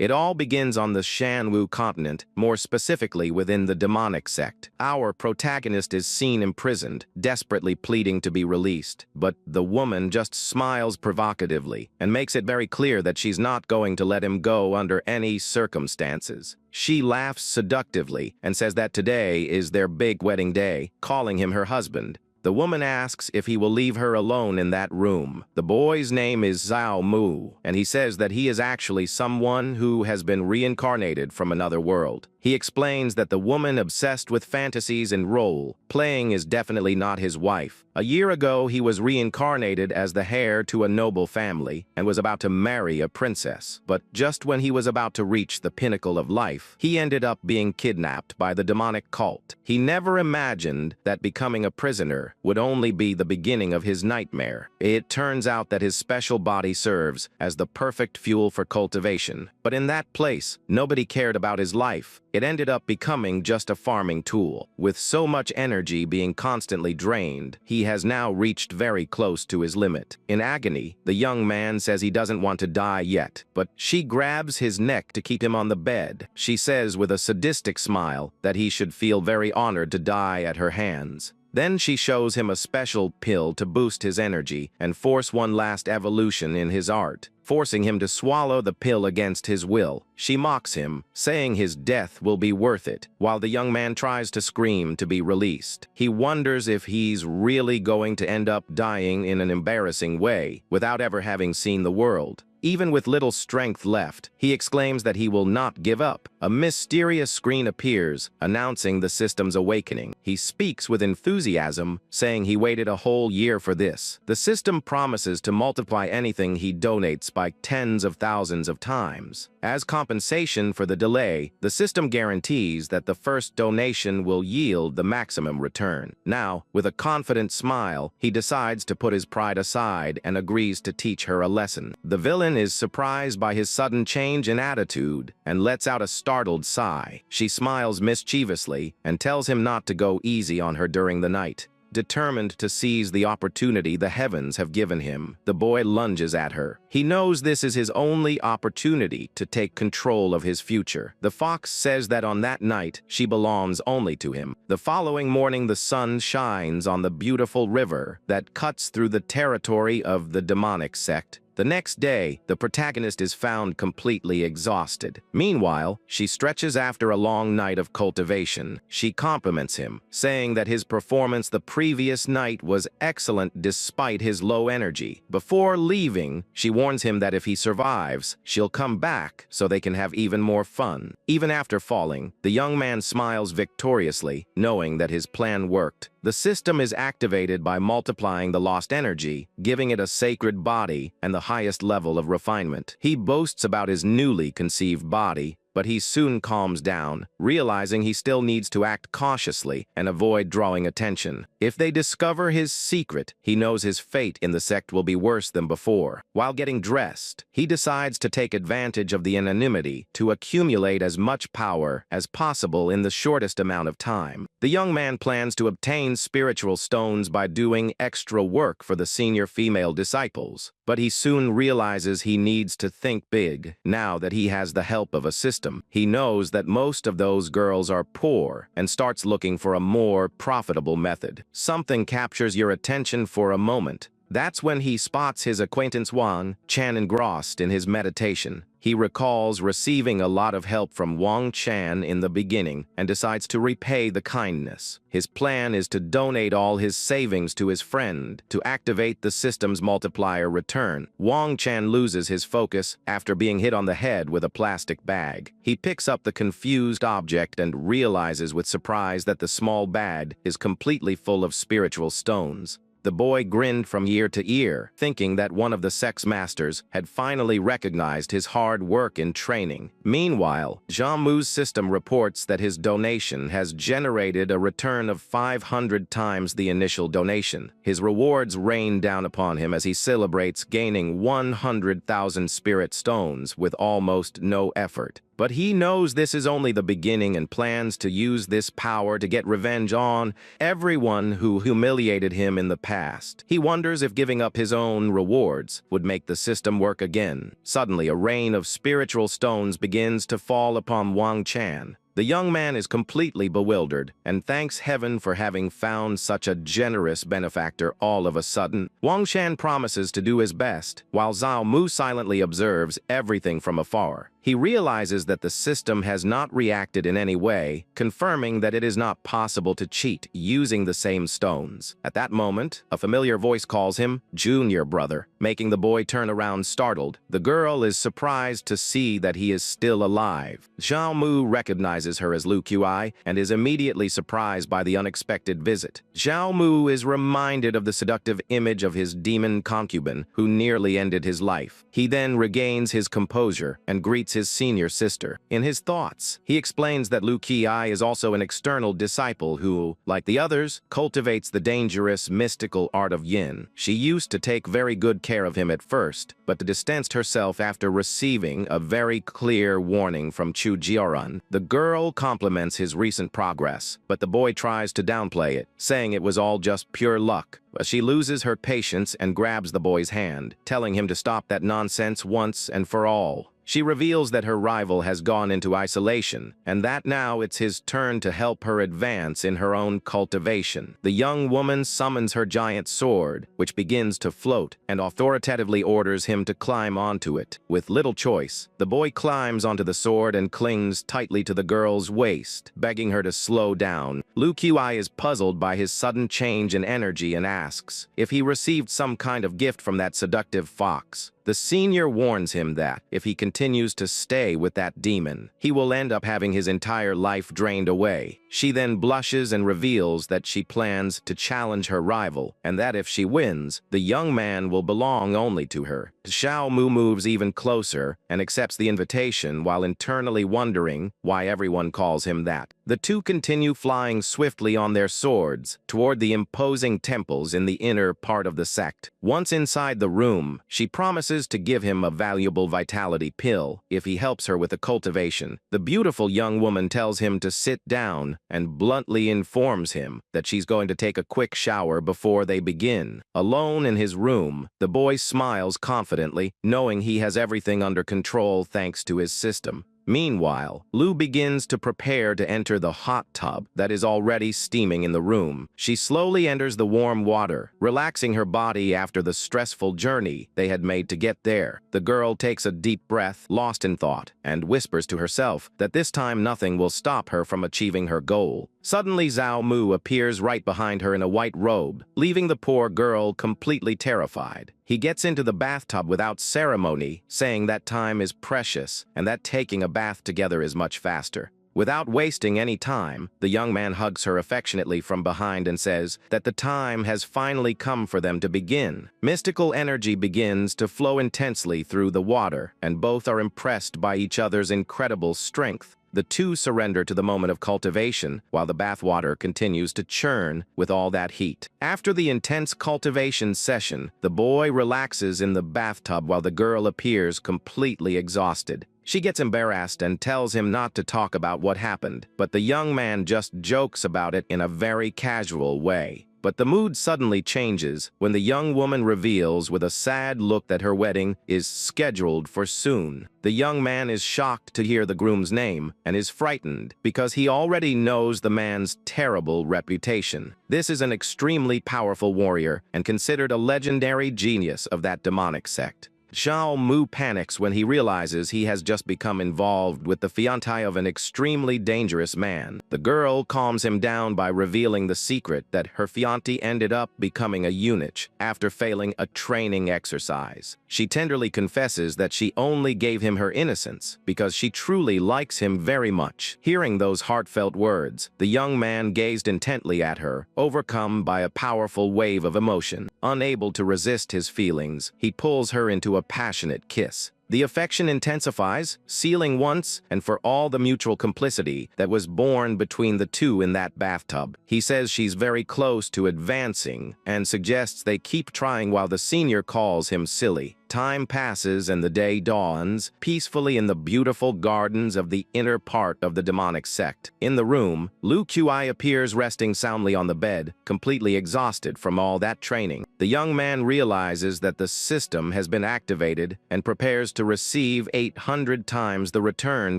It all begins on the Shanwu continent, more specifically within the demonic sect. Our protagonist is seen imprisoned, desperately pleading to be released, but the woman just smiles provocatively and makes it very clear that she's not going to let him go under any circumstances. She laughs seductively and says that today is their big wedding day, calling him her husband. The woman asks if he will leave her alone in that room. The boy's name is Zhao Mu, and he says that he is actually someone who has been reincarnated from another world. He explains that the woman obsessed with fantasies and role-playing is definitely not his wife. A year ago, he was reincarnated as the heir to a noble family and was about to marry a princess. But just when he was about to reach the pinnacle of life, he ended up being kidnapped by the demonic cult. He never imagined that becoming a prisoner would only be the beginning of his nightmare. It turns out that his special body serves as the perfect fuel for cultivation. But in that place, nobody cared about his life. It ended up becoming just a farming tool. With so much energy being constantly drained, he has now reached very close to his limit. In agony, the young man says he doesn't want to die yet, but she grabs his neck to keep him on the bed. She says with a sadistic smile that he should feel very honored to die at her hands. Then she shows him a special pill to boost his energy and force one last evolution in his art, forcing him to swallow the pill against his will. She mocks him, saying his death will be worth it, while the young man tries to scream to be released. He wonders if he's really going to end up dying in an embarrassing way, without ever having seen the world. Even with little strength left, he exclaims that he will not give up. A mysterious screen appears, announcing the system's awakening. He speaks with enthusiasm, saying he waited a whole year for this. The system promises to multiply anything he donates by tens of thousands of times. As compensation for the delay, the system guarantees that the first donation will yield the maximum return. Now, with a confident smile, he decides to put his pride aside and agrees to teach her a lesson. The villain is surprised by his sudden change in attitude and lets out a startled sigh. She smiles mischievously and tells him not to go easy on her during the night. Determined to seize the opportunity the heavens have given him, the boy lunges at her. He knows this is his only opportunity to take control of his future. The fox says that on that night, she belongs only to him. The following morning, the sun shines on the beautiful river that cuts through the territory of the demonic sect. The next day, the protagonist is found completely exhausted. Meanwhile, she stretches after a long night of cultivation. She compliments him, saying that his performance the previous night was excellent despite his low energy. Before leaving, she warns him that if he survives, she'll come back so they can have even more fun. Even after falling, the young man smiles victoriously, knowing that his plan worked. The system is activated by multiplying the lost energy, giving it a sacred body and the highest level of refinement. He boasts about his newly conceived body, but he soon calms down, realizing he still needs to act cautiously and avoid drawing attention. If they discover his secret, he knows his fate in the sect will be worse than before. While getting dressed, he decides to take advantage of the anonymity to accumulate as much power as possible in the shortest amount of time. The young man plans to obtain spiritual stones by doing extra work for the senior female disciples, but he soon realizes he needs to think big. Now that he has the help of a system, he knows that most of those girls are poor and starts looking for a more profitable method. Something captures your attention for a moment. That's when he spots his acquaintance Wang Chan engrossed in his meditation. He recalls receiving a lot of help from Wang Chan in the beginning and decides to repay the kindness. His plan is to donate all his savings to his friend to activate the system's multiplier return. Wang Chan loses his focus after being hit on the head with a plastic bag. He picks up the confused object and realizes with surprise that the small bag is completely full of spiritual stones. The boy grinned from ear to ear, thinking that one of the sex masters had finally recognized his hard work in training. Meanwhile, Zhang system reports that his donation has generated a return of 500 times the initial donation. His rewards rain down upon him as he celebrates gaining 100,000 spirit stones with almost no effort. But he knows this is only the beginning and plans to use this power to get revenge on everyone who humiliated him in the past. He wonders if giving up his own rewards would make the system work again. Suddenly, a rain of spiritual stones begins to fall upon Wang Chan. The young man is completely bewildered and thanks heaven for having found such a generous benefactor all of a sudden. Wang Shan promises to do his best, while Zhao Mu silently observes everything from afar. He realizes that the system has not reacted in any way, confirming that it is not possible to cheat using the same stones. At that moment, a familiar voice calls him Junior Brother, making the boy turn around startled. The girl is surprised to see that he is still alive. Zhao Mu recognizes her as Lu Qi and is immediately surprised by the unexpected visit. Zhao Mu is reminded of the seductive image of his demon concubine who nearly ended his life. He then regains his composure and greets his senior sister. In his thoughts, he explains that Lu Qi is also an external disciple who, like the others, cultivates the dangerous mystical art of yin. She used to take very good care of him at first, but distanced herself after receiving a very clear warning from Chu Jiarun. The girl compliments his recent progress, but the boy tries to downplay it, saying it was all just pure luck. She loses her patience and grabs the boy's hand, telling him to stop that nonsense once and for all. She reveals that her rival has gone into isolation, and that now it's his turn to help her advance in her own cultivation. The young woman summons her giant sword, which begins to float, and authoritatively orders him to climb onto it. With little choice, the boy climbs onto the sword and clings tightly to the girl's waist, begging her to slow down. Lu Qi is puzzled by his sudden change in energy and asks if he received some kind of gift from that seductive fox. The senior warns him that, if he continues to stay with that demon, he will end up having his entire life drained away. She then blushes and reveals that she plans to challenge her rival, and that if she wins, the young man will belong only to her. Zhao Mu moves even closer and accepts the invitation while internally wondering why everyone calls him that. The two continue flying swiftly on their swords toward the imposing temples in the inner part of the sect. Once inside the room, she promises to give him a valuable vitality pill if he helps her with the cultivation. The beautiful young woman tells him to sit down and bluntly informs him that she's going to take a quick shower before they begin. Alone in his room, the boy smiles confidently, knowing he has everything under control thanks to his system. Meanwhile, Lu begins to prepare to enter the hot tub that is already steaming in the room. She slowly enters the warm water, relaxing her body after the stressful journey they had made to get there. The girl takes a deep breath, lost in thought, and whispers to herself that this time nothing will stop her from achieving her goal. Suddenly, Zhao Mu appears right behind her in a white robe, leaving the poor girl completely terrified. He gets into the bathtub without ceremony, saying that time is precious and that taking a bath together is much faster. Without wasting any time, the young man hugs her affectionately from behind and says that the time has finally come for them to begin. Mystical energy begins to flow intensely through the water, and both are impressed by each other's incredible strength. The two surrender to the moment of cultivation, while the bathwater continues to churn with all that heat. After the intense cultivation session, the boy relaxes in the bathtub while the girl appears completely exhausted. She gets embarrassed and tells him not to talk about what happened, but the young man just jokes about it in a very casual way. But the mood suddenly changes when the young woman reveals with a sad look that her wedding is scheduled for soon. The young man is shocked to hear the groom's name and is frightened because he already knows the man's terrible reputation. This is an extremely powerful warrior and considered a legendary genius of that demonic sect. Zhao Mu panics when he realizes he has just become involved with the fiancé of an extremely dangerous man. The girl calms him down by revealing the secret that her fiancé ended up becoming a eunuch after failing a training exercise. She tenderly confesses that she only gave him her innocence because she truly likes him very much. Hearing those heartfelt words, the young man gazed intently at her, overcome by a powerful wave of emotion. Unable to resist his feelings, he pulls her into a passionate kiss. The affection intensifies, sealing once and for all the mutual complicity that was born between the two in that bathtub. He says she's very close to advancing and suggests they keep trying while the senior calls him silly. Time passes and the day dawns peacefully in the beautiful gardens of the inner part of the demonic sect. In the room, Lu Qi appears resting soundly on the bed, completely exhausted from all that training. The young man realizes that the system has been activated and prepares to receive 800 times the return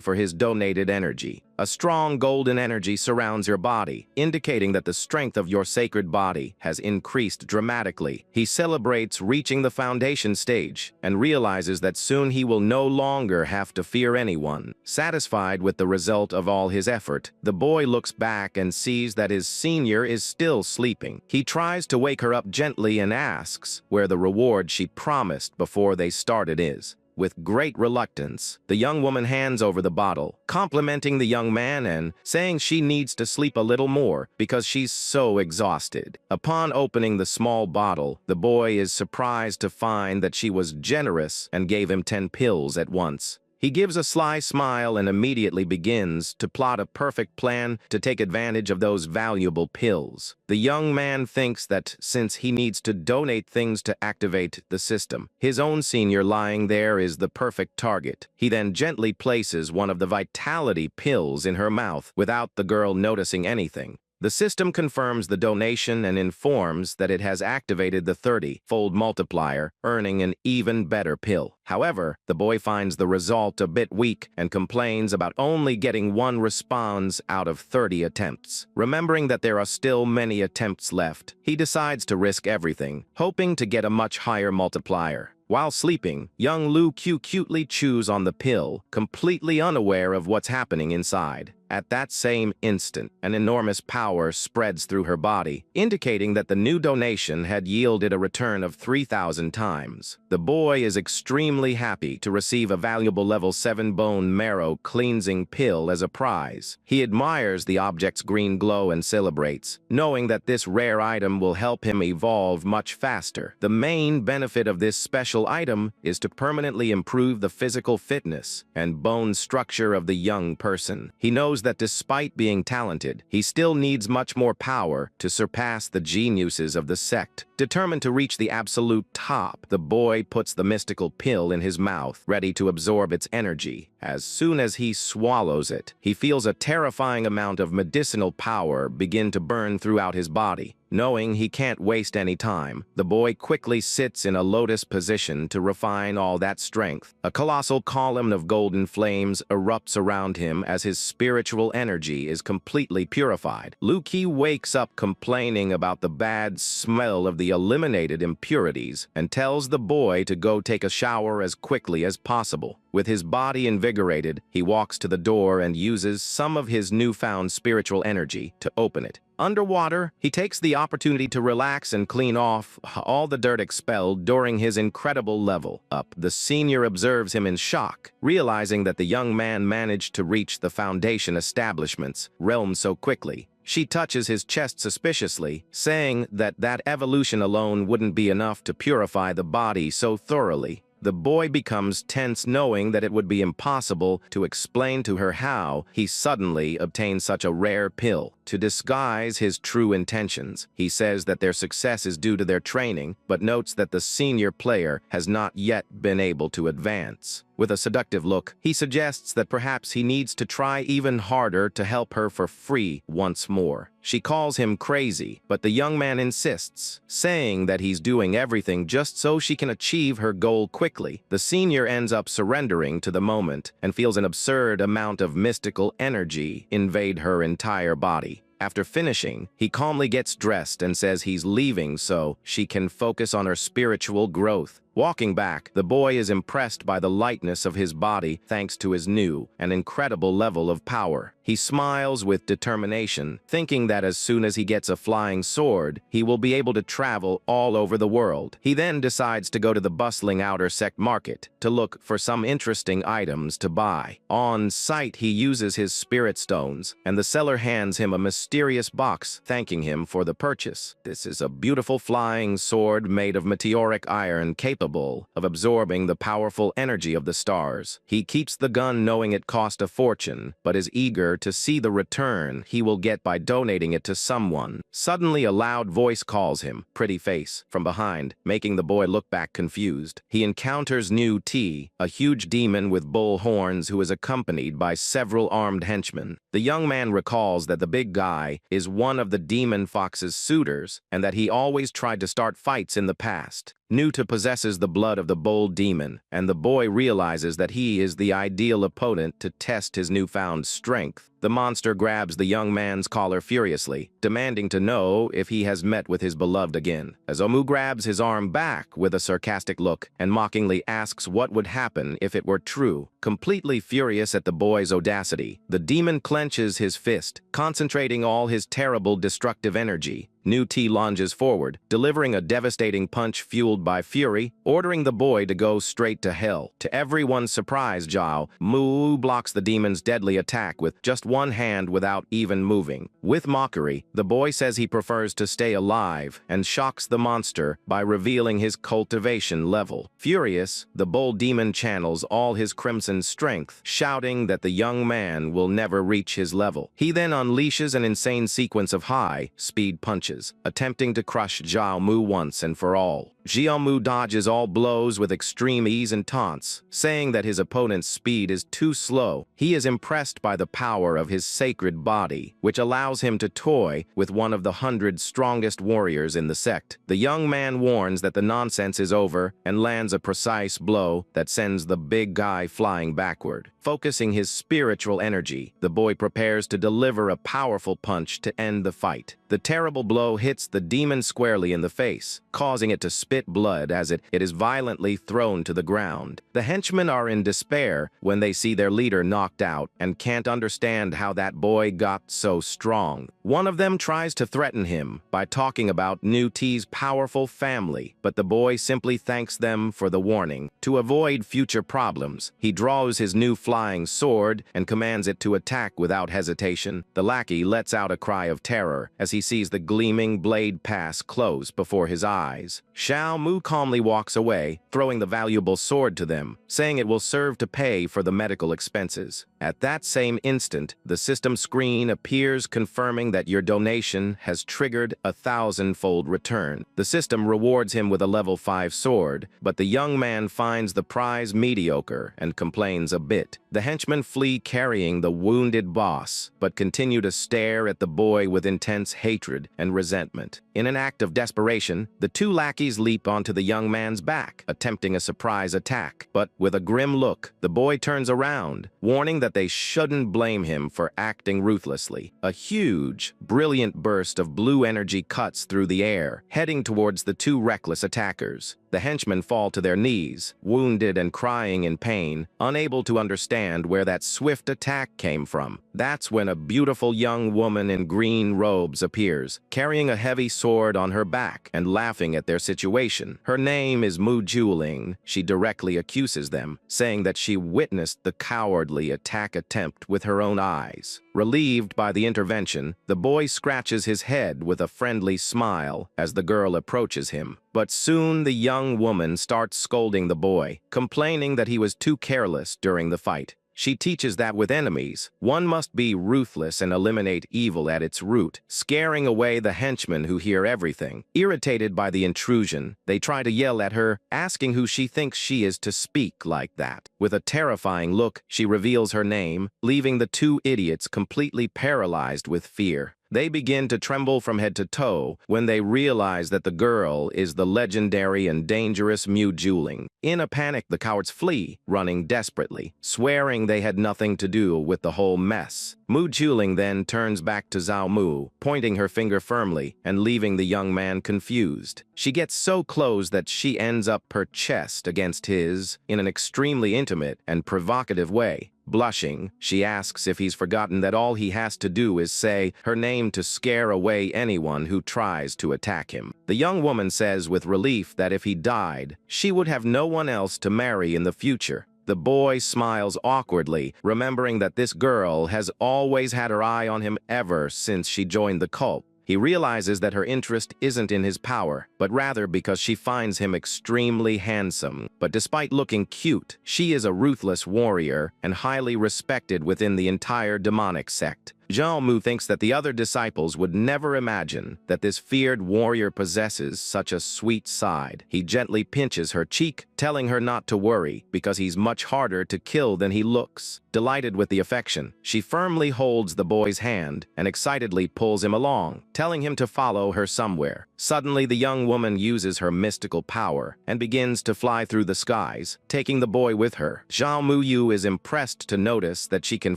for his donated energy. A strong golden energy surrounds your body, indicating that the strength of your sacred body has increased dramatically. He celebrates reaching the foundation stage and realizes that soon he will no longer have to fear anyone. Satisfied with the result of all his effort, the boy looks back and sees that his senior is still sleeping. He tries to wake her up gently and asks where the reward she promised before they started is. With great reluctance, the young woman hands over the bottle, complimenting the young man and saying she needs to sleep a little more because she's so exhausted. Upon opening the small bottle, the boy is surprised to find that she was generous and gave him 10 pills at once. He gives a sly smile and immediately begins to plot a perfect plan to take advantage of those valuable pills. The young man thinks that since he needs to donate things to activate the system, his own senior lying there is the perfect target. He then gently places one of the vitality pills in her mouth without the girl noticing anything. The system confirms the donation and informs that it has activated the 30-fold multiplier, earning an even better pill. However, the boy finds the result a bit weak and complains about only getting 1 response out of 30 attempts. Remembering that there are still many attempts left, he decides to risk everything, hoping to get a much higher multiplier. While sleeping, young Lu Q cutely chews on the pill, completely unaware of what's happening inside. At that same instant, an enormous power spreads through her body, indicating that the new donation had yielded a return of 3,000 times. The boy is extremely happy to receive a valuable level 7 bone marrow cleansing pill as a prize. He admires the object's green glow and celebrates, knowing that this rare item will help him evolve much faster. The main benefit of this special item is to permanently improve the physical fitness and bone structure of the young person. He knows that despite being talented, he still needs much more power to surpass the geniuses of the sect. Determined to reach the absolute top, the boy puts the mystical pill in his mouth, ready to absorb its energy. As soon as he swallows it, he feels a terrifying amount of medicinal power begin to burn throughout his body. Knowing he can't waste any time, the boy quickly sits in a lotus position to refine all that strength. A colossal column of golden flames erupts around him as his spiritual energy is completely purified. Lu Qi wakes up complaining about the bad smell of the eliminated impurities and tells the boy to go take a shower as quickly as possible. With his body invigorated, he walks to the door and uses some of his newfound spiritual energy to open it. Underwater, he takes the opportunity to relax and clean off all the dirt expelled during his incredible level up. The senior observes him in shock, realizing that the young man managed to reach the foundation establishment's realm so quickly. She touches his chest suspiciously, saying that evolution alone wouldn't be enough to purify the body so thoroughly. The boy becomes tense knowing that it would be impossible to explain to her how he suddenly obtained such a rare pill. To disguise his true intentions, he says that their success is due to their training, but notes that the senior player has not yet been able to advance. With a seductive look, he suggests that perhaps he needs to try even harder to help her for free once more. She calls him crazy, but the young man insists, saying that he's doing everything just so she can achieve her goal quickly. The senior ends up surrendering to the moment and feels an absurd amount of mystical energy invade her entire body. After finishing, he calmly gets dressed and says he's leaving so she can focus on her spiritual growth. Walking back, the boy is impressed by the lightness of his body thanks to his new and incredible level of power. He smiles with determination, thinking that as soon as he gets a flying sword, he will be able to travel all over the world. He then decides to go to the bustling outer sect market to look for some interesting items to buy. On site, he uses his spirit stones, and the seller hands him a mysterious box, thanking him for the purchase. This is a beautiful flying sword made of meteoric iron capable capable of absorbing the powerful energy of the stars. He keeps the gun knowing it cost a fortune, but is eager to see the return he will get by donating it to someone. Suddenly, a loud voice calls him, "Pretty face," from behind, making the boy look back confused. He encounters New T, a huge demon with bull horns who is accompanied by several armed henchmen. The young man recalls that the big guy is one of the demon fox's suitors and that he always tried to start fights in the past. Nuta possesses the blood of the bold demon, and the boy realizes that he is the ideal opponent to test his newfound strength. The monster grabs the young man's collar furiously, demanding to know if he has met with his beloved again. As Omu grabs his arm back with a sarcastic look and mockingly asks what would happen if it were true. Completely furious at the boy's audacity, the demon clenches his fist, concentrating all his terrible destructive energy. New T lunges forward, delivering a devastating punch fueled by fury, ordering the boy to go straight to hell. To everyone's surprise, Zhao Mu blocks the demon's deadly attack with just one hand without even moving. With mockery, the boy says he prefers to stay alive and shocks the monster by revealing his cultivation level. Furious, the bold demon channels all his crimson strength, shouting that the young man will never reach his level. He then unleashes an insane sequence of high-speed punches, attempting to crush Zhao Mu once and for all. Zhao Mu dodges all blows with extreme ease and taunts, saying that his opponent's speed is too slow. He is impressed by the power of his sacred body, which allows him to toy with one of the 100 strongest warriors in the sect. The young man warns that the nonsense is over and lands a precise blow that sends the big guy flying backward. Focusing his spiritual energy, the boy prepares to deliver a powerful punch to end the fight. The terrible blow hits the demon squarely in the face, causing it to spit blood as it is violently thrown to the ground. The henchmen are in despair when they see their leader knocked out and can't understand how that boy got so strong. One of them tries to threaten him by talking about New T's powerful family, but the boy simply thanks them for the warning. To avoid future problems, he draws his new flying sword and commands it to attack without hesitation. The lackey lets out a cry of terror as he sees the gleaming blade pass close before his eyes. Zhao Mu calmly walks away, throwing the valuable sword to them, saying it will serve to pay for the medical expenses. At that same instant, the system screen appears confirming that your donation has triggered a 1,000-fold return. The system rewards him with a level 5 sword, but the young man finds the prize mediocre and complains a bit. The henchmen flee carrying the wounded boss, but continue to stare at the boy with intense hatred and resentment. In an act of desperation, the two lackeys leap onto the young man's back, attempting a surprise attack. But with a grim look, the boy turns around, warning that they shouldn't blame him for acting ruthlessly. A huge, brilliant burst of blue energy cuts through the air, heading towards the two reckless attackers. The henchmen fall to their knees, wounded and crying in pain, unable to understand where that swift attack came from. That's when a beautiful young woman in green robes appears, carrying a heavy sword on her back and laughing at their situation. Her name is Mu Juling. She directly accuses them, saying that she witnessed the cowardly attack attempt with her own eyes. Relieved by the intervention, the boy scratches his head with a friendly smile as the girl approaches him. But soon the young woman starts scolding the boy, complaining that he was too careless during the fight. She teaches that with enemies, one must be ruthless and eliminate evil at its root, scaring away the henchmen who hear everything. Irritated by the intrusion, they try to yell at her, asking who she thinks she is to speak like that. With a terrifying look, she reveals her name, leaving the two idiots completely paralyzed with fear. They begin to tremble from head to toe when they realize that the girl is the legendary and dangerous Mu Juling. In a panic, the cowards flee, running desperately, swearing they had nothing to do with the whole mess. Mu Juling then turns back to Zhao Mu, pointing her finger firmly and leaving the young man confused. She gets so close that she ends up her chest against his in an extremely intimate and provocative way. Blushing, she asks if he's forgotten that all he has to do is say her name to scare away anyone who tries to attack him. The young woman says with relief that if he died, she would have no one else to marry in the future. The boy smiles awkwardly, remembering that this girl has always had her eye on him ever since she joined the cult. He realizes that her interest isn't in his power, but rather because she finds him extremely handsome. But despite looking cute, she is a ruthless warrior and highly respected within the entire demonic sect. Zhao Mu thinks that the other disciples would never imagine that this feared warrior possesses such a sweet side. He gently pinches her cheek, telling her not to worry because he's much harder to kill than he looks. Delighted with the affection, she firmly holds the boy's hand and excitedly pulls him along, telling him to follow her somewhere. Suddenly, the young woman uses her mystical power and begins to fly through the skies, taking the boy with her. Zhao Muyu is impressed to notice that she can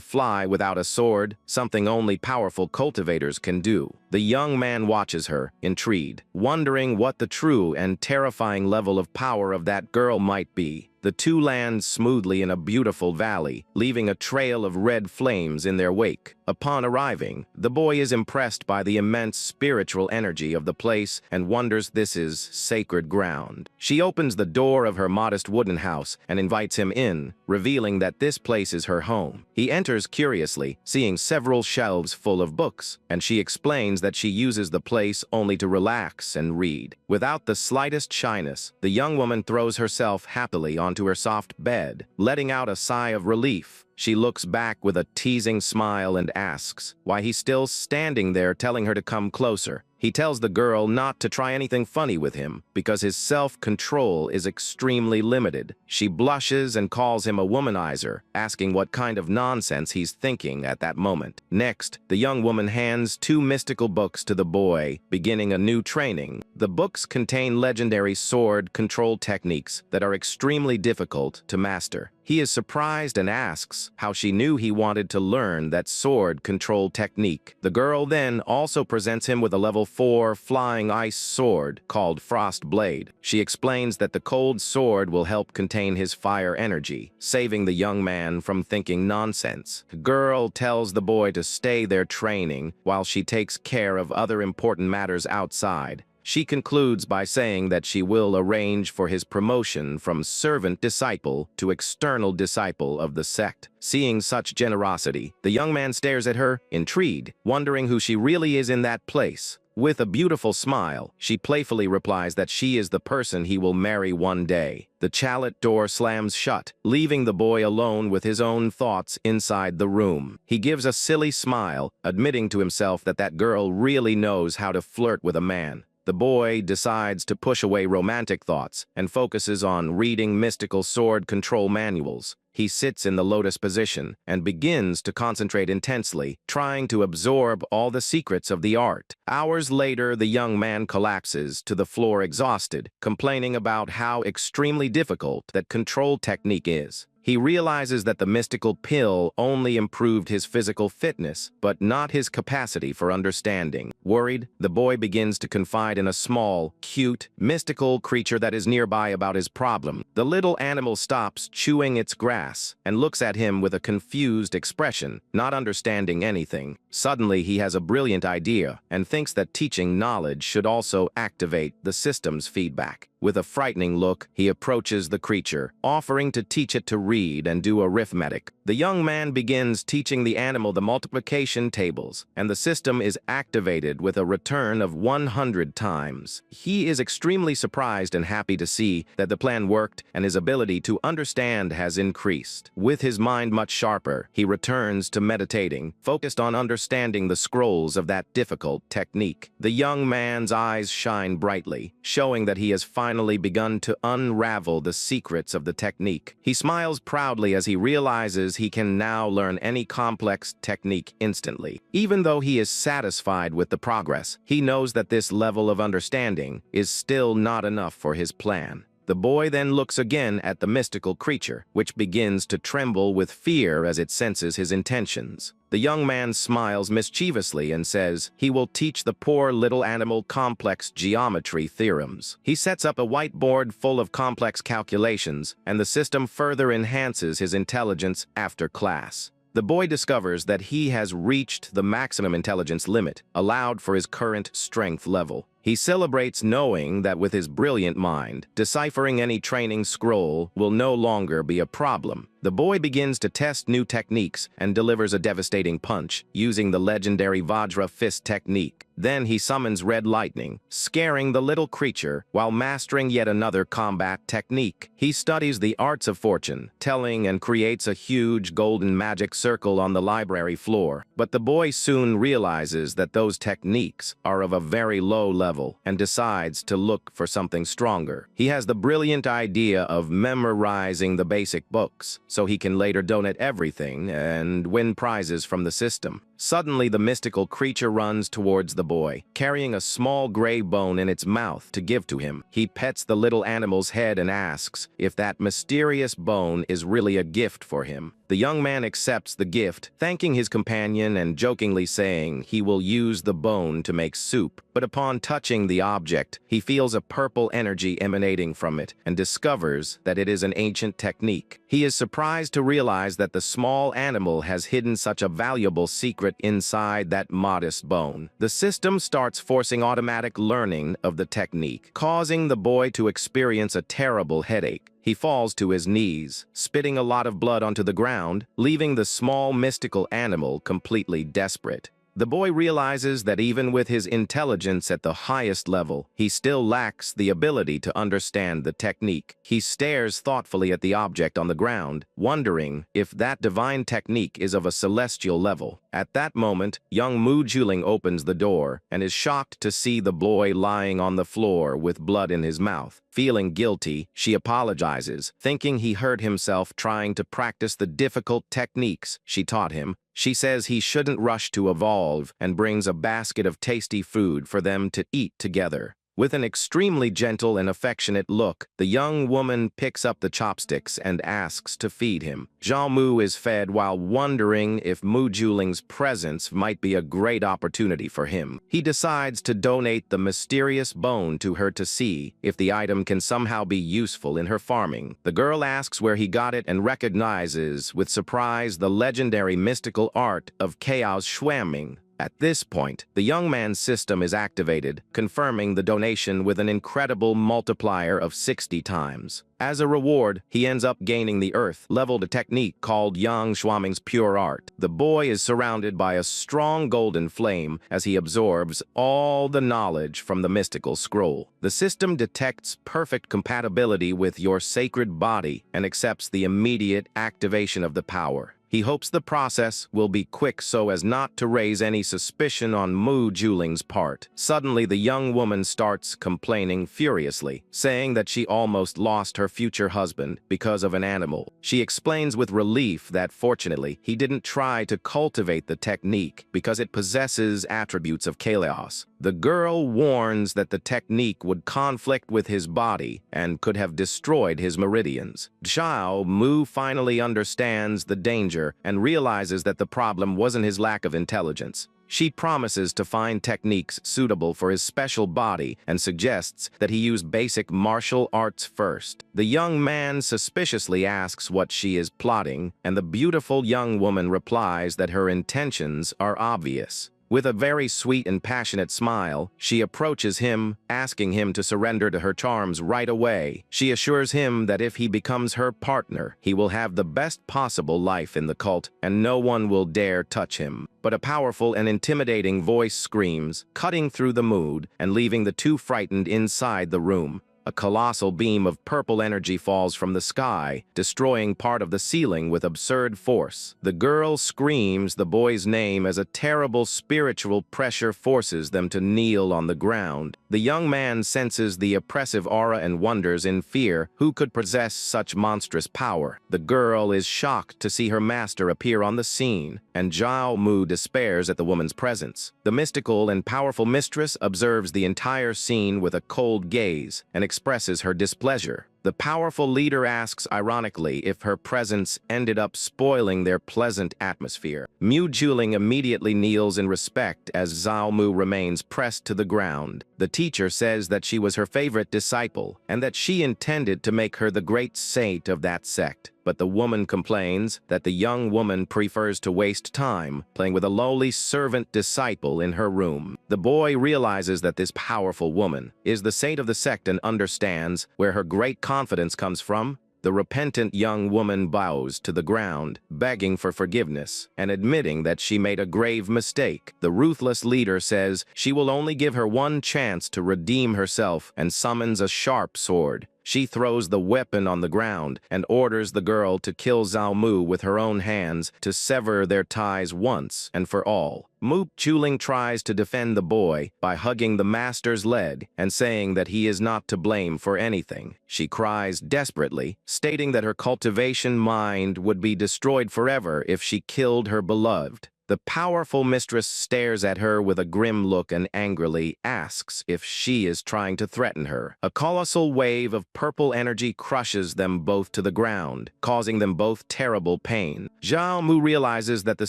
fly without a sword, something only powerful cultivators can do. The young man watches her, intrigued, wondering what the true and terrifying level of power of that girl might be. The two land smoothly in a beautiful valley, leaving a trail of red flames in their wake. Upon arriving, the boy is impressed by the immense spiritual energy of the place and wonders this is sacred ground. She opens the door of her modest wooden house and invites him in, revealing that this place is her home. He enters curiously, seeing several shelves full of books, and she explains that she uses the place only to relax and read. Without the slightest shyness, the young woman throws herself happily onto her soft bed, letting out a sigh of relief. She looks back with a teasing smile and asks why he's still standing there, telling her to come closer. He tells the girl not to try anything funny with him because his self-control is extremely limited. She blushes and calls him a womanizer, asking what kind of nonsense he's thinking at that moment. Next, the young woman hands 2 mystical books to the boy, beginning a new training. The books contain legendary sword control techniques that are extremely difficult to master. He is surprised and asks how she knew he wanted to learn that sword control technique. The girl then also presents him with a level 4 flying ice sword called Frost Blade. She explains that the cold sword will help contain his fire energy, saving the young man from thinking nonsense. The girl tells the boy to stay there training while she takes care of other important matters outside. She concludes by saying that she will arrange for his promotion from servant disciple to external disciple of the sect. Seeing such generosity, the young man stares at her, intrigued, wondering who she really is in that place. With a beautiful smile, she playfully replies that she is the person he will marry one day. The chalet door slams shut, leaving the boy alone with his own thoughts inside the room. He gives a silly smile, admitting to himself that that girl really knows how to flirt with a man. The boy decides to push away romantic thoughts and focuses on reading mystical sword control manuals. He sits in the lotus position and begins to concentrate intensely, trying to absorb all the secrets of the art. Hours later, the young man collapses to the floor exhausted, complaining about how extremely difficult that control technique is. He realizes that the mystical pill only improved his physical fitness, but not his capacity for understanding. Worried, the boy begins to confide in a small, cute, mystical creature that is nearby about his problem. The little animal stops chewing its grass and looks at him with a confused expression, not understanding anything. Suddenly, he has a brilliant idea and thinks that teaching knowledge should also activate the system's feedback. With a frightening look, he approaches the creature, offering to teach it to read and do arithmetic. The young man begins teaching the animal the multiplication tables, and the system is activated with a return of 100 times. He is extremely surprised and happy to see that the plan worked and his ability to understand has increased. With his mind much sharper, he returns to meditating, focused on understanding the scrolls of that difficult technique. The young man's eyes shine brightly, showing that he has finally begun to unravel the secrets of the technique. He smiles proudly as he realizes he can now learn any complex technique instantly. Even though he is satisfied with the progress, he knows that this level of understanding is still not enough for his plan. The boy then looks again at the mystical creature, which begins to tremble with fear as it senses his intentions. The young man smiles mischievously and says he will teach the poor little animal complex geometry theorems. He sets up a whiteboard full of complex calculations, and the system further enhances his intelligence after class. The boy discovers that he has reached the maximum intelligence limit allowed for his current strength level. He celebrates knowing that with his brilliant mind, deciphering any training scroll will no longer be a problem. The boy begins to test new techniques and delivers a devastating punch, using the legendary Vajra fist technique. Then he summons red lightning, scaring the little creature while mastering yet another combat technique. He studies the arts of fortune, telling and creates a huge golden magic circle on the library floor. But the boy soon realizes that those techniques are of a very low level and decides to look for something stronger. He has the brilliant idea of memorizing the basic books, so he can later donate everything and win prizes from the system. Suddenly, the mystical creature runs towards the boy, carrying a small gray bone in its mouth to give to him. He pets the little animal's head and asks if that mysterious bone is really a gift for him. The young man accepts the gift, thanking his companion and jokingly saying he will use the bone to make soup. But upon touching the object, he feels a purple energy emanating from it and discovers that it is an ancient technique. He is surprised to realize that the small animal has hidden such a valuable secret inside that modest bone. The system starts forcing automatic learning of the technique, causing the boy to experience a terrible headache. He falls to his knees, spitting a lot of blood onto the ground, leaving the small mystical animal completely desperate. The boy realizes that even with his intelligence at the highest level, he still lacks the ability to understand the technique. He stares thoughtfully at the object on the ground, wondering if that divine technique is of a celestial level. At that moment, young Mu Juling opens the door and is shocked to see the boy lying on the floor with blood in his mouth. Feeling guilty, she apologizes, thinking he hurt himself trying to practice the difficult techniques she taught him. She says he shouldn't rush to evolve and brings a basket of tasty food for them to eat together. With an extremely gentle and affectionate look, the young woman picks up the chopsticks and asks to feed him. Zhao Mu is fed while wondering if Mu Juling's presence might be a great opportunity for him. He decides to donate the mysterious bone to her to see if the item can somehow be useful in her farming. The girl asks where he got it and recognizes with surprise the legendary mystical art of chaos schwamming. At this point, the young man's system is activated, confirming the donation with an incredible multiplier of 60 times. As a reward, he ends up gaining the Earth-leveled technique called Yang Shuaming's Pure Art. The boy is surrounded by a strong golden flame as he absorbs all the knowledge from the mystical scroll. The system detects perfect compatibility with your sacred body and accepts the immediate activation of the power. He hopes the process will be quick so as not to raise any suspicion on Mu Juling's part. Suddenly, the young woman starts complaining furiously, saying that she almost lost her future husband because of an animal. She explains with relief that, fortunately, he didn't try to cultivate the technique because it possesses attributes of chaos. The girl warns that the technique would conflict with his body and could have destroyed his meridians. Zhao Mu finally understands the danger and realizes that the problem wasn't his lack of intelligence. She promises to find techniques suitable for his special body and suggests that he use basic martial arts first. The young man suspiciously asks what she is plotting, and the beautiful young woman replies that her intentions are obvious. With a very sweet and passionate smile, she approaches him, asking him to surrender to her charms right away. She assures him that if he becomes her partner, he will have the best possible life in the cult, and no one will dare touch him. But a powerful and intimidating voice screams, cutting through the mood and leaving the two frightened inside the room. A colossal beam of purple energy falls from the sky, destroying part of the ceiling with absurd force. The girl screams the boy's name as a terrible spiritual pressure forces them to kneel on the ground. The young man senses the oppressive aura and wonders in fear who could possess such monstrous power. The girl is shocked to see her master appear on the scene, and Zhao Mu despairs at the woman's presence. The mystical and powerful mistress observes the entire scene with a cold gaze and expresses her displeasure. The powerful leader asks ironically if her presence ended up spoiling their pleasant atmosphere. Mu Juling immediately kneels in respect as Zhao Mu remains pressed to the ground. The teacher says that she was her favorite disciple and that she intended to make her the great saint of that sect. but the woman complains that the young woman prefers to waste time playing with a lowly servant disciple in her room. The boy realizes that this powerful woman is the saint of the sect and understands where her great confidence comes from. The repentant young woman bows to the ground, begging for forgiveness and admitting that she made a grave mistake. The ruthless leader says she will only give her one chance to redeem herself and summons a sharp sword. She throws the weapon on the ground and orders the girl to kill Zhao Mu with her own hands to sever their ties once and for all. Mu Chuling tries to defend the boy by hugging the master's leg and saying that he is not to blame for anything. She cries desperately, stating that her cultivation mind would be destroyed forever if she killed her beloved. The powerful mistress stares at her with a grim look and angrily asks if she is trying to threaten her. A colossal wave of purple energy crushes them both to the ground, causing them both terrible pain. Zhao Mu realizes that the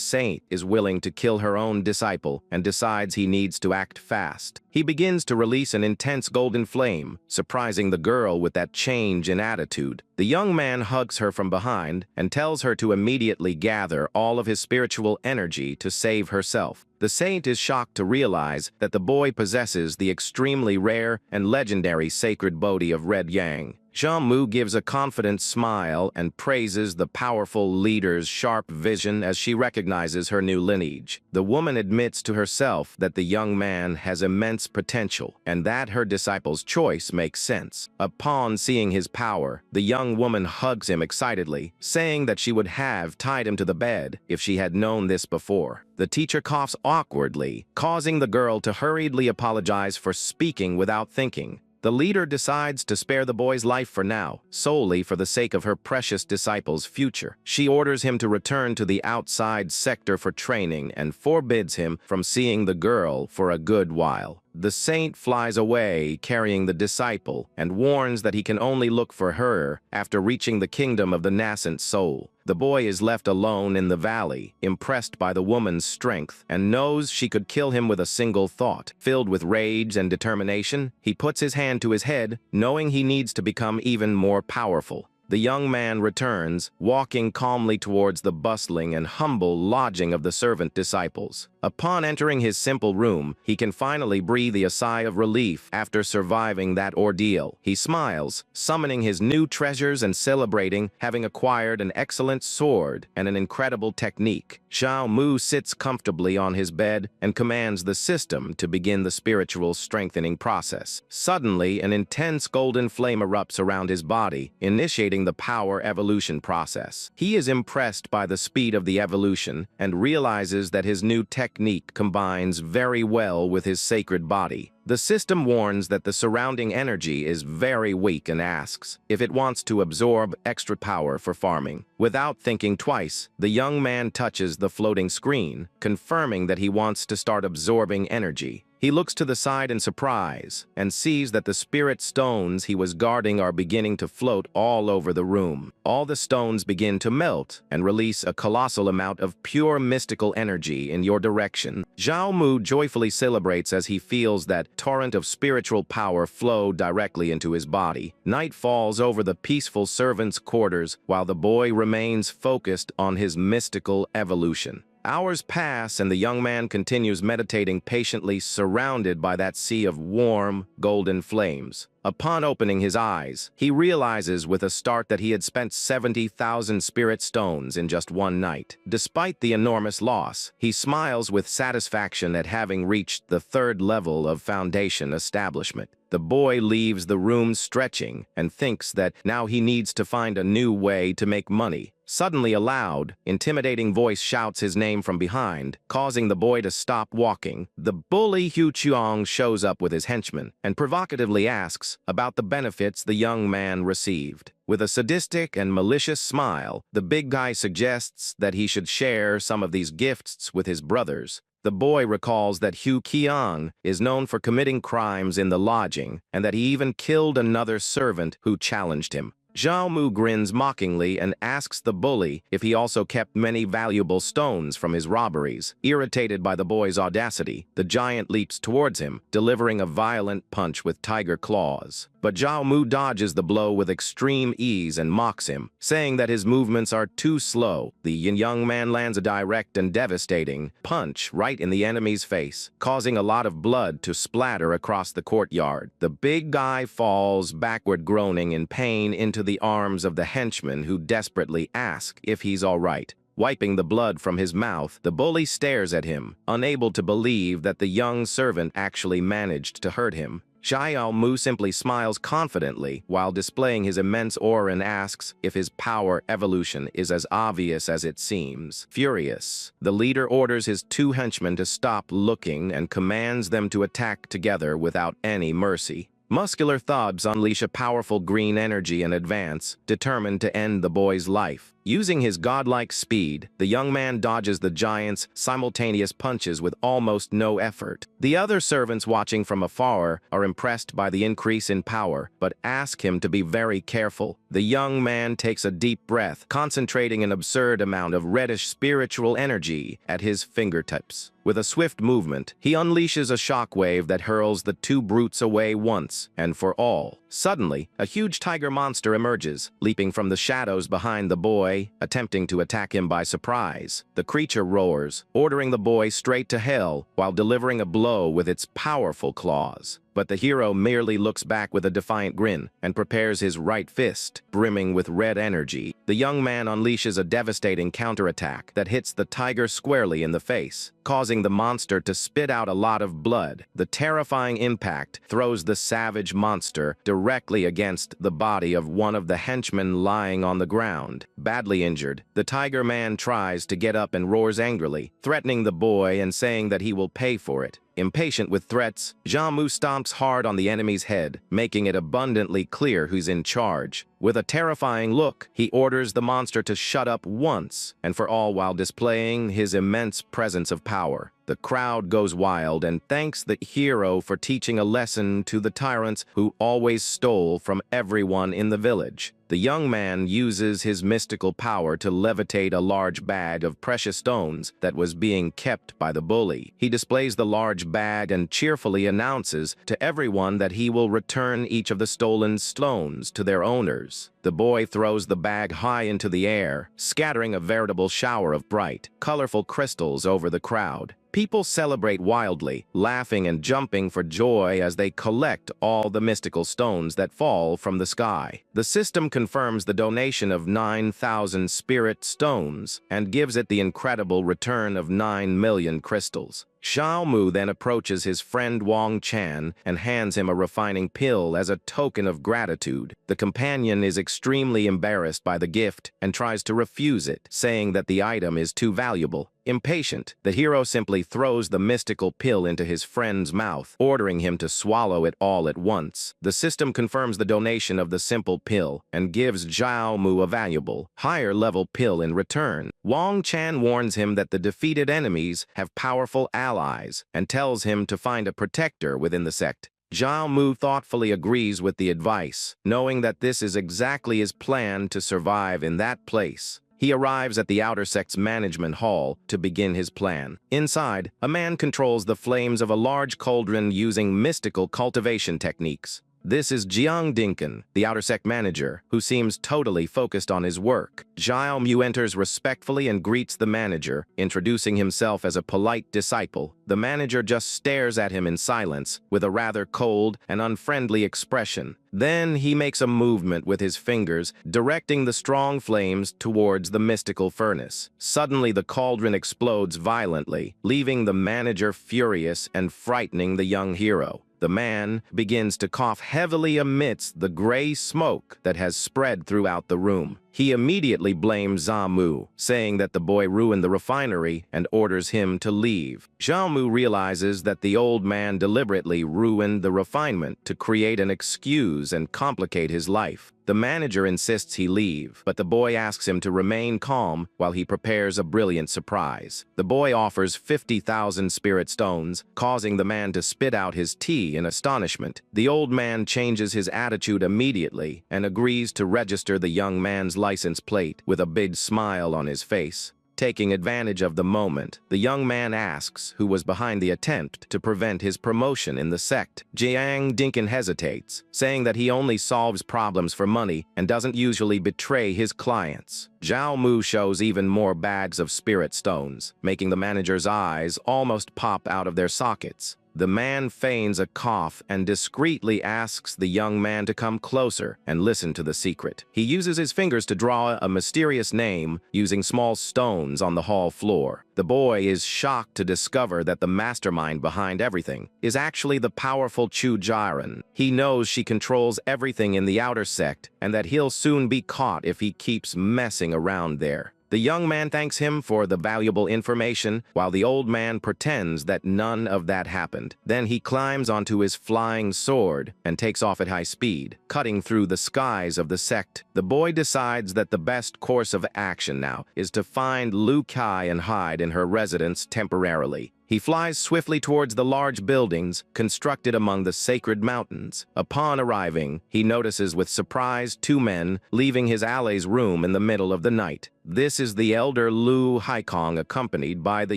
saint is willing to kill her own disciple and decides he needs to act fast. He begins to release an intense golden flame, surprising the girl with that change in attitude. The young man hugs her from behind and tells her to immediately gather all of his spiritual energy to save herself. The saint is shocked to realize that the boy possesses the extremely rare and legendary sacred Bodhi of Red Yang. Zhao Mu gives a confident smile and praises the powerful leader's sharp vision as she recognizes her new lineage. The woman admits to herself that the young man has immense potential and that her disciple's choice makes sense. Upon seeing his power, the young woman hugs him excitedly, saying that she would have tied him to the bed if she had known this before. The teacher coughs awkwardly, causing the girl to hurriedly apologize for speaking without thinking. The leader decides to spare the boy's life for now, solely for the sake of her precious disciple's future. She orders him to return to the outside sector for training and forbids him from seeing the girl for a good while. The saint flies away carrying the disciple and warns that he can only look for her after reaching the kingdom of the nascent soul. The boy is left alone in the valley, impressed by the woman's strength, and knows she could kill him with a single thought. Filled with rage and determination, he puts his hand to his head, knowing he needs to become even more powerful. The young man returns, walking calmly towards the bustling and humble lodging of the servant disciples. Upon entering his simple room, he can finally breathe a sigh of relief after surviving that ordeal. He smiles, summoning his new treasures and celebrating having acquired an excellent sword and an incredible technique. Zhao Mu sits comfortably on his bed and commands the system to begin the spiritual strengthening process. Suddenly, an intense golden flame erupts around his body, initiating the power evolution process. He is impressed by the speed of the evolution and realizes that his new technique combines very well with his sacred body. The system warns that the surrounding energy is very weak and asks if it wants to absorb extra power for farming. Without thinking twice, the young man touches the floating screen, confirming that he wants to start absorbing energy. He looks to the side in surprise and sees that the spirit stones he was guarding are beginning to float all over the room. All the stones begin to melt and release a colossal amount of pure mystical energy in your direction. Zhao Mu joyfully celebrates as he feels that torrent of spiritual power flow directly into his body. Night falls over the peaceful servants' quarters while the boy remains focused on his mystical evolution. Hours pass and the young man continues meditating patiently, surrounded by that sea of warm, golden flames. Upon opening his eyes, he realizes with a start that he had spent 70,000 spirit stones in just one night. Despite the enormous loss, he smiles with satisfaction at having reached the third level of foundation establishment. The boy leaves the room stretching and thinks that now he needs to find a new way to make money. Suddenly a loud, intimidating voice shouts his name from behind, causing the boy to stop walking. The bully Hu Chuang shows up with his henchmen and provocatively asks about the benefits the young man received. With a sadistic and malicious smile, the big guy suggests that he should share some of these gifts with his brothers. The boy recalls that Hu Qiang is known for committing crimes in the lodging and that he even killed another servant who challenged him. Zhao Mu grins mockingly and asks the bully if he also kept many valuable stones from his robberies. Irritated by the boy's audacity, the giant leaps towards him, delivering a violent punch with tiger claws. but Zhao Mu dodges the blow with extreme ease and mocks him, saying that his movements are too slow. The young man lands a direct and devastating punch right in the enemy's face, causing a lot of blood to splatter across the courtyard. The big guy falls backward, groaning in pain, into the arms of the henchman, who desperately asks if he's all right. Wiping the blood from his mouth, the bully stares at him, unable to believe that the young servant actually managed to hurt him. Zhao Mu simply smiles confidently while displaying his immense aura and asks if his power evolution is as obvious as it seems. Furious, the leader orders his two henchmen to stop looking and commands them to attack together without any mercy. Muscular thugs unleash a powerful green energy and advance, determined to end the boy's life. Using his godlike speed, the young man dodges the giant's simultaneous punches with almost no effort. The other servants watching from afar are impressed by the increase in power, but ask him to be very careful. The young man takes a deep breath, concentrating an absurd amount of reddish spiritual energy at his fingertips. With a swift movement, he unleashes a shockwave that hurls the two brutes away once and for all. Suddenly, a huge tiger monster emerges, leaping from the shadows behind the boy, attempting to attack him by surprise. The creature roars, ordering the boy straight to hell while delivering a blow with its powerful claws. But the hero merely looks back with a defiant grin and prepares his right fist, brimming with red energy. The young man unleashes a devastating counterattack that hits the tiger squarely in the face, causing the monster to spit out a lot of blood. The terrifying impact throws the savage monster directly against the body of one of the henchmen lying on the ground. Badly injured, the tiger man tries to get up and roars angrily, threatening the boy and saying that he will pay for it. Impatient with threats, Zhao Mu stomps hard on the enemy's head, making it abundantly clear who's in charge. With a terrifying look, he orders the monster to shut up once and for all while displaying his immense presence of power. The crowd goes wild and thanks the hero for teaching a lesson to the tyrants who always stole from everyone in the village. The young man uses his mystical power to levitate a large bag of precious stones that was being kept by the bully. He displays the large bag and cheerfully announces to everyone that he will return each of the stolen stones to their owners. The boy throws the bag high into the air, scattering a veritable shower of bright, colorful crystals over the crowd. People celebrate wildly, laughing and jumping for joy as they collect all the mystical stones that fall from the sky. The system confirms the donation of 9,000 spirit stones and gives it the incredible return of 9 million crystals. Zhao Mu then approaches his friend Wang Chan and hands him a refining pill as a token of gratitude. The companion is extremely embarrassed by the gift and tries to refuse it, saying that the item is too valuable. Impatient, the hero simply throws the mystical pill into his friend's mouth, ordering him to swallow it all at once. The system confirms the donation of the simple pill and gives Zhao Mu a valuable, higher-level pill in return. Wang Chan warns him that the defeated enemies have powerful allies and tells him to find a protector within the sect. Zhao Mu thoughtfully agrees with the advice, knowing that this is exactly his plan to survive in that place. He arrives at the outer sect's management hall to begin his plan. Inside, a man controls the flames of a large cauldron using mystical cultivation techniques. This is Jiang Dinkin, the outer sect manager, who seems totally focused on his work. Zhao Mu enters respectfully and greets the manager, introducing himself as a polite disciple. The manager just stares at him in silence, with a rather cold and unfriendly expression. Then he makes a movement with his fingers, directing the strong flames towards the mystical furnace. Suddenly, the cauldron explodes violently, leaving the manager furious and frightening the young hero. The man begins to cough heavily amidst the gray smoke that has spread throughout the room. He immediately blames Zhao Mu, saying that the boy ruined the refinery and orders him to leave. Zhao Mu realizes that the old man deliberately ruined the refinement to create an excuse and complicate his life. The manager insists he leave, but the boy asks him to remain calm while he prepares a brilliant surprise. The boy offers 50,000 spirit stones, causing the man to spit out his tea in astonishment. The old man changes his attitude immediately and agrees to register the young man's license plate with a big smile on his face. Taking advantage of the moment, the young man asks who was behind the attempt to prevent his promotion in the sect. Jiang Dinkin hesitates, saying that he only solves problems for money and doesn't usually betray his clients. Zhao Mu shows even more bags of spirit stones, making the manager's eyes almost pop out of their sockets. The man feigns a cough and discreetly asks the young man to come closer and listen to the secret. He uses his fingers to draw a mysterious name using small stones on the hall floor. The boy is shocked to discover that the mastermind behind everything is actually the powerful Chu Jiren. He knows she controls everything in the outer sect and that he'll soon be caught if he keeps messing around there. The young man thanks him for the valuable information, while the old man pretends that none of that happened. Then he climbs onto his flying sword and takes off at high speed, cutting through the skies of the sect. The boy decides that the best course of action now is to find Lu Kai and hide in her residence temporarily. He flies swiftly towards the large buildings constructed among the sacred mountains. Upon arriving, he notices with surprise two men leaving his allay's room in the middle of the night. This is the elder Lu Haikong accompanied by the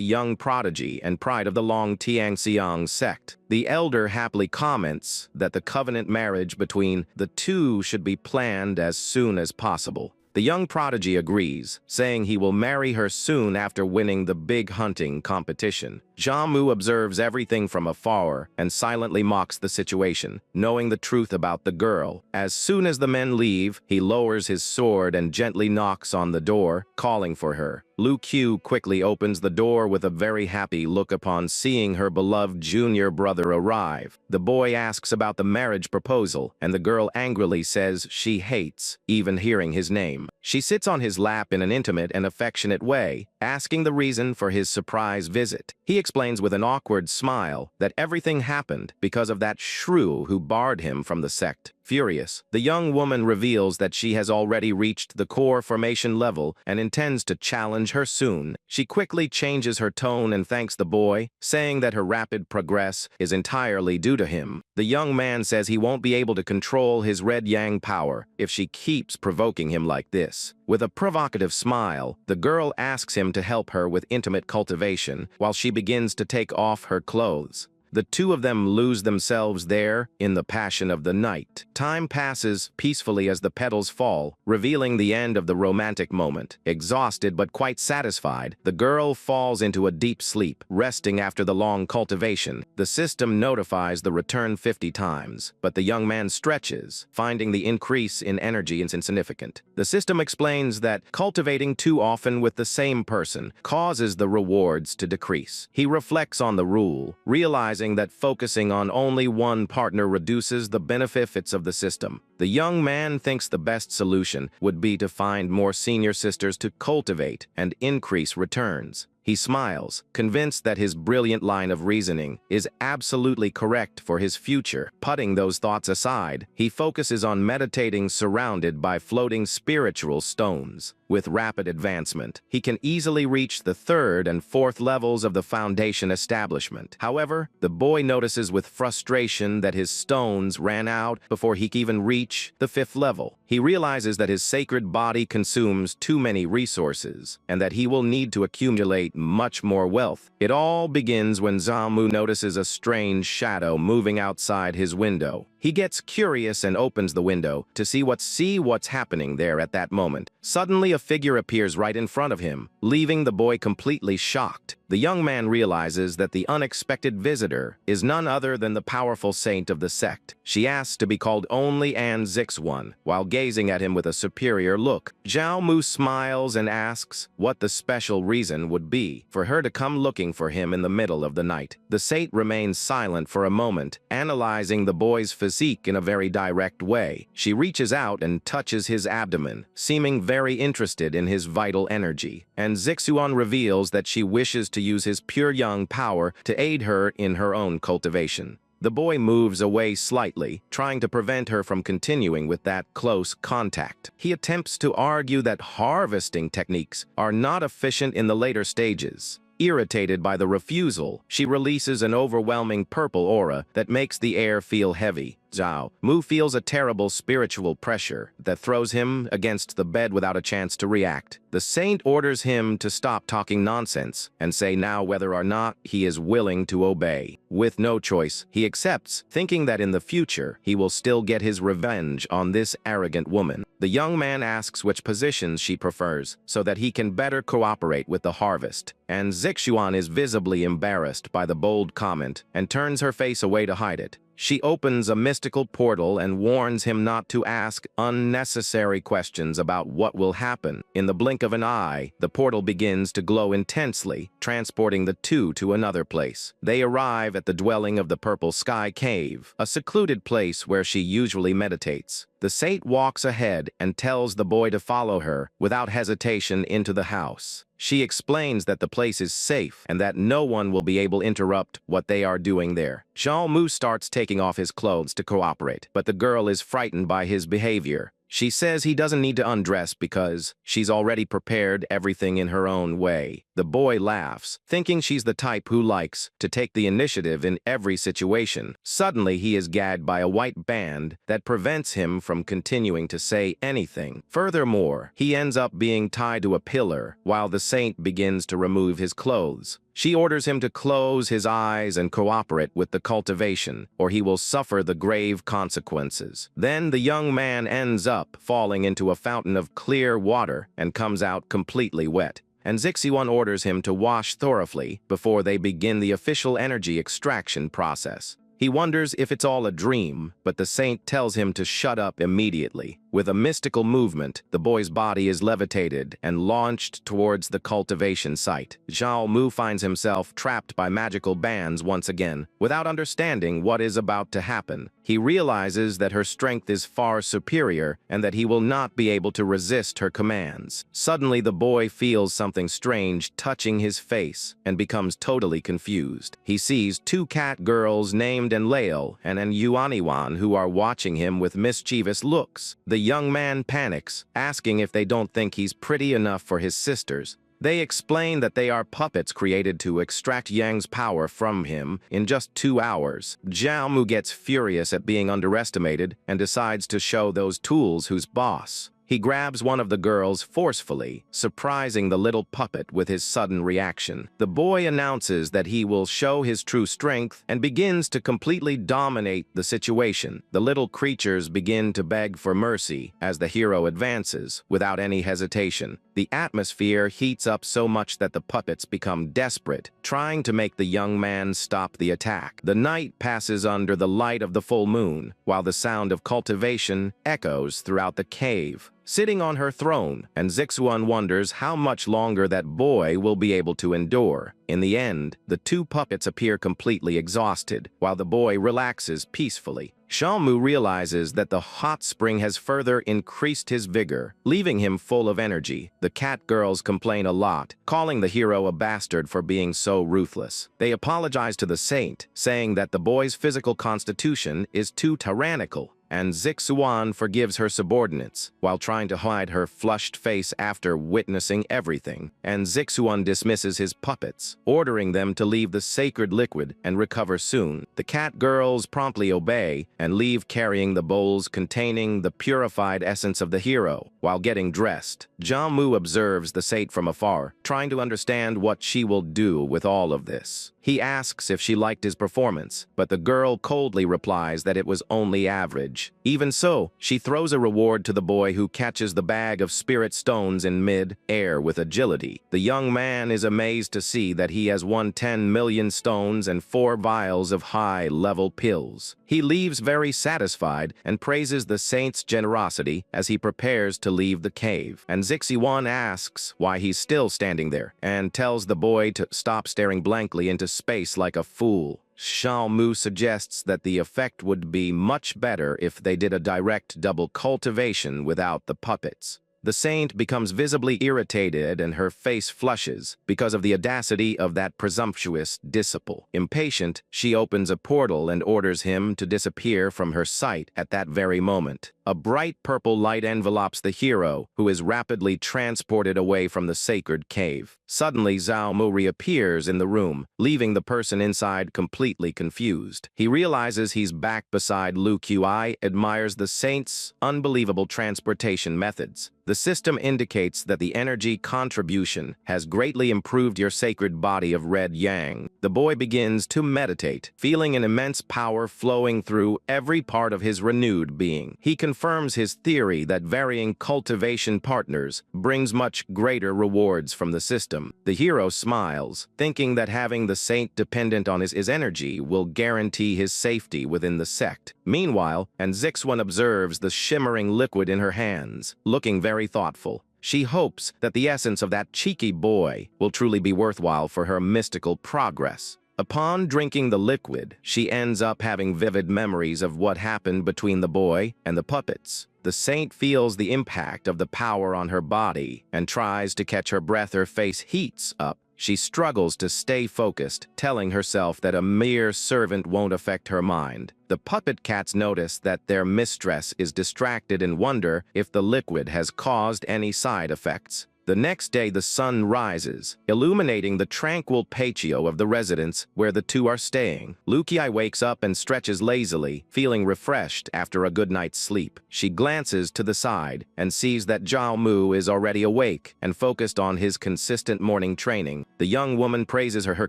young prodigy and pride of the Long Tiangxiang sect. The elder happily comments that the covenant marriage between the two should be planned as soon as possible. The young prodigy agrees, saying he will marry her soon after winning the big hunting competition. Zhao Mu observes everything from afar and silently mocks the situation, knowing the truth about the girl. As soon as the men leave, he lowers his sword and gently knocks on the door, calling for her. Lu Qiu quickly opens the door with a very happy look upon seeing her beloved junior brother arrive. The boy asks about the marriage proposal, and the girl angrily says she hates even hearing his name. She sits on his lap in an intimate and affectionate way, asking the reason for his surprise visit. He explains with an awkward smile that everything happened because of that shrew who barred him from the sect. Furious, the young woman reveals that she has already reached the core formation level and intends to challenge her soon. She quickly changes her tone and thanks the boy, saying that her rapid progress is entirely due to him. The young man says he won't be able to control his red yang power if she keeps provoking him like this. With a provocative smile, the girl asks him to help her with intimate cultivation while she begins to take off her clothes. The two of them lose themselves there in the passion of the night. Time passes peacefully as the petals fall, revealing the end of the romantic moment. Exhausted but quite satisfied, the girl falls into a deep sleep, resting after the long cultivation. The system notifies the return 50 times, but the young man stretches, finding the increase in energy insignificant. The system explains that cultivating too often with the same person causes the rewards to decrease. He reflects on the rule, realizing that focusing on only one partner reduces the benefits of the system. The young man thinks the best solution would be to find more senior sisters to cultivate and increase returns. He smiles, convinced that his brilliant line of reasoning is absolutely correct for his future. Putting those thoughts aside, he focuses on meditating surrounded by floating spiritual stones. With rapid advancement, he can easily reach the 3rd and 4th levels of the foundation establishment. However, the boy notices with frustration that his stones ran out before he can even reach the 5th level. He realizes that his sacred body consumes too many resources, and that he will need to accumulate much more wealth. It all begins when Zhao Mu notices a strange shadow moving outside his window. He gets curious and opens the window to see what's happening there at that moment. Suddenly, a figure appears right in front of him, leaving the boy completely shocked. The young man realizes that the unexpected visitor is none other than the powerful saint of the sect. She asks to be called only An Zixuan, while gazing at him with a superior look. Zhao Mu smiles and asks what the special reason would be for her to come looking for him in the middle of the night. The saint remains silent for a moment, analyzing the boy's physique in a very direct way. She reaches out and touches his abdomen, seeming very interested in his vital energy. And Zixuan reveals that she wishes to use his pure young power to aid her in her own cultivation. The boy moves away slightly, trying to prevent her from continuing with that close contact. He attempts to argue that harvesting techniques are not efficient in the later stages. Irritated by the refusal, she releases an overwhelming purple aura that makes the air feel heavy. Zhao Mu feels a terrible spiritual pressure that throws him against the bed without a chance to react. The saint orders him to stop talking nonsense and say now whether or not he is willing to obey. With no choice, he accepts, thinking that in the future he will still get his revenge on this arrogant woman. The young man asks which positions she prefers so that he can better cooperate with the harvest, and Zixuan is visibly embarrassed by the bold comment and turns her face away to hide it. She opens a mystical portal and warns him not to ask unnecessary questions about what will happen. In the blink of an eye, the portal begins to glow intensely, transporting the two to another place. They arrive at the dwelling of the Purple Sky Cave, a secluded place where she usually meditates. The saint walks ahead and tells the boy to follow her without hesitation into the house. She explains that the place is safe and that no one will be able to interrupt what they are doing there. Zhao Mu starts taking off his clothes to cooperate, but the girl is frightened by his behavior. She says he doesn't need to undress because she's already prepared everything in her own way. The boy laughs, thinking she's the type who likes to take the initiative in every situation. Suddenly, he is gagged by a white band that prevents him from continuing to say anything. Furthermore, he ends up being tied to a pillar while the saint begins to remove his clothes. She orders him to close his eyes and cooperate with the cultivation, or he will suffer the grave consequences. Then the young man ends up falling into a fountain of clear water and comes out completely wet. And Zixuan orders him to wash thoroughly before they begin the official energy extraction process. He wonders if it's all a dream, but the saint tells him to shut up immediately. With a mystical movement, the boy's body is levitated and launched towards the cultivation site. Zhao Mu finds himself trapped by magical bands once again, without understanding what is about to happen. He realizes that her strength is far superior and that he will not be able to resist her commands. Suddenly, the boy feels something strange touching his face and becomes totally confused. He sees two cat girls named Enlil and Yuaniwan who are watching him with mischievous looks. The young man panics, asking if they don't think he's pretty enough for his sisters. They explain that they are puppets created to extract Yang's power from him in just 2 hours. Zhao Mu gets furious at being underestimated and decides to show those tools who's boss. He grabs one of the girls forcefully, surprising the little puppet with his sudden reaction. The boy announces that he will show his true strength and begins to completely dominate the situation. The little creatures begin to beg for mercy as the hero advances, without any hesitation. The atmosphere heats up so much that the puppets become desperate, trying to make the young man stop the attack. The night passes under the light of the full moon, while the sound of cultivation echoes throughout the cave. Sitting on her throne, and Zixuan wonders how much longer that boy will be able to endure. In the end, the two puppets appear completely exhausted, while the boy relaxes peacefully. Zhao Mu realizes that the hot spring has further increased his vigor, leaving him full of energy. The cat girls complain a lot, calling the hero a bastard for being so ruthless. They apologize to the saint, saying that the boy's physical constitution is too tyrannical, and Zixuan forgives her subordinates while trying to hide her flushed face after witnessing everything, and Zixuan dismisses his puppets, ordering them to leave the sacred liquid and recover soon. The cat girls promptly obey and leave carrying the bowls containing the purified essence of the hero. While getting dressed, Zhao Mu observes the saint from afar, trying to understand what she will do with all of this. He asks if she liked his performance, but the girl coldly replies that it was only average. Even so, she throws a reward to the boy who catches the bag of spirit stones in mid-air with agility. The young man is amazed to see that he has won 10 million stones and 4 vials of high-level pills. He leaves very satisfied and praises the saint's generosity as he prepares to leave the cave. And Zixuan asks why he's still standing there and tells the boy to stop staring blankly into space like a fool. Zhao Mu suggests that the effect would be much better if they did a direct double cultivation without the puppets. The saint becomes visibly irritated and her face flushes because of the audacity of that presumptuous disciple. Impatient, she opens a portal and orders him to disappear from her sight at that very moment. A bright purple light envelops the hero, who is rapidly transported away from the sacred cave. Suddenly, Zhao Mu reappears in the room, leaving the person inside completely confused. He realizes he's back beside Lu Qi, admires the saint's unbelievable transportation methods. The system indicates that the energy contribution has greatly improved your sacred body of red yang. The boy begins to meditate, feeling an immense power flowing through every part of his renewed being. He confirms his theory that varying cultivation partners brings much greater rewards from the system. The hero smiles, thinking that having the saint dependent on his energy will guarantee his safety within the sect. Meanwhile, Zixuan observes the shimmering liquid in her hands, looking very thoughtful. She hopes that the essence of that cheeky boy will truly be worthwhile for her mystical progress. Upon drinking the liquid, she ends up having vivid memories of what happened between the boy and the puppets. The saint feels the impact of the power on her body and tries to catch her breath. Her face heats up. She struggles to stay focused, telling herself that a mere servant won't affect her mind. The puppet cats notice that their mistress is distracted and wonder if the liquid has caused any side effects. The next day, the sun rises, illuminating the tranquil patio of the residence where the two are staying. Lu Qi wakes up and stretches lazily, feeling refreshed after a good night's sleep. She glances to the side and sees that Zhao Mu is already awake and focused on his consistent morning training. The young woman praises her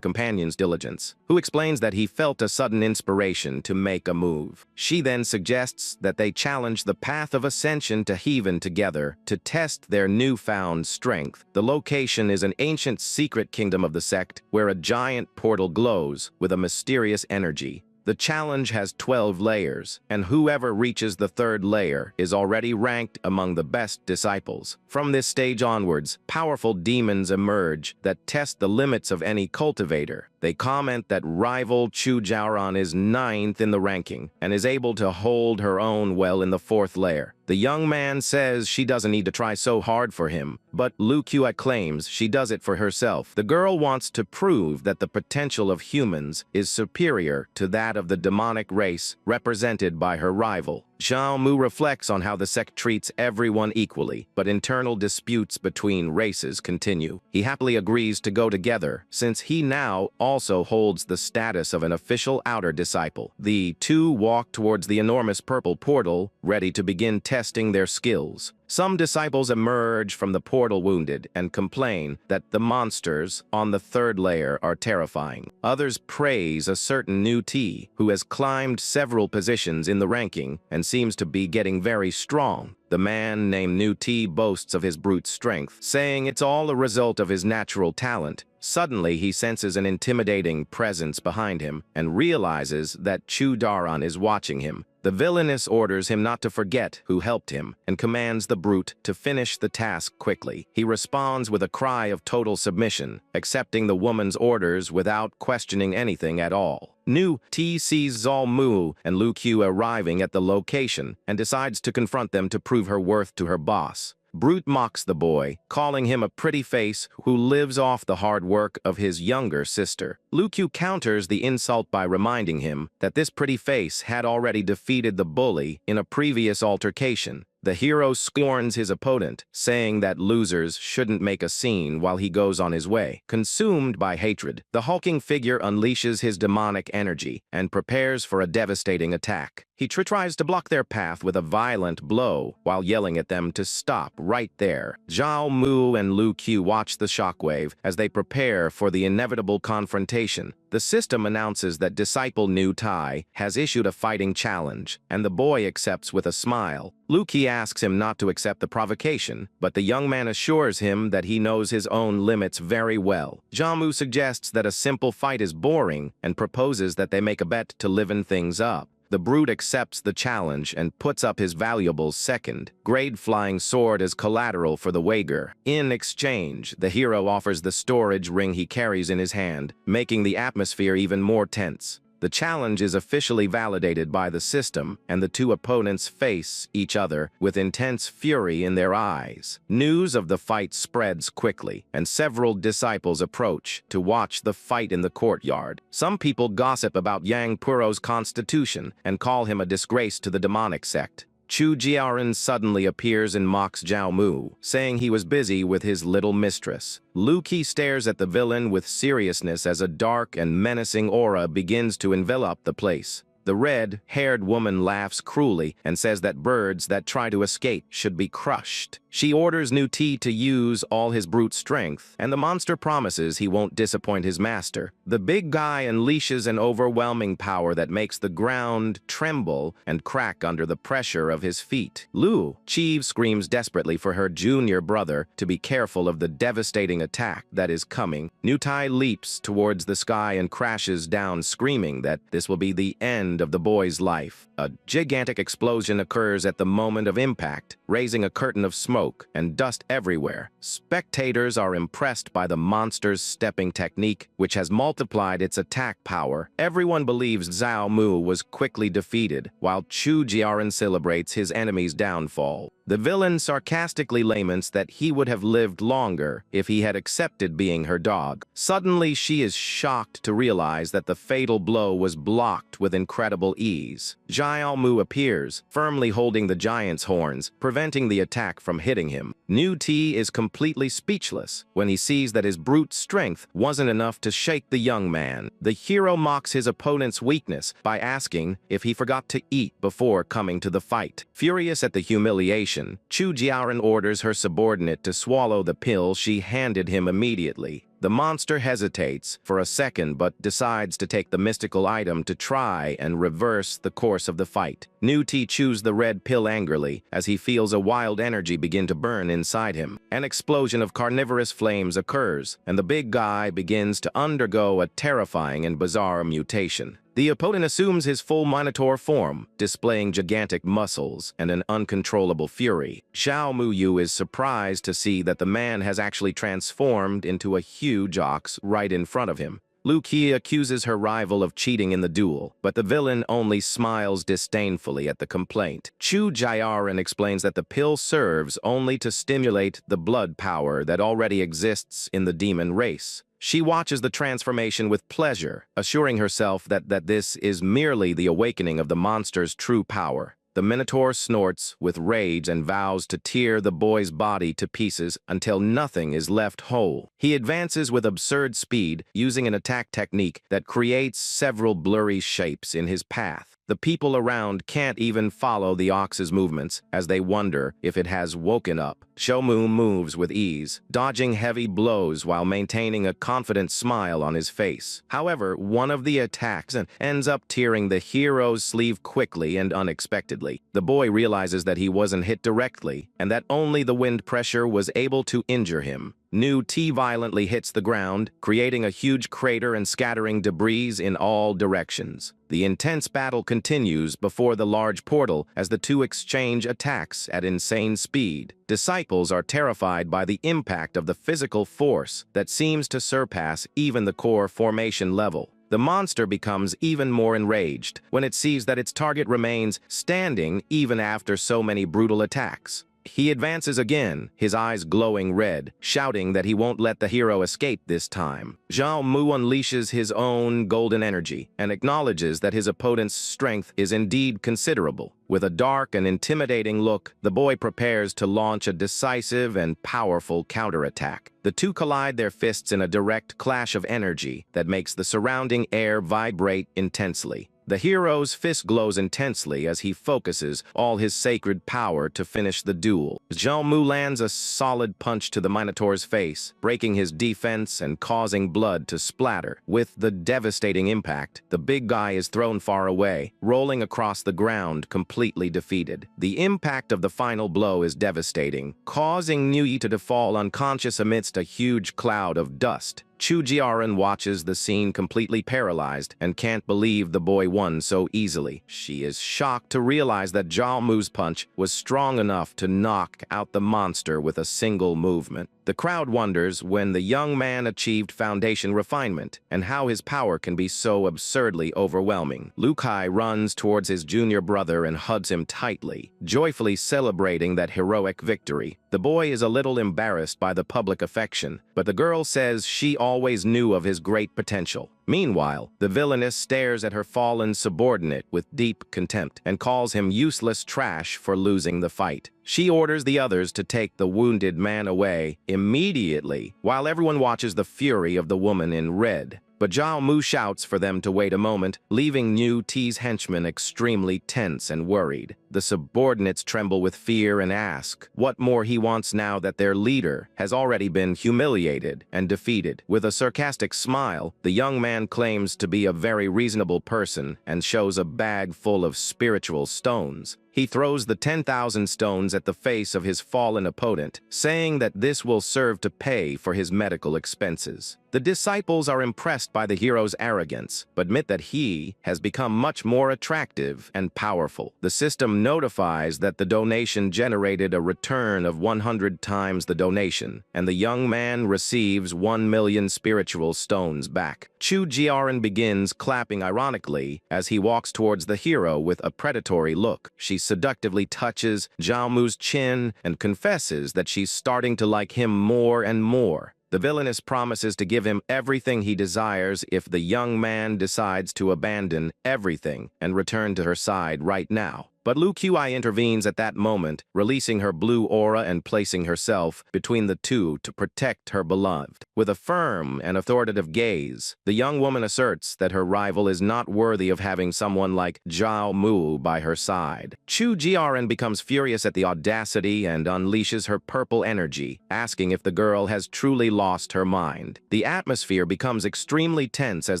companion's diligence, who explains that he felt a sudden inspiration to make a move. She then suggests that they challenge the path of ascension to Heaven together to test their newfound strength. The location is an ancient secret kingdom of the sect where a giant portal glows with a mysterious energy. The challenge has 12 layers, and whoever reaches the third layer is already ranked among the best disciples. From this stage onwards, powerful demons emerge that test the limits of any cultivator. They comment that rival Chu Jiaoran is 9th in the ranking and is able to hold her own well in the 4th layer. The young man says she doesn't need to try so hard for him, but Lu Qi claims she does it for herself. The girl wants to prove that the potential of humans is superior to that of the demonic race represented by her rival. Zhao Mu reflects on how the sect treats everyone equally, but internal disputes between races continue. He happily agrees to go together, since he now also holds the status of an official outer disciple. The two walk towards the enormous purple portal, ready to begin testing their skills. Some disciples emerge from the portal wounded and complain that the monsters on the 3rd layer are terrifying. Others praise a certain Nu Ti, who has climbed several positions in the ranking and seems to be getting very strong. The man named Nu Ti boasts of his brute strength, saying it's all a result of his natural talent. Suddenly, he senses an intimidating presence behind him and realizes that Chu Daran is watching him. The villainess orders him not to forget who helped him and commands the brute to finish the task quickly. He responds with a cry of total submission, accepting the woman's orders without questioning anything at all. Nu Ti sees Zhao Mu and Lu Qi arriving at the location and decides to confront them to prove her worth to her boss. Brute mocks the boy, calling him a pretty face who lives off the hard work of his younger sister. Lu Qi counters the insult by reminding him that this pretty face had already defeated the bully in a previous altercation. The hero scorns his opponent, saying that losers shouldn't make a scene while he goes on his way. Consumed by hatred, the hulking figure unleashes his demonic energy and prepares for a devastating attack. He tries to block their path with a violent blow while yelling at them to stop right there. Zhao Mu and Lu Qi watch the shockwave as they prepare for the inevitable confrontation. The system announces that Disciple Nu Tai has issued a fighting challenge, and the boy accepts with a smile. Lu Qi asks him not to accept the provocation, but the young man assures him that he knows his own limits very well. Zhao Mu suggests that a simple fight is boring and proposes that they make a bet to liven things up. The brute accepts the challenge and puts up his valuable second-grade flying sword as collateral for the wager. In exchange, the hero offers the storage ring he carries in his hand, making the atmosphere even more tense. The challenge is officially validated by the system, and the two opponents face each other with intense fury in their eyes. News of the fight spreads quickly, and several disciples approach to watch the fight in the courtyard. Some people gossip about Yang Puro's constitution and call him a disgrace to the demonic sect. Chu Jiaran suddenly appears and mocks Zhao Mu, saying he was busy with his little mistress. Lu Qi stares at the villain with seriousness as a dark and menacing aura begins to envelop the place. The red-haired woman laughs cruelly and says that birds that try to escape should be crushed. She orders Nu Ti to use all his brute strength, and the monster promises he won't disappoint his master. The big guy unleashes an overwhelming power that makes the ground tremble and crack under the pressure of his feet. Lu Qi screams desperately for her junior brother to be careful of the devastating attack that is coming. Nu Ti leaps towards the sky and crashes down, screaming that this will be the end of the boy's life. A gigantic explosion occurs at the moment of impact, raising a curtain of smoke and dust everywhere. Spectators are impressed by the monster's stepping technique, which has multiplied its attack power. Everyone believes Zhao Mu was quickly defeated, while Chu Jiaran celebrates his enemy's downfall. The villain sarcastically laments that he would have lived longer if he had accepted being her dog. Suddenly, she is shocked to realize that the fatal blow was blocked with incredible ease. Zhao Mu appears, firmly holding the giant's horns, preventing the attack from hitting him. Nu Ti is completely speechless when he sees that his brute strength wasn't enough to shake the young man. The hero mocks his opponent's weakness by asking if he forgot to eat before coming to the fight. Furious at the humiliation, Chu Jiaran orders her subordinate to swallow the pill she handed him immediately. The monster hesitates for a second but decides to take the mystical item to try and reverse the course of the fight. Nu Ti chews the red pill angrily as he feels a wild energy begin to burn inside him. An explosion of carnivorous flames occurs, and the big guy begins to undergo a terrifying and bizarre mutation. The opponent assumes his full Minotaur form, displaying gigantic muscles and an uncontrollable fury. Zhao Mu is surprised to see that the man has actually transformed into a huge ox right in front of him. Lu Qi accuses her rival of cheating in the duel, but the villain only smiles disdainfully at the complaint. Chu Jiaran explains that the pill serves only to stimulate the blood power that already exists in the demon race. She watches the transformation with pleasure, assuring herself that this is merely the awakening of the monster's true power. The Minotaur snorts with rage and vows to tear the boy's body to pieces until nothing is left whole. He advances with absurd speed, using an attack technique that creates several blurry shapes in his path. The people around can't even follow the ox's movements as they wonder if it has woken up. Zhao Mu moves with ease, dodging heavy blows while maintaining a confident smile on his face. However, one of the attacks ends up tearing the hero's sleeve quickly and unexpectedly. The boy realizes that he wasn't hit directly and that only the wind pressure was able to injure him. Nu Ti violently hits the ground, creating a huge crater and scattering debris in all directions. The intense battle continues before the large portal as the two exchange attacks at insane speed. Disciples are terrified by the impact of the physical force that seems to surpass even the core formation level. The monster becomes even more enraged when it sees that its target remains standing even after so many brutal attacks. He advances again, his eyes glowing red, shouting that he won't let the hero escape this time. Zhao Mu unleashes his own golden energy and acknowledges that his opponent's strength is indeed considerable. With a dark and intimidating look, the boy prepares to launch a decisive and powerful counterattack. The two collide their fists in a direct clash of energy that makes the surrounding air vibrate intensely. The hero's fist glows intensely as he focuses all his sacred power to finish the duel. Zhao Mu lands a solid punch to the Minotaur's face, breaking his defense and causing blood to splatter. With the devastating impact, the big guy is thrown far away, rolling across the ground completely defeated. The impact of the final blow is devastating, causing Nu Yi to fall unconscious amidst a huge cloud of dust. Chu Jiaran watches the scene completely paralyzed and can't believe the boy won so easily. She is shocked to realize that Zhao Mu's punch was strong enough to knock out the monster with a single movement. The crowd wonders when the young man achieved foundation refinement and how his power can be so absurdly overwhelming. Lu Kai runs towards his junior brother and hugs him tightly, joyfully celebrating that heroic victory. The boy is a little embarrassed by the public affection, but the girl says she always knew of his great potential. Meanwhile, the villainess stares at her fallen subordinate with deep contempt and calls him useless trash for losing the fight. She orders the others to take the wounded man away immediately, while everyone watches the fury of the woman in red. But Zhao Mu shouts for them to wait a moment, leaving Niu Ti's henchmen extremely tense and worried. The subordinates tremble with fear and ask what more he wants now that their leader has already been humiliated and defeated. With a sarcastic smile, the young man claims to be a very reasonable person and shows a bag full of spiritual stones. He throws the 10,000 stones at the face of his fallen opponent, saying that this will serve to pay for his medical expenses. The disciples are impressed by the hero's arrogance, but admit that he has become much more attractive and powerful. The system notifies that the donation generated a return of 100 times the donation, and the young man receives 1 million spiritual stones back. Chu Jiaran begins clapping ironically as he walks towards the hero with a predatory look. She seductively touches Zhao Mu's chin and confesses that she's starting to like him more and more. The villainess promises to give him everything he desires if the young man decides to abandon everything and return to her side right now. But Lu Qi intervenes at that moment, releasing her blue aura and placing herself between the two to protect her beloved. With a firm and authoritative gaze, the young woman asserts that her rival is not worthy of having someone like Zhao Mu by her side. Chu Jiaran becomes furious at the audacity and unleashes her purple energy, asking if the girl has truly lost her mind. The atmosphere becomes extremely tense as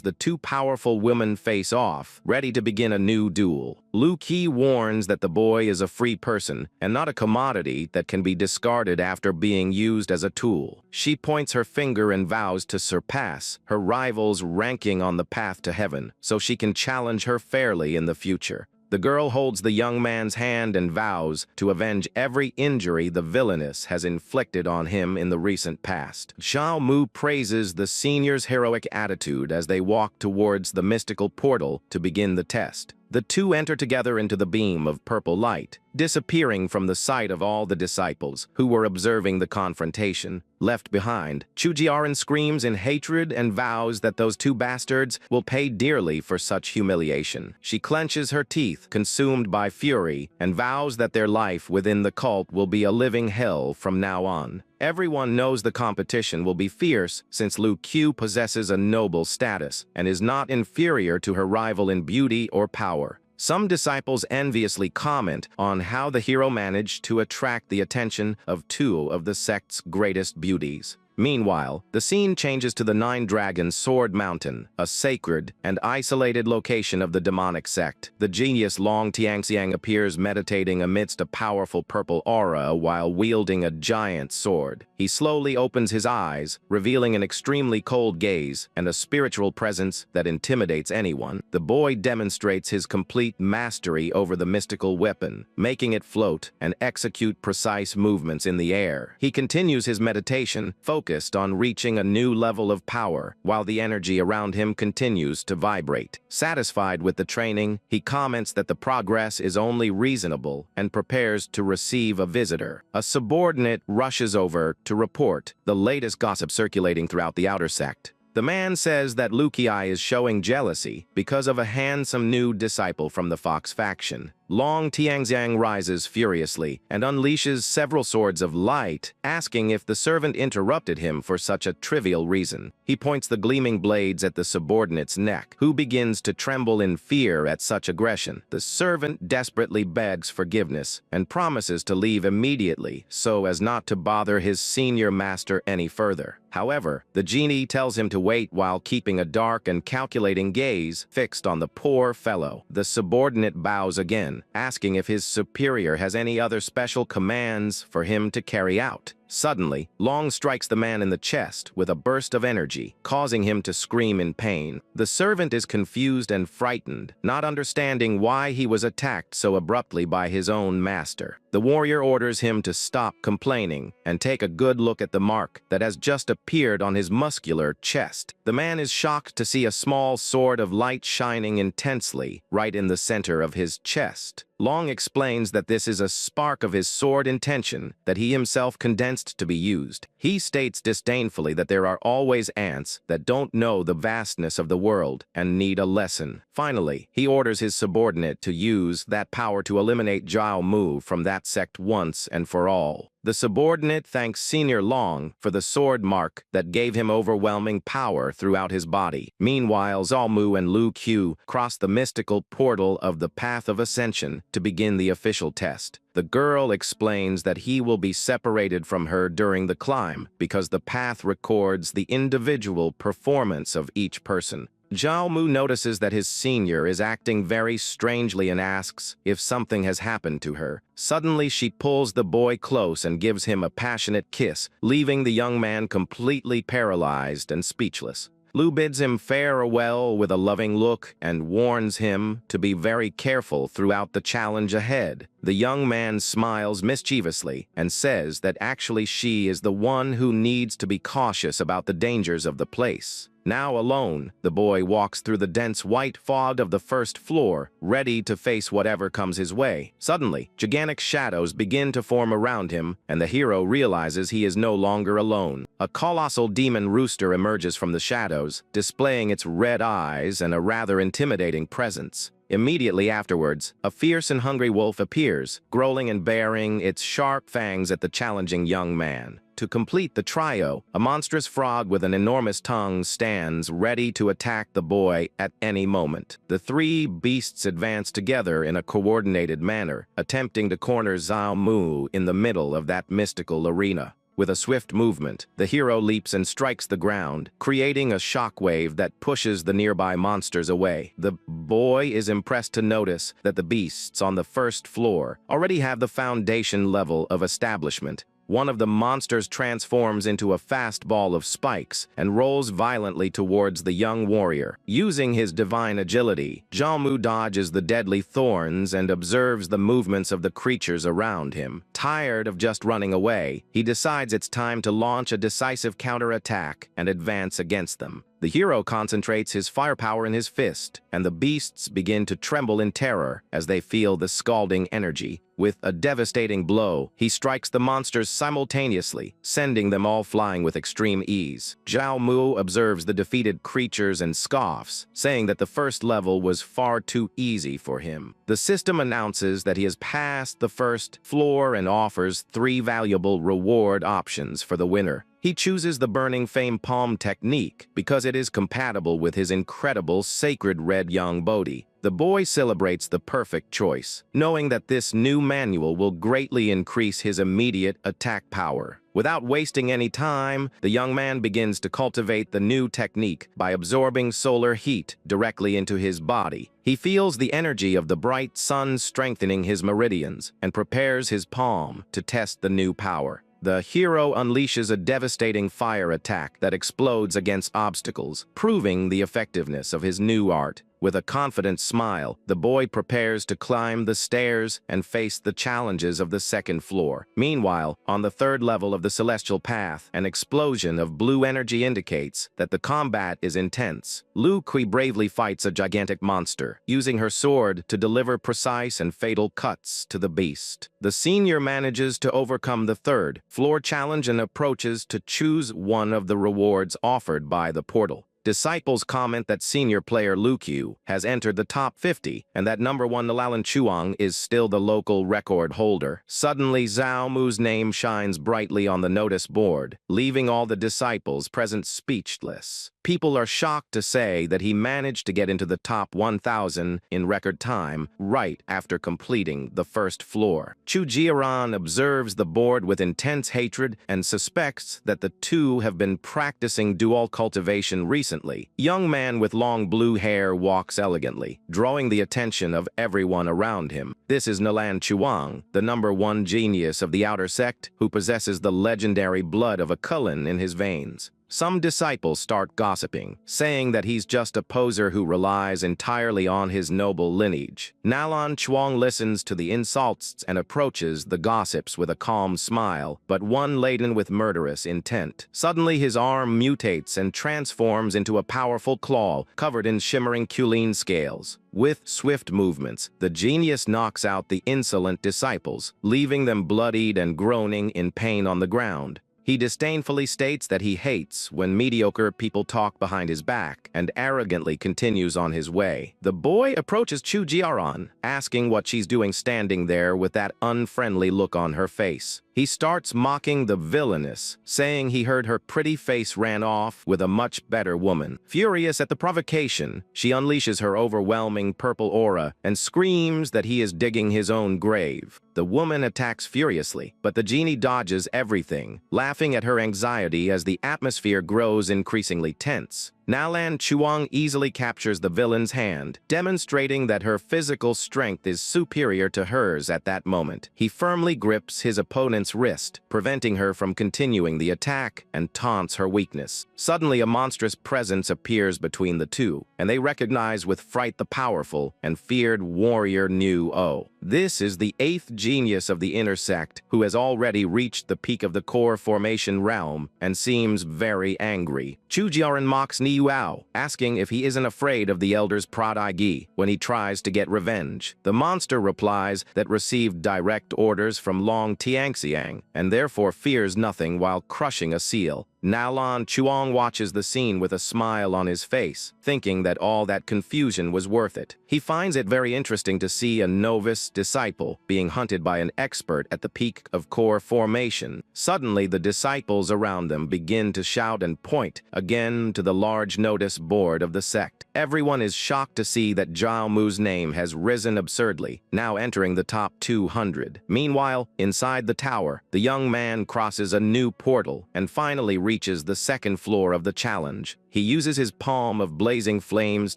the two powerful women face off, ready to begin a new duel. Lu Qi warns that the boy is a free person and not a commodity that can be discarded after being used as a tool. She points her finger and vows to surpass her rival's ranking on the path to heaven so she can challenge her fairly in the future. The girl holds the young man's hand and vows to avenge every injury the villainess has inflicted on him in the recent past. Zhao Mu praises the senior's heroic attitude as they walk towards the mystical portal to begin the test. The two enter together into the beam of purple light, disappearing from the sight of all the disciples who were observing the confrontation. Left behind, Chu Jiaran screams in hatred and vows that those two bastards will pay dearly for such humiliation. She clenches her teeth, consumed by fury, and vows that their life within the cult will be a living hell from now on. Everyone knows the competition will be fierce since Lu Qi possesses a noble status and is not inferior to her rival in beauty or power. Some disciples enviously comment on how the hero managed to attract the attention of two of the sect's greatest beauties. Meanwhile, the scene changes to the Nine Dragons Sword Mountain, a sacred and isolated location of the demonic sect. The genius Long Tianxiang appears meditating amidst a powerful purple aura while wielding a giant sword. He slowly opens his eyes, revealing an extremely cold gaze and a spiritual presence that intimidates anyone. The boy demonstrates his complete mastery over the mystical weapon, making it float and execute precise movements in the air. He continues his meditation, focused on reaching a new level of power, while the energy around him continues to vibrate. Satisfied with the training, he comments that the progress is only reasonable and prepares to receive a visitor. A subordinate rushes over to report the latest gossip circulating throughout the outer sect. The man says that Lu Qi is showing jealousy because of a handsome new disciple from the Fox faction. Long Tianxiang rises furiously and unleashes several swords of light, asking if the servant interrupted him for such a trivial reason. He points the gleaming blades at the subordinate's neck, who begins to tremble in fear at such aggression. The servant desperately begs forgiveness and promises to leave immediately so as not to bother his senior master any further. However, the genie tells him to wait while keeping a dark and calculating gaze fixed on the poor fellow. The subordinate bows again, asking if his superior has any other special commands for him to carry out. Suddenly, Long strikes the man in the chest with a burst of energy, causing him to scream in pain. The servant is confused and frightened, not understanding why he was attacked so abruptly by his own master. The warrior orders him to stop complaining and take a good look at the mark that has just appeared on his muscular chest. The man is shocked to see a small sword of light shining intensely right in the center of his chest. Long explains that this is a spark of his sword intention that he himself condensed to be used. He states disdainfully that there are always ants that don't know the vastness of the world and need a lesson. Finally, he orders his subordinate to use that power to eliminate Zhao Mu from that sect once and for all. The subordinate thanks Senior Long for the sword mark that gave him overwhelming power throughout his body. Meanwhile, Zhao Mu and Lu Qiu cross the mystical portal of the Path of Ascension to begin the official test. The girl explains that he will be separated from her during the climb because the path records the individual performance of each person. Zhao Mu notices that his senior is acting very strangely and asks if something has happened to her. Suddenly, she pulls the boy close and gives him a passionate kiss, leaving the young man completely paralyzed and speechless. Lu bids him farewell with a loving look and warns him to be very careful throughout the challenge ahead. The young man smiles mischievously and says that actually she is the one who needs to be cautious about the dangers of the place. Now alone, the boy walks through the dense white fog of the first floor, ready to face whatever comes his way. Suddenly, gigantic shadows begin to form around him, and the hero realizes he is no longer alone. A colossal demon rooster emerges from the shadows, displaying its red eyes and a rather intimidating presence. Immediately afterwards, a fierce and hungry wolf appears, growling and baring its sharp fangs at the challenging young man. To complete the trio, a monstrous frog with an enormous tongue stands ready to attack the boy at any moment. The three beasts advance together in a coordinated manner, attempting to corner Zhao Mu in the middle of that mystical arena. With a swift movement, the hero leaps and strikes the ground, creating a shockwave that pushes the nearby monsters away. The boy is impressed to notice that the beasts on the first floor already have the foundation level of establishment. One of the monsters transforms into a fast ball of spikes and rolls violently towards the young warrior. Using his divine agility, Zhao Mu dodges the deadly thorns and observes the movements of the creatures around him. Tired of just running away, he decides it's time to launch a decisive counterattack and advance against them. The hero concentrates his firepower in his fist, and the beasts begin to tremble in terror as they feel the scalding energy. With a devastating blow, he strikes the monsters simultaneously, sending them all flying with extreme ease. Zhao Mu observes the defeated creatures and scoffs, saying that the first level was far too easy for him. The system announces that he has passed the first floor and offers 3 valuable reward options for the winner. He chooses the Burning Fame Palm technique because it is compatible with his incredible sacred red young Bodhi. The boy celebrates the perfect choice, knowing that this new manual will greatly increase his immediate attack power. Without wasting any time, the young man begins to cultivate the new technique by absorbing solar heat directly into his body. He feels the energy of the bright sun strengthening his meridians and prepares his palm to test the new power. The hero unleashes a devastating fire attack that explodes against obstacles, proving the effectiveness of his new art. With a confident smile, the boy prepares to climb the stairs and face the challenges of the second floor. Meanwhile, on the third level of the celestial path, an explosion of blue energy indicates that the combat is intense. Lu Qiu bravely fights a gigantic monster, using her sword to deliver precise and fatal cuts to the beast. The senior manages to overcome the third floor challenge and approaches to choose one of the rewards offered by the portal. Disciples comment that senior player Lu Qiu has entered the top 50 and that number 1 Nalalan Chuang is still the local record holder. Suddenly, Zhao Mu's name shines brightly on the notice board, leaving all the disciples present speechless. People are shocked to say that he managed to get into the top 1,000 in record time right after completing the first floor. Chu Jiaran observes the board with intense hatred and suspects that the two have been practicing dual cultivation recently. Young man with long blue hair walks elegantly, drawing the attention of everyone around him. This is Nalan Chuang, the number 1 genius of the outer sect, who possesses the legendary blood of a Cullen in his veins. some disciples start gossiping, saying that he's just a poser who relies entirely on his noble lineage. Nalan Chuang listens to the insults and approaches the gossips with a calm smile, but one laden with murderous intent. Suddenly his arm mutates and transforms into a powerful claw covered in shimmering Kulin scales. With swift movements, the genius knocks out the insolent disciples, leaving them bloodied and groaning in pain on the ground. He disdainfully states that he hates when mediocre people talk behind his back and arrogantly continues on his way. The boy approaches Chu Jiaran, asking what she's doing standing there with that unfriendly look on her face. He starts mocking the villainess, saying he heard her pretty face ran off with a much better woman. Furious at the provocation, she unleashes her overwhelming purple aura and screams that he is digging his own grave. The woman attacks furiously, but the genie dodges everything, laughing at her anxiety as the atmosphere grows increasingly tense. Nalan Chuang easily captures the villain's hand, demonstrating that her physical strength is superior to hers at that moment. He firmly grips his opponent's wrist, preventing her from continuing the attack, and taunts her weakness. Suddenly, a monstrous presence appears between the two, and they recognize with fright the powerful and feared warrior Nu O. This is the 8th genius of the inner sect, who has already reached the peak of the core formation realm and seems very angry. Chu Jiaran mocks Niuao, asking if he isn't afraid of the elder's prodigy when he tries to get revenge. The monster replies that received direct orders from Long Tiangxiang and therefore fears nothing while crushing a seal. Nalan Chuang watches the scene with a smile on his face, thinking that all that confusion was worth it. He finds it very interesting to see a novice disciple being hunted by an expert at the peak of core formation. Suddenly, the disciples around them begin to shout and point again to the large notice board of the sect. Everyone is shocked to see that Zhao Mu's name has risen absurdly, now entering the top 200. Meanwhile, inside the tower, the young man crosses a new portal and finally reaches the second floor of the challenge. He uses his palm of blazing flames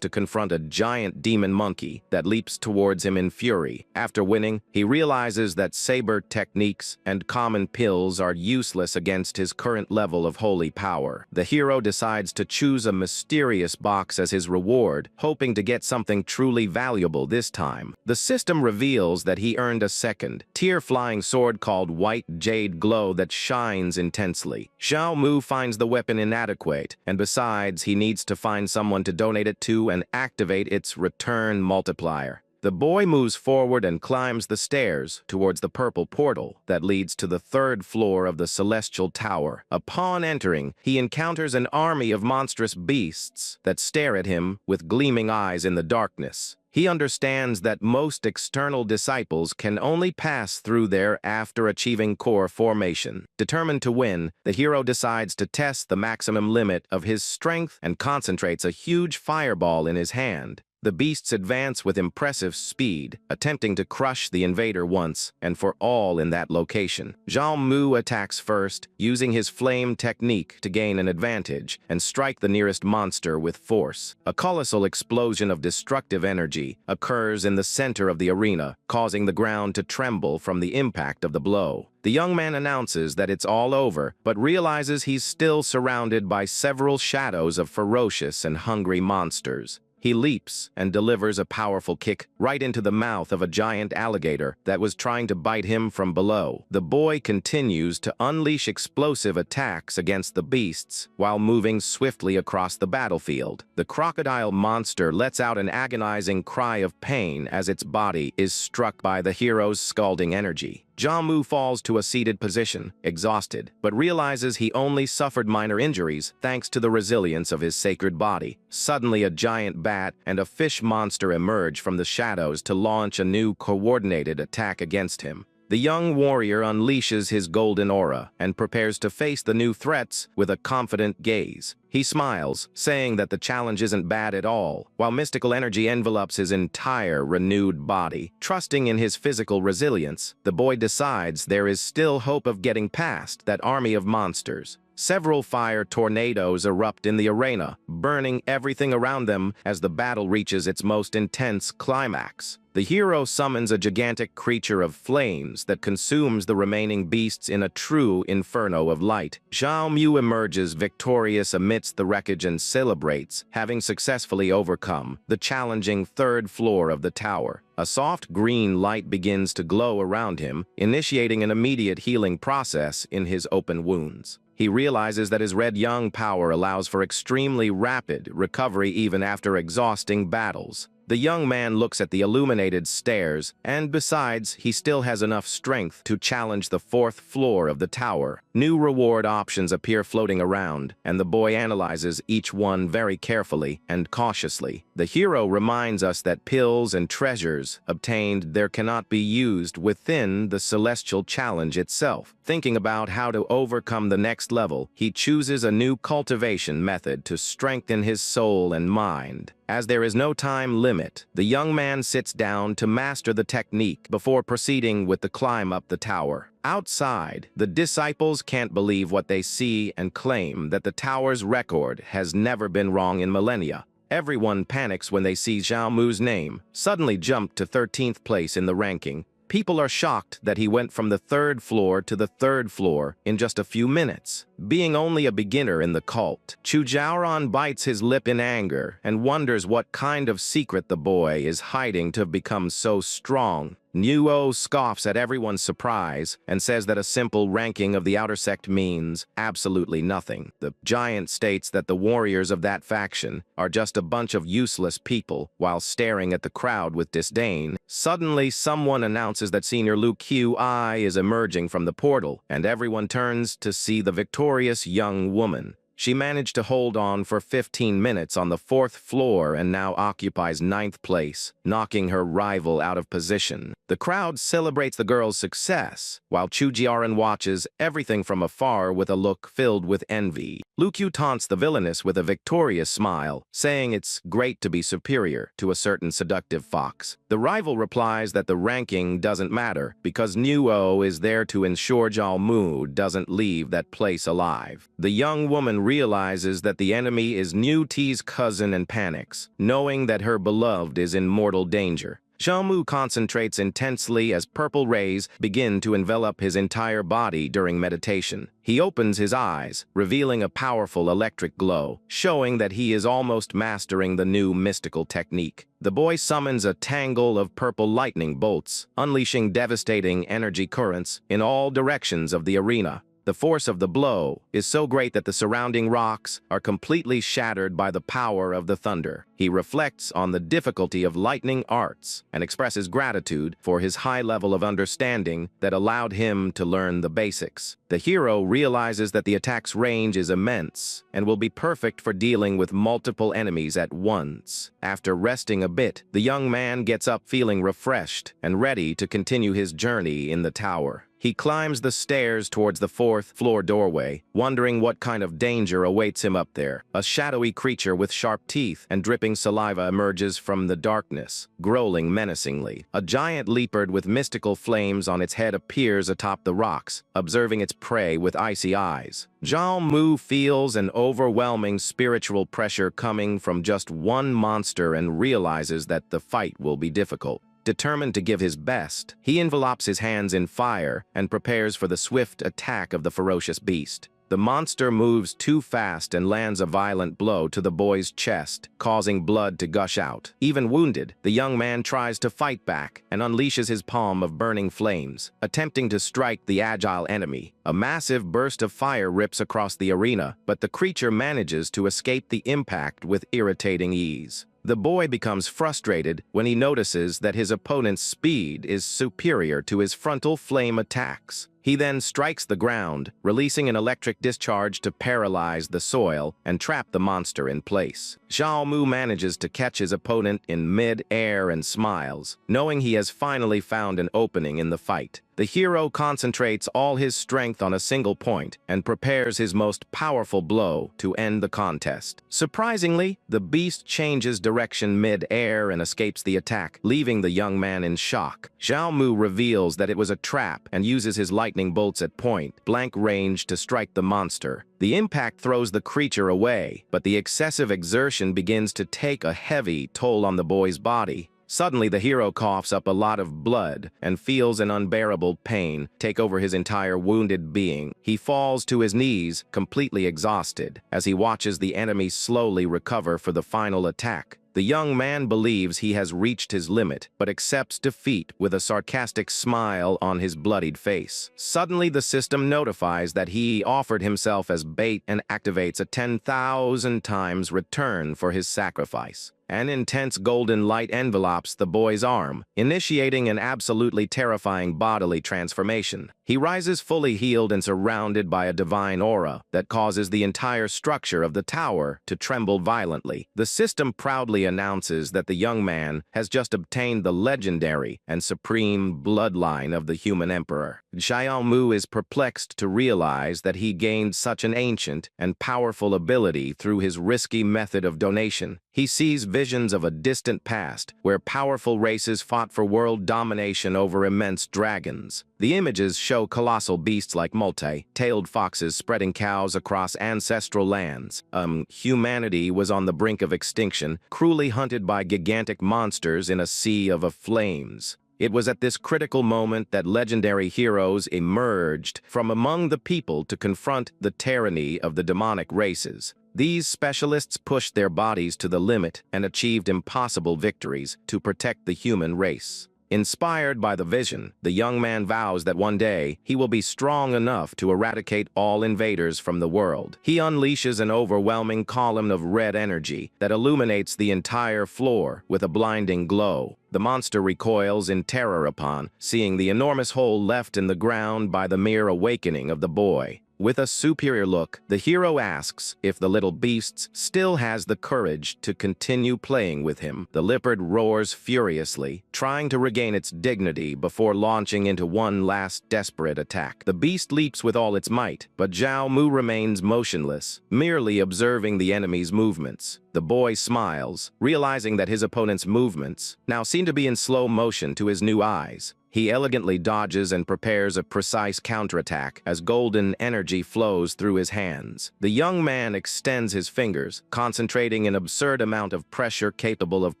to confront a giant demon monkey that leaps towards him in fury. After winning, he realizes that saber techniques and common pills are useless against his current level of holy power. The hero decides to choose a mysterious box as his reward, hoping to get something truly valuable this time. The system reveals that he earned a second, tear-flying sword called White Jade Glow that shines intensely. Zhao Mu finds the weapon inadequate, and besides, he needs to find someone to donate it to and activate its return multiplier. The boy moves forward and climbs the stairs towards the purple portal that leads to the 3rd floor of the celestial tower. Upon entering, he encounters an army of monstrous beasts that stare at him with gleaming eyes in the darkness. He understands that most external disciples can only pass through there after achieving core formation. Determined to win, the hero decides to test the maximum limit of his strength and concentrates a huge fireball in his hand. The beasts advance with impressive speed, attempting to crush the invader once and for all in that location. Zhao Mu attacks first, using his flame technique to gain an advantage and strike the nearest monster with force. A colossal explosion of destructive energy occurs in the center of the arena, causing the ground to tremble from the impact of the blow. The young man announces that it's all over, but realizes he's still surrounded by several shadows of ferocious and hungry monsters. He leaps and delivers a powerful kick right into the mouth of a giant alligator that was trying to bite him from below. The boy continues to unleash explosive attacks against the beasts while moving swiftly across the battlefield. The crocodile monster lets out an agonizing cry of pain as its body is struck by the hero's scalding energy. Zhao Mu falls to a seated position, exhausted, but realizes he only suffered minor injuries thanks to the resilience of his sacred body. Suddenly, a giant bat and a fish monster emerge from the shadows to launch a new coordinated attack against him. The young warrior unleashes his golden aura and prepares to face the new threats with a confident gaze. He smiles, saying that the challenge isn't bad at all, while mystical energy envelops his entire renewed body. Trusting in his physical resilience, the boy decides there is still hope of getting past that army of monsters. Several fire tornadoes erupt in the arena, burning everything around them as the battle reaches its most intense climax. The The hero summons a gigantic creature of flames that consumes the remaining beasts in a true inferno of light. Zhao Mu emerges victorious amidst the wreckage and celebrates, having successfully overcome the challenging third floor of the tower. A soft green light begins to glow around him, initiating an immediate healing process in his open wounds. He realizes that his red yang power allows for extremely rapid recovery even after exhausting battles. The young man looks at the illuminated stairs, and besides, he still has enough strength to challenge the fourth floor of the tower. New reward options appear floating around, and the boy analyzes each one very carefully and cautiously. The hero reminds us that pills and treasures obtained there cannot be used within the celestial challenge itself. Thinking about how to overcome the next level, he chooses a new cultivation method to strengthen his soul and mind. As there is no time limit, the young man sits down to master the technique before proceeding with the climb up the tower. Outside, the disciples can't believe what they see and claim that the tower's record has never been wrong in millennia. Everyone panics when they see Zhao Mu's name suddenly jump to 13th place in the ranking. People are shocked that he went from the third floor to the third floor in just a few minutes. Being only a beginner in the cult, Chu Jiaoran bites his lip in anger and wonders what kind of secret the boy is hiding to become so strong. Nuo scoffs at everyone's surprise and says that a simple ranking of the outer sect means absolutely nothing. The giant states that the warriors of that faction are just a bunch of useless people while staring at the crowd with disdain. Suddenly, someone announces that Senior Lu Qi is emerging from the portal, and everyone turns to see the victorious young woman. She managed to hold on for 15 minutes on the 4th floor and now occupies 9th place, knocking her rival out of position. The crowd celebrates the girl's success, while Chu Jiaran watches everything from afar with a look filled with envy. Lu Qiu taunts the villainess with a victorious smile, saying it's great to be superior to a certain seductive fox. The rival replies that the ranking doesn't matter because Nuo is there to ensure Zhao Mu doesn't leave that place alive. The young woman realizes that the enemy is Nu Ti's cousin and panics, knowing that her beloved is in mortal danger. Zhao Mu concentrates intensely as purple rays begin to envelop his entire body during meditation. He opens his eyes, revealing a powerful electric glow, showing that he is almost mastering the new mystical technique. The boy summons a tangle of purple lightning bolts, unleashing devastating energy currents in all directions of the arena. The force of the blow is so great that the surrounding rocks are completely shattered by the power of the thunder. He reflects on the difficulty of lightning arts and expresses gratitude for his high level of understanding that allowed him to learn the basics. The hero realizes that the attack's range is immense and will be perfect for dealing with multiple enemies at once. After resting a bit, the young man gets up feeling refreshed and ready to continue his journey in the tower. He climbs the stairs towards the 4th floor doorway, wondering what kind of danger awaits him up there. A shadowy creature with sharp teeth and dripping saliva emerges from the darkness, growling menacingly. A giant leopard with mystical flames on its head appears atop the rocks, observing its prey with icy eyes. Zhao Mu feels an overwhelming spiritual pressure coming from just one monster and realizes that the fight will be difficult. Determined to give his best, he envelopes his hands in fire and prepares for the swift attack of the ferocious beast. The monster moves too fast and lands a violent blow to the boy's chest, causing blood to gush out. Even wounded, the young man tries to fight back and unleashes his palm of burning flames, attempting to strike the agile enemy. A massive burst of fire rips across the arena, but the creature manages to escape the impact with irritating ease. The boy becomes frustrated when he notices that his opponent's speed is superior to his frontal flame attacks. He then strikes the ground, releasing an electric discharge to paralyze the soil and trap the monster in place. Zhao Mu manages to catch his opponent in mid-air and smiles, knowing he has finally found an opening in the fight. The hero concentrates all his strength on a single point and prepares his most powerful blow to end the contest. Surprisingly, the beast changes direction mid-air and escapes the attack, leaving the young man in shock. Zhao Mu reveals that it was a trap and uses his lightning bolts at point-blank range to strike the monster. The impact throws the creature away, but the excessive exertion begins to take a heavy toll on the boy's body. Suddenly, the hero coughs up a lot of blood and feels an unbearable pain take over his entire wounded being. He falls to his knees, completely exhausted, as he watches the enemy slowly recover for the final attack. The young man believes he has reached his limit, but accepts defeat with a sarcastic smile on his bloodied face. Suddenly, the system notifies that he offered himself as bait and activates a 10,000 times return for his sacrifice. An intense golden light envelops the boy's arm, initiating an absolutely terrifying bodily transformation. He rises fully healed and surrounded by a divine aura that causes the entire structure of the tower to tremble violently. The system proudly announces that the young man has just obtained the legendary and supreme bloodline of the human emperor. Xiao Mu is perplexed to realize that he gained such an ancient and powerful ability through his risky method of donation. He sees visions of a distant past where powerful races fought for world domination over immense dragons. The images show colossal beasts like multi-tailed foxes spreading cows across ancestral lands. Humanity was on the brink of extinction, cruelly hunted by gigantic monsters in a sea of flames. It was at this critical moment that legendary heroes emerged from among the people to confront the tyranny of the demonic races. These specialists pushed their bodies to the limit and achieved impossible victories to protect the human race. Inspired by the vision, the young man vows that one day he will be strong enough to eradicate all invaders from the world. He unleashes an overwhelming column of red energy that illuminates the entire floor with a blinding glow. The monster recoils in terror upon seeing the enormous hole left in the ground by the mere awakening of the boy. With a superior look, the hero asks if the little beast still has the courage to continue playing with him. The leopard roars furiously, trying to regain its dignity before launching into one last desperate attack. The beast leaps with all its might, but Zhao Mu remains motionless, merely observing the enemy's movements. The boy smiles, realizing that his opponent's movements now seem to be in slow motion to his new eyes. He elegantly dodges and prepares a precise counterattack as golden energy flows through his hands. The young man extends his fingers, concentrating an absurd amount of pressure capable of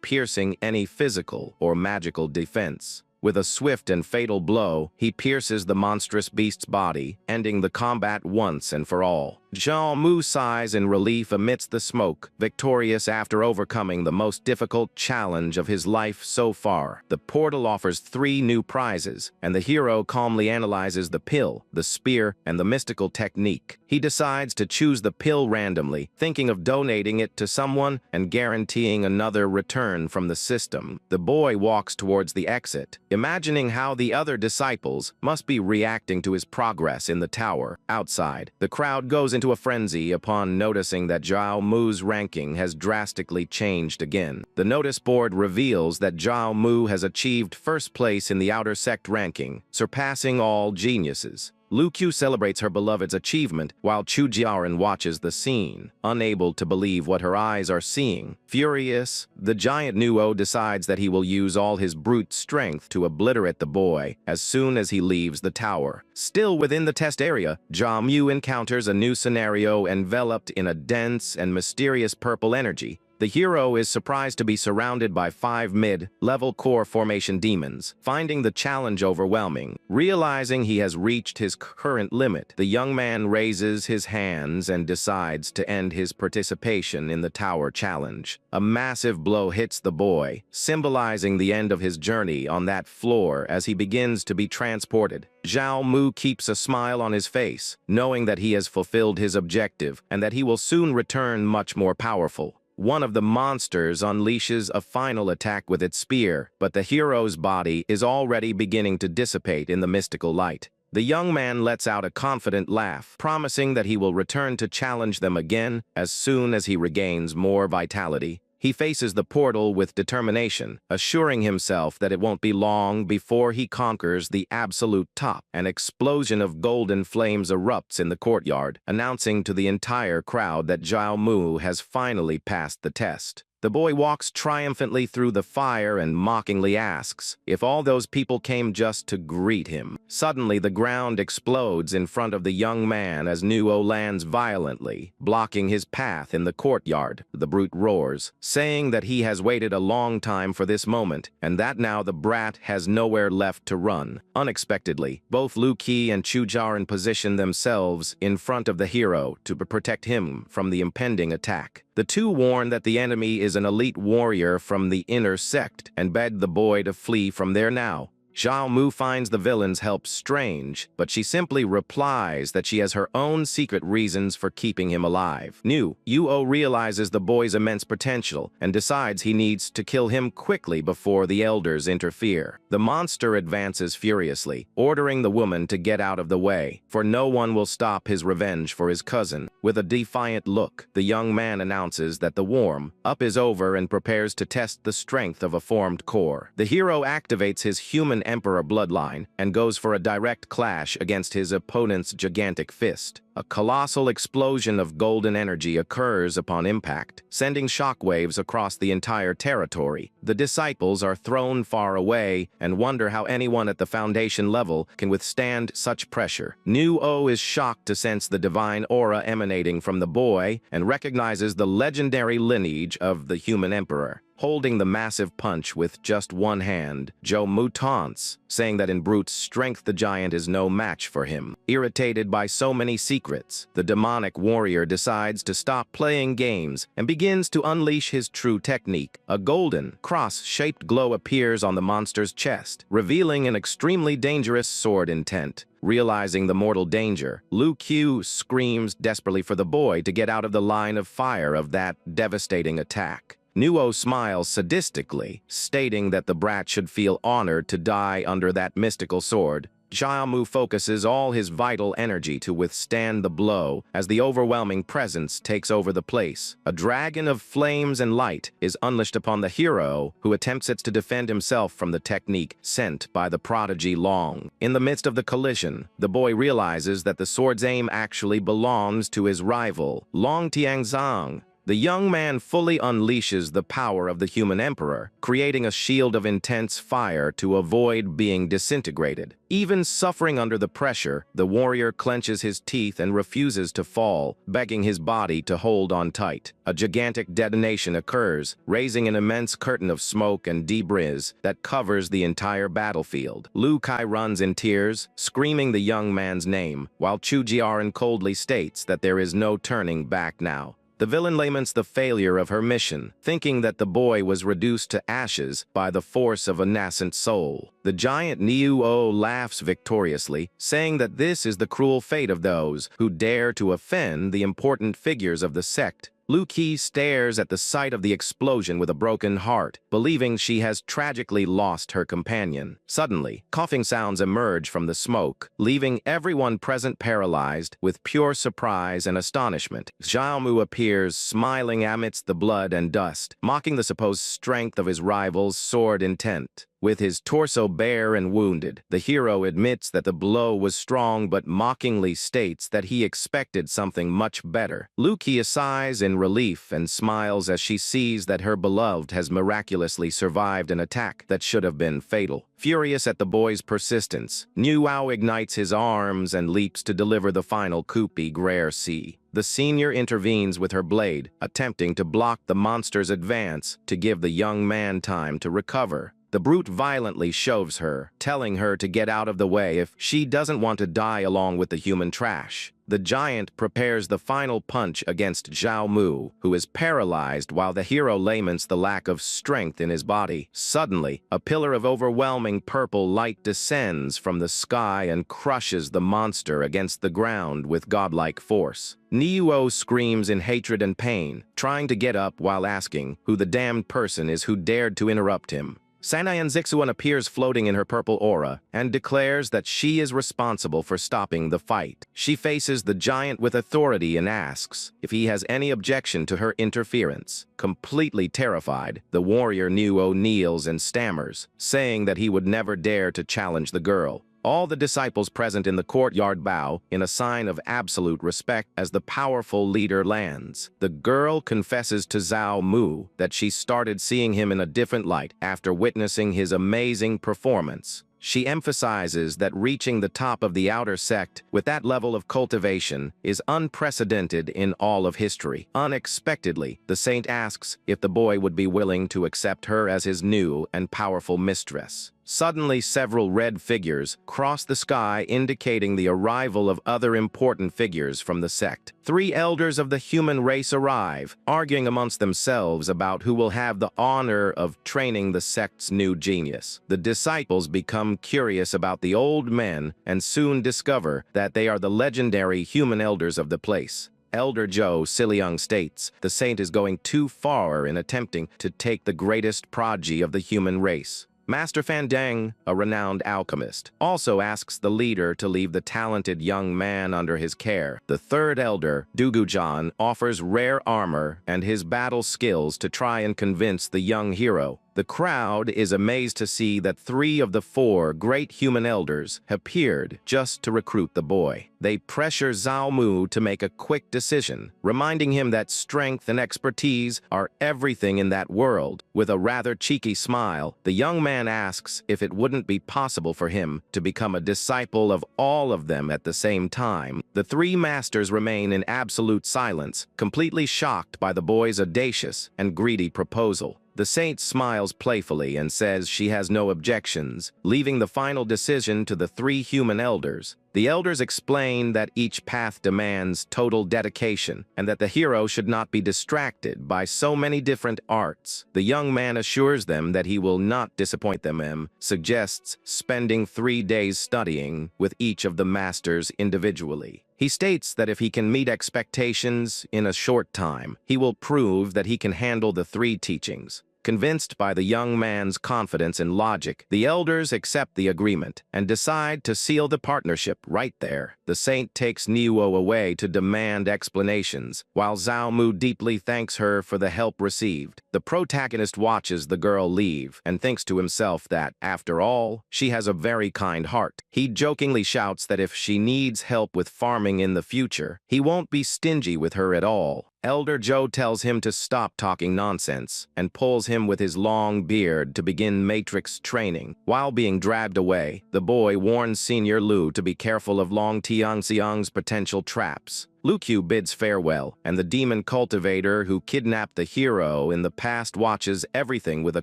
piercing any physical or magical defense. With a swift and fatal blow, he pierces the monstrous beast's body, ending the combat once and for all. Zhao Mu sighs in relief amidst the smoke, victorious after overcoming the most difficult challenge of his life so far. The portal offers 3 new prizes, and the hero calmly analyzes the pill, the spear, and the mystical technique. He decides to choose the pill randomly, thinking of donating it to someone and guaranteeing another return from the system. The boy walks towards the exit, imagining how the other disciples must be reacting to his progress in the tower. Outside, the crowd goes into a frenzy upon noticing that Zhao Mu's ranking has drastically changed again. The notice board reveals that Zhao Mu has achieved first place in the outer sect ranking, surpassing all geniuses. Lu Qiu celebrates her beloved's achievement while Chu Jiaoren watches the scene, unable to believe what her eyes are seeing. Furious, the giant Nuo decides that he will use all his brute strength to obliterate the boy as soon as he leaves the tower. Still within the test area, Zhao Mu encounters a new scenario enveloped in a dense and mysterious purple energy. The hero is surprised to be surrounded by 5 mid-level core formation demons, finding the challenge overwhelming. Realizing he has reached his current limit, the young man raises his hands and decides to end his participation in the tower challenge. A massive blow hits the boy, symbolizing the end of his journey on that floor as he begins to be transported. Zhao Mu keeps a smile on his face, knowing that he has fulfilled his objective and that he will soon return much more powerful. One of the monsters unleashes a final attack with its spear, but the hero's body is already beginning to dissipate in the mystical light. The young man lets out a confident laugh, promising that he will return to challenge them again as soon as he regains more vitality. He faces the portal with determination, assuring himself that it won't be long before he conquers the absolute top. An explosion of golden flames erupts in the courtyard, announcing to the entire crowd that Zhao Mu has finally passed the test. The boy walks triumphantly through the fire and mockingly asks if all those people came just to greet him. Suddenly, the ground explodes in front of the young man as Nuo lands violently, blocking his path in the courtyard. The brute roars, saying that he has waited a long time for this moment, and that now the brat has nowhere left to run. Unexpectedly, both Lu Qi and Chu Jiaran position themselves in front of the hero to protect him from the impending attack. The two warn that the enemy is an elite warrior from the inner sect and beg the boy to flee from there now. Zhao Mu finds the villain's help strange, but she simply replies that she has her own secret reasons for keeping him alive. Yuo realizes the boy's immense potential and decides he needs to kill him quickly before the elders interfere. The monster advances furiously, ordering the woman to get out of the way, for no one will stop his revenge for his cousin. With a defiant look, the young man announces that the warm-up is over and prepares to test the strength of a formed core. The hero activates his human emperor bloodline and goes for a direct clash against his opponent's gigantic fist. A colossal explosion of golden energy occurs upon impact, sending shockwaves across the entire territory. The disciples are thrown far away and wonder how anyone at the foundation level can withstand such pressure. Nuo is shocked to sense the divine aura emanating from the boy and recognizes the legendary lineage of the human emperor. Holding the massive punch with just one hand, Zhao Mu taunts, saying that in brute strength the giant is no match for him. Irritated by so many secrets, the demonic warrior decides to stop playing games and begins to unleash his true technique. A golden, cross-shaped glow appears on the monster's chest, revealing an extremely dangerous sword intent. Realizing the mortal danger, Lu Qiu screams desperately for the boy to get out of the line of fire of that devastating attack. Nuo smiles sadistically, stating that the brat should feel honored to die under that mystical sword. Zhao Mu focuses all his vital energy to withstand the blow as the overwhelming presence takes over the place. A dragon of flames and light is unleashed upon the hero, who attempts to defend himself from the technique sent by the prodigy Long. In the midst of the collision, the boy realizes that the sword's aim actually belongs to his rival, Long Tianzang. The young man fully unleashes the power of the human emperor, creating a shield of intense fire to avoid being disintegrated. Even suffering under the pressure, the warrior clenches his teeth and refuses to fall, begging his body to hold on tight. A gigantic detonation occurs, raising an immense curtain of smoke and debris that covers the entire battlefield. Lu Kai runs in tears, screaming the young man's name, while Chu Jiaran coldly states that there is no turning back now. The villain laments the failure of her mission, thinking that the boy was reduced to ashes by the force of a nascent soul. The giant Nuo laughs victoriously, saying that this is the cruel fate of those who dare to offend the important figures of the sect. Lu Qi stares at the sight of the explosion with a broken heart, believing she has tragically lost her companion. Suddenly, coughing sounds emerge from the smoke, leaving everyone present paralyzed with pure surprise and astonishment. Zhao Mu appears, smiling amidst the blood and dust, mocking the supposed strength of his rival's sword intent. With his torso bare and wounded, the hero admits that the blow was strong but mockingly states that he expected something much better. Lu Qi sighs in relief and smiles as she sees that her beloved has miraculously survived an attack that should have been fatal. Furious at the boy's persistence, Nuo ignites his arms and leaps to deliver the final coup de grace. The senior intervenes with her blade, attempting to block the monster's advance to give the young man time to recover. The brute violently shoves her, telling her to get out of the way if she doesn't want to die along with the human trash. The giant prepares the final punch against Zhao Mu, who is paralyzed while the hero laments the lack of strength in his body. Suddenly, a pillar of overwhelming purple light descends from the sky and crushes the monster against the ground with godlike force. Nuo screams in hatred and pain, trying to get up while asking who the damned person is who dared to interrupt him. Sanayan Zixuan appears floating in her purple aura and declares that she is responsible for stopping the fight. She faces the giant with authority and asks if he has any objection to her interference. Completely terrified, the warrior Nuo kneels and stammers, saying that he would never dare to challenge the girl. All the disciples present in the courtyard bow in a sign of absolute respect as the powerful leader lands. The girl confesses to Zhao Mu that she started seeing him in a different light after witnessing his amazing performance. She emphasizes that reaching the top of the outer sect with that level of cultivation is unprecedented in all of history. Unexpectedly, the saint asks if the boy would be willing to accept her as his new and powerful mistress. Suddenly, several red figures cross the sky, indicating the arrival of other important figures from the sect. 3 elders of the human race arrive, arguing amongst themselves about who will have the honor of training the sect's new genius. The disciples become curious about the old men and soon discover that they are the legendary human elders of the place. Elder Zhou Siliang states the saint is going too far in attempting to take the greatest prodigy of the human race. Master Fan Deng, a renowned alchemist, also asks the leader to leave the talented young man under his care. The 3rd elder, Dugujan, offers rare armor and his battle skills to try and convince the young hero. The crowd is amazed to see that 3 of the 4 great human elders appeared just to recruit the boy. They pressure Zhao Mu to make a quick decision, reminding him that strength and expertise are everything in that world. With a rather cheeky smile, the young man asks if it wouldn't be possible for him to become a disciple of all of them at the same time. The 3 masters remain in absolute silence, completely shocked by the boy's audacious and greedy proposal. The saint smiles playfully and says she has no objections, leaving the final decision to the 3 human elders. The elders explain that each path demands total dedication and that the hero should not be distracted by so many different arts. The young man assures them that he will not disappoint them and suggests spending 3 days studying with each of the masters individually. He states that if he can meet expectations in a short time, he will prove that he can handle the 3 teachings. Convinced by the young man's confidence and logic, the elders accept the agreement and decide to seal the partnership right there. The saint takes Niwo away to demand explanations, while Zhao Mu deeply thanks her for the help received. The protagonist watches the girl leave and thinks to himself that, after all, she has a very kind heart. He jokingly shouts that if she needs help with farming in the future, he won't be stingy with her at all. Elder Zhou tells him to stop talking nonsense and pulls him with his long beard to begin matrix training. While being dragged away, the boy warns Senior Lu to be careful of Long Tianxiang's potential traps. Lu Qiu bids farewell, and the demon cultivator who kidnapped the hero in the past watches everything with a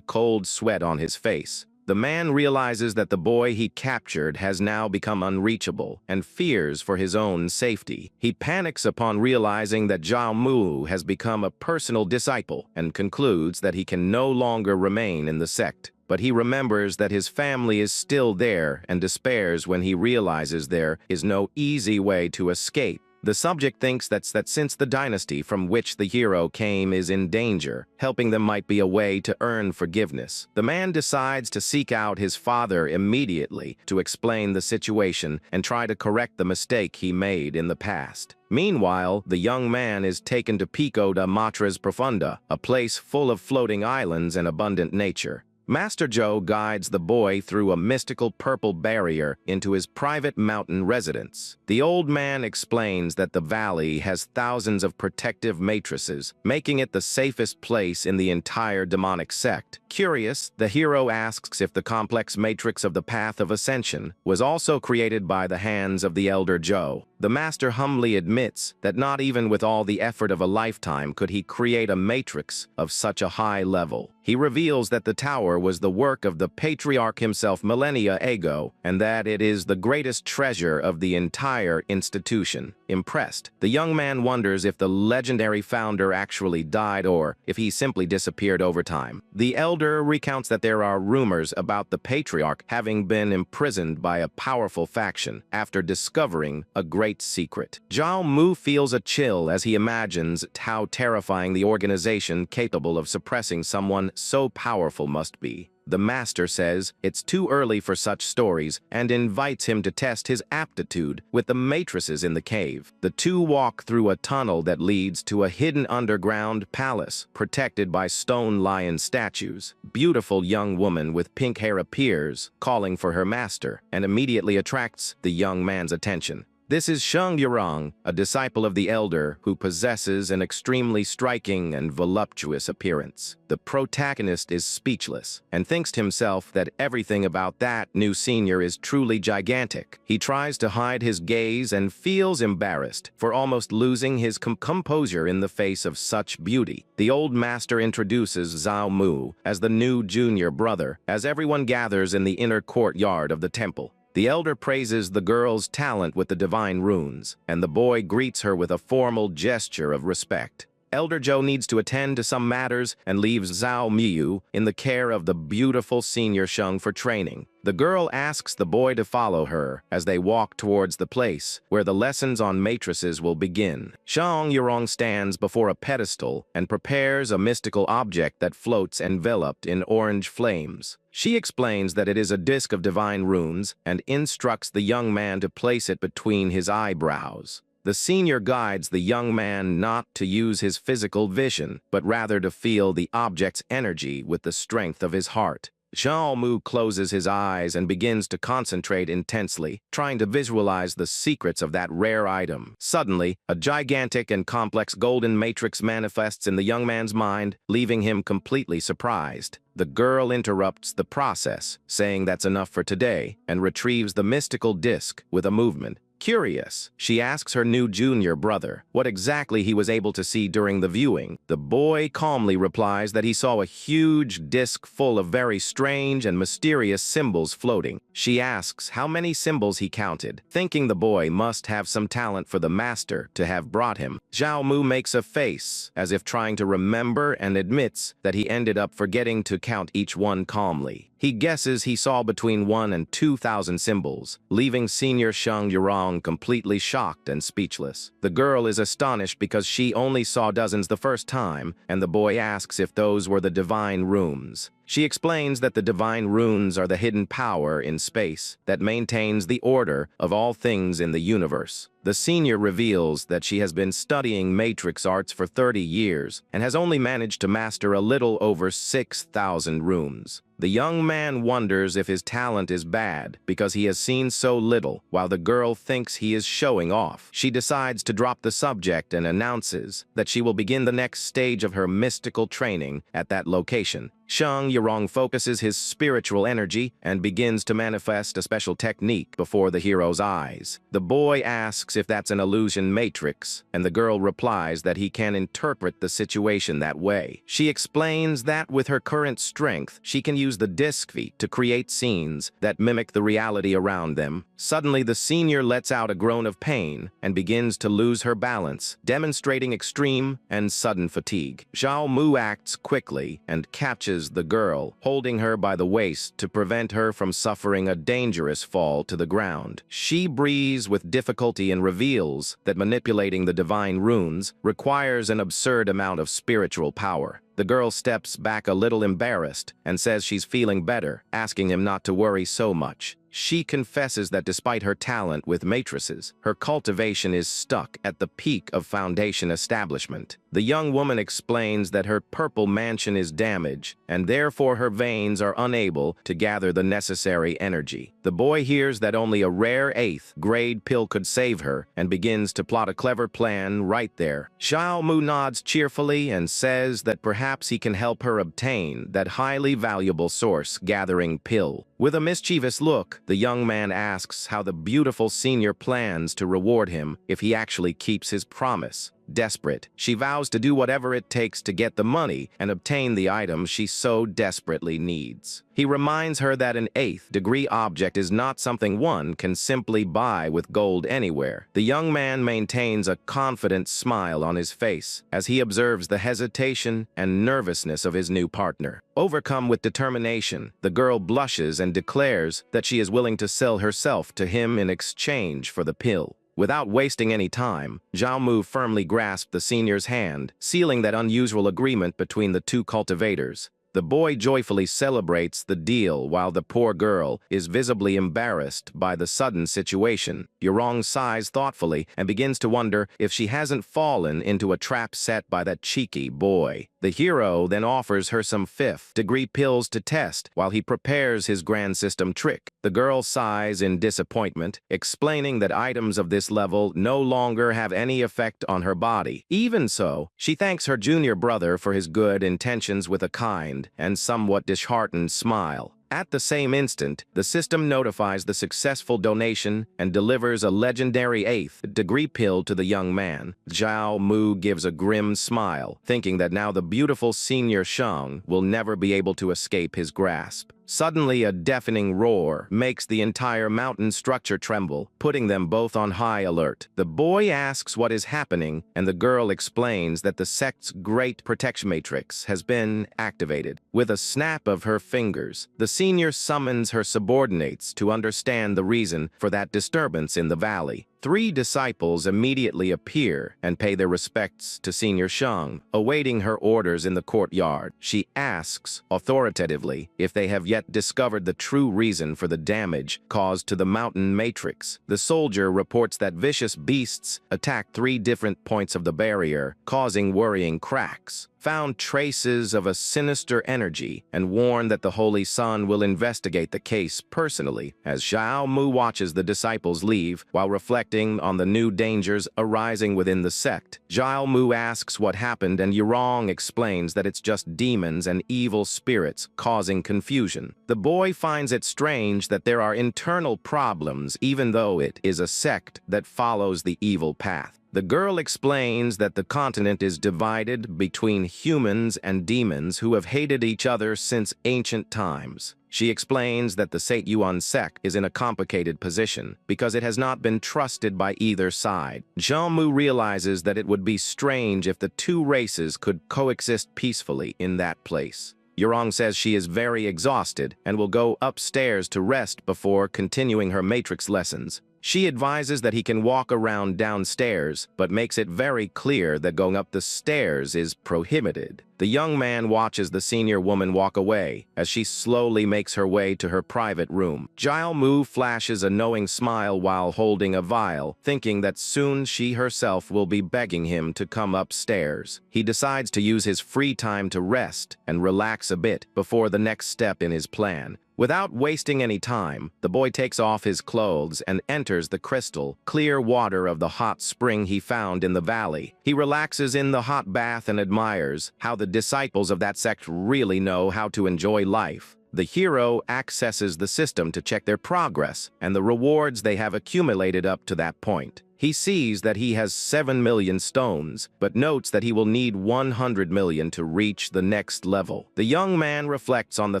cold sweat on his face. The man realizes that the boy he captured has now become unreachable and fears for his own safety. He panics upon realizing that Zhao Mu has become a personal disciple and concludes that he can no longer remain in the sect. But he remembers that his family is still there and despairs when he realizes there is no easy way to escape. The subject thinks that since the dynasty from which the hero came is in danger, helping them might be a way to earn forgiveness. The man decides to seek out his father immediately to explain the situation and try to correct the mistake he made in the past. Meanwhile, the young man is taken to Pico da Matras Profunda, a place full of floating islands and abundant nature. Master Zhou guides the boy through a mystical purple barrier into his private mountain residence. The old man explains that the valley has thousands of protective matrices, making it the safest place in the entire demonic sect. Curious, the hero asks if the complex matrix of the Path of Ascension was also created by the hands of the Elder Zhou. The master humbly admits that not even with all the effort of a lifetime could he create a matrix of such a high level. He reveals that the tower was the work of the patriarch himself millennia ago, and that it is the greatest treasure of the entire institution. Impressed, the young man wonders if the legendary founder actually died or if he simply disappeared over time. The elder recounts that there are rumors about the patriarch having been imprisoned by a powerful faction after discovering a great secret. Zhao Mu feels a chill as he imagines how terrifying the organization capable of suppressing someone so powerful must be. The master says it's too early for such stories and invites him to test his aptitude with the matrices in the cave. The two walk through a tunnel that leads to a hidden underground palace protected by stone lion statues. Beautiful young woman with pink hair appears, calling for her master, and immediately attracts the young man's attention. This is Sheng Yurong, a disciple of the elder who possesses an extremely striking and voluptuous appearance. The protagonist is speechless and thinks to himself that everything about that new senior is truly gigantic. He tries to hide his gaze and feels embarrassed for almost losing his composure in the face of such beauty. The old master introduces Zhao Mu as the new junior brother as everyone gathers in the inner courtyard of the temple. The elder praises the girl's talent with the divine runes, and the boy greets her with a formal gesture of respect. Elder Zhou needs to attend to some matters and leaves Zhao Miyu in the care of the beautiful senior Sheng for training. The girl asks the boy to follow her as they walk towards the place where the lessons on matrices will begin. Sheng Yurong stands before a pedestal and prepares a mystical object that floats enveloped in orange flames. She explains that it is a disc of divine runes and instructs the young man to place it between his eyebrows. The senior guides the young man not to use his physical vision, but rather to feel the object's energy with the strength of his heart. Zhao Mu closes his eyes and begins to concentrate intensely, trying to visualize the secrets of that rare item. Suddenly, a gigantic and complex golden matrix manifests in the young man's mind, leaving him completely surprised. The girl interrupts the process, saying that's enough for today, and retrieves the mystical disc with a movement. Curious, she asks her new junior brother what exactly he was able to see during the viewing. The boy calmly replies that he saw a huge disc full of very strange and mysterious symbols floating. She asks how many symbols he counted, thinking the boy must have some talent for the master to have brought him. Zhao Mu makes a face, as if trying to remember, and admits that he ended up forgetting to count each one calmly. He guesses he saw between 1,000 and 2,000 symbols, leaving senior Sheng Yurong completely shocked and speechless. The girl is astonished because she only saw dozens the first time, and the boy asks if those were the divine runes. She explains that the divine runes are the hidden power in space that maintains the order of all things in the universe. The senior reveals that she has been studying matrix arts for 30 years and has only managed to master a little over 6,000 runes. The young man wonders if his talent is bad because he has seen so little, while the girl thinks he is showing off. She decides to drop the subject and announces that she will begin the next stage of her mystical training at that location. Sheng Yurong focuses his spiritual energy and begins to manifest a special technique before the hero's eyes. The boy asks if that's an illusion matrix, and the girl replies that he can interpret the situation that way. She explains that with her current strength, she can use the disc feat to create scenes that mimic the reality around them. Suddenly, the senior lets out a groan of pain and begins to lose her balance, demonstrating extreme and sudden fatigue. Zhao Mu acts quickly and catches the girl, holding her by the waist to prevent her from suffering a dangerous fall to the ground. She breathes with difficulty and reveals that manipulating the divine runes requires an absurd amount of spiritual power. The girl steps back a little embarrassed and says she's feeling better, asking him not to worry so much. She confesses that despite her talent with matrices, her cultivation is stuck at the peak of foundation establishment. The young woman explains that her purple mansion is damaged, and therefore her veins are unable to gather the necessary energy. The boy hears that only a rare 8th grade pill could save her, and begins to plot a clever plan right there. Zhao Mu nods cheerfully and says that perhaps he can help her obtain that highly valuable source-gathering pill. With a mischievous look, the young man asks how the beautiful senior plans to reward him if he actually keeps his promise. Desperate, she vows to do whatever it takes to get the money and obtain the item she so desperately needs. He reminds her that an 8th degree object is not something one can simply buy with gold anywhere. The young man maintains a confident smile on his face as he observes the hesitation and nervousness of his new partner. Overcome with determination, the girl blushes and declares that she is willing to sell herself to him in exchange for the pill. Without wasting any time, Zhao Mu firmly grasped the senior's hand, sealing that unusual agreement between the two cultivators. The boy joyfully celebrates the deal while the poor girl is visibly embarrassed by the sudden situation. Yurong sighs thoughtfully and begins to wonder if she hasn't fallen into a trap set by that cheeky boy. The hero then offers her some fifth-degree pills to test while he prepares his grand system trick. The girl sighs in disappointment, explaining that items of this level no longer have any effect on her body. Even so, she thanks her junior brother for his good intentions with a kind and somewhat disheartened smile. At the same instant, the system notifies the successful donation and delivers a legendary 8th-degree pill to the young man. Zhao Mu gives a grim smile, thinking that now the beautiful senior Shang will never be able to escape his grasp. Suddenly, a deafening roar makes the entire mountain structure tremble, putting them both on high alert. The boy asks what is happening, and the girl explains that the sect's great protection matrix has been activated. With a snap of her fingers, the senior summons her subordinates to understand the reason for that disturbance in the valley. 3 disciples immediately appear and pay their respects to Senior Shang, awaiting her orders in the courtyard. She asks, authoritatively, if they have yet discovered the true reason for the damage caused to the mountain matrix. The soldier reports that vicious beasts attacked 3 different points of the barrier, causing worrying cracks. Found traces of a sinister energy and warned that the Holy Sun will investigate the case personally. As Xiao Mu watches the disciples leave while reflecting on the new dangers arising within the sect, Xiao Mu asks what happened and Yurong explains that it's just demons and evil spirits causing confusion. The boy finds it strange that there are internal problems even though it is a sect that follows the evil path. The girl explains that the continent is divided between humans and demons who have hated each other since ancient times. She explains that the Seit-Yuan sect is in a complicated position because it has not been trusted by either side. Zhao Mu realizes that it would be strange if the 2 races could coexist peacefully in that place. Yurong says she is very exhausted and will go upstairs to rest before continuing her matrix lessons. She advises that he can walk around downstairs, but makes it very clear that going up the stairs is prohibited. The young man watches the senior woman walk away as she slowly makes her way to her private room. Zhao Mu flashes a knowing smile while holding a vial, thinking that soon she herself will be begging him to come upstairs. He decides to use his free time to rest and relax a bit before the next step in his plan. Without wasting any time, the boy takes off his clothes and enters the crystal, clear water of the hot spring he found in the valley. He relaxes in the hot bath and admires how the disciples of that sect really know how to enjoy life. The hero accesses the system to check their progress and the rewards they have accumulated up to that point. He sees that he has 7 million stones, but notes that he will need 100 million to reach the next level. The young man reflects on the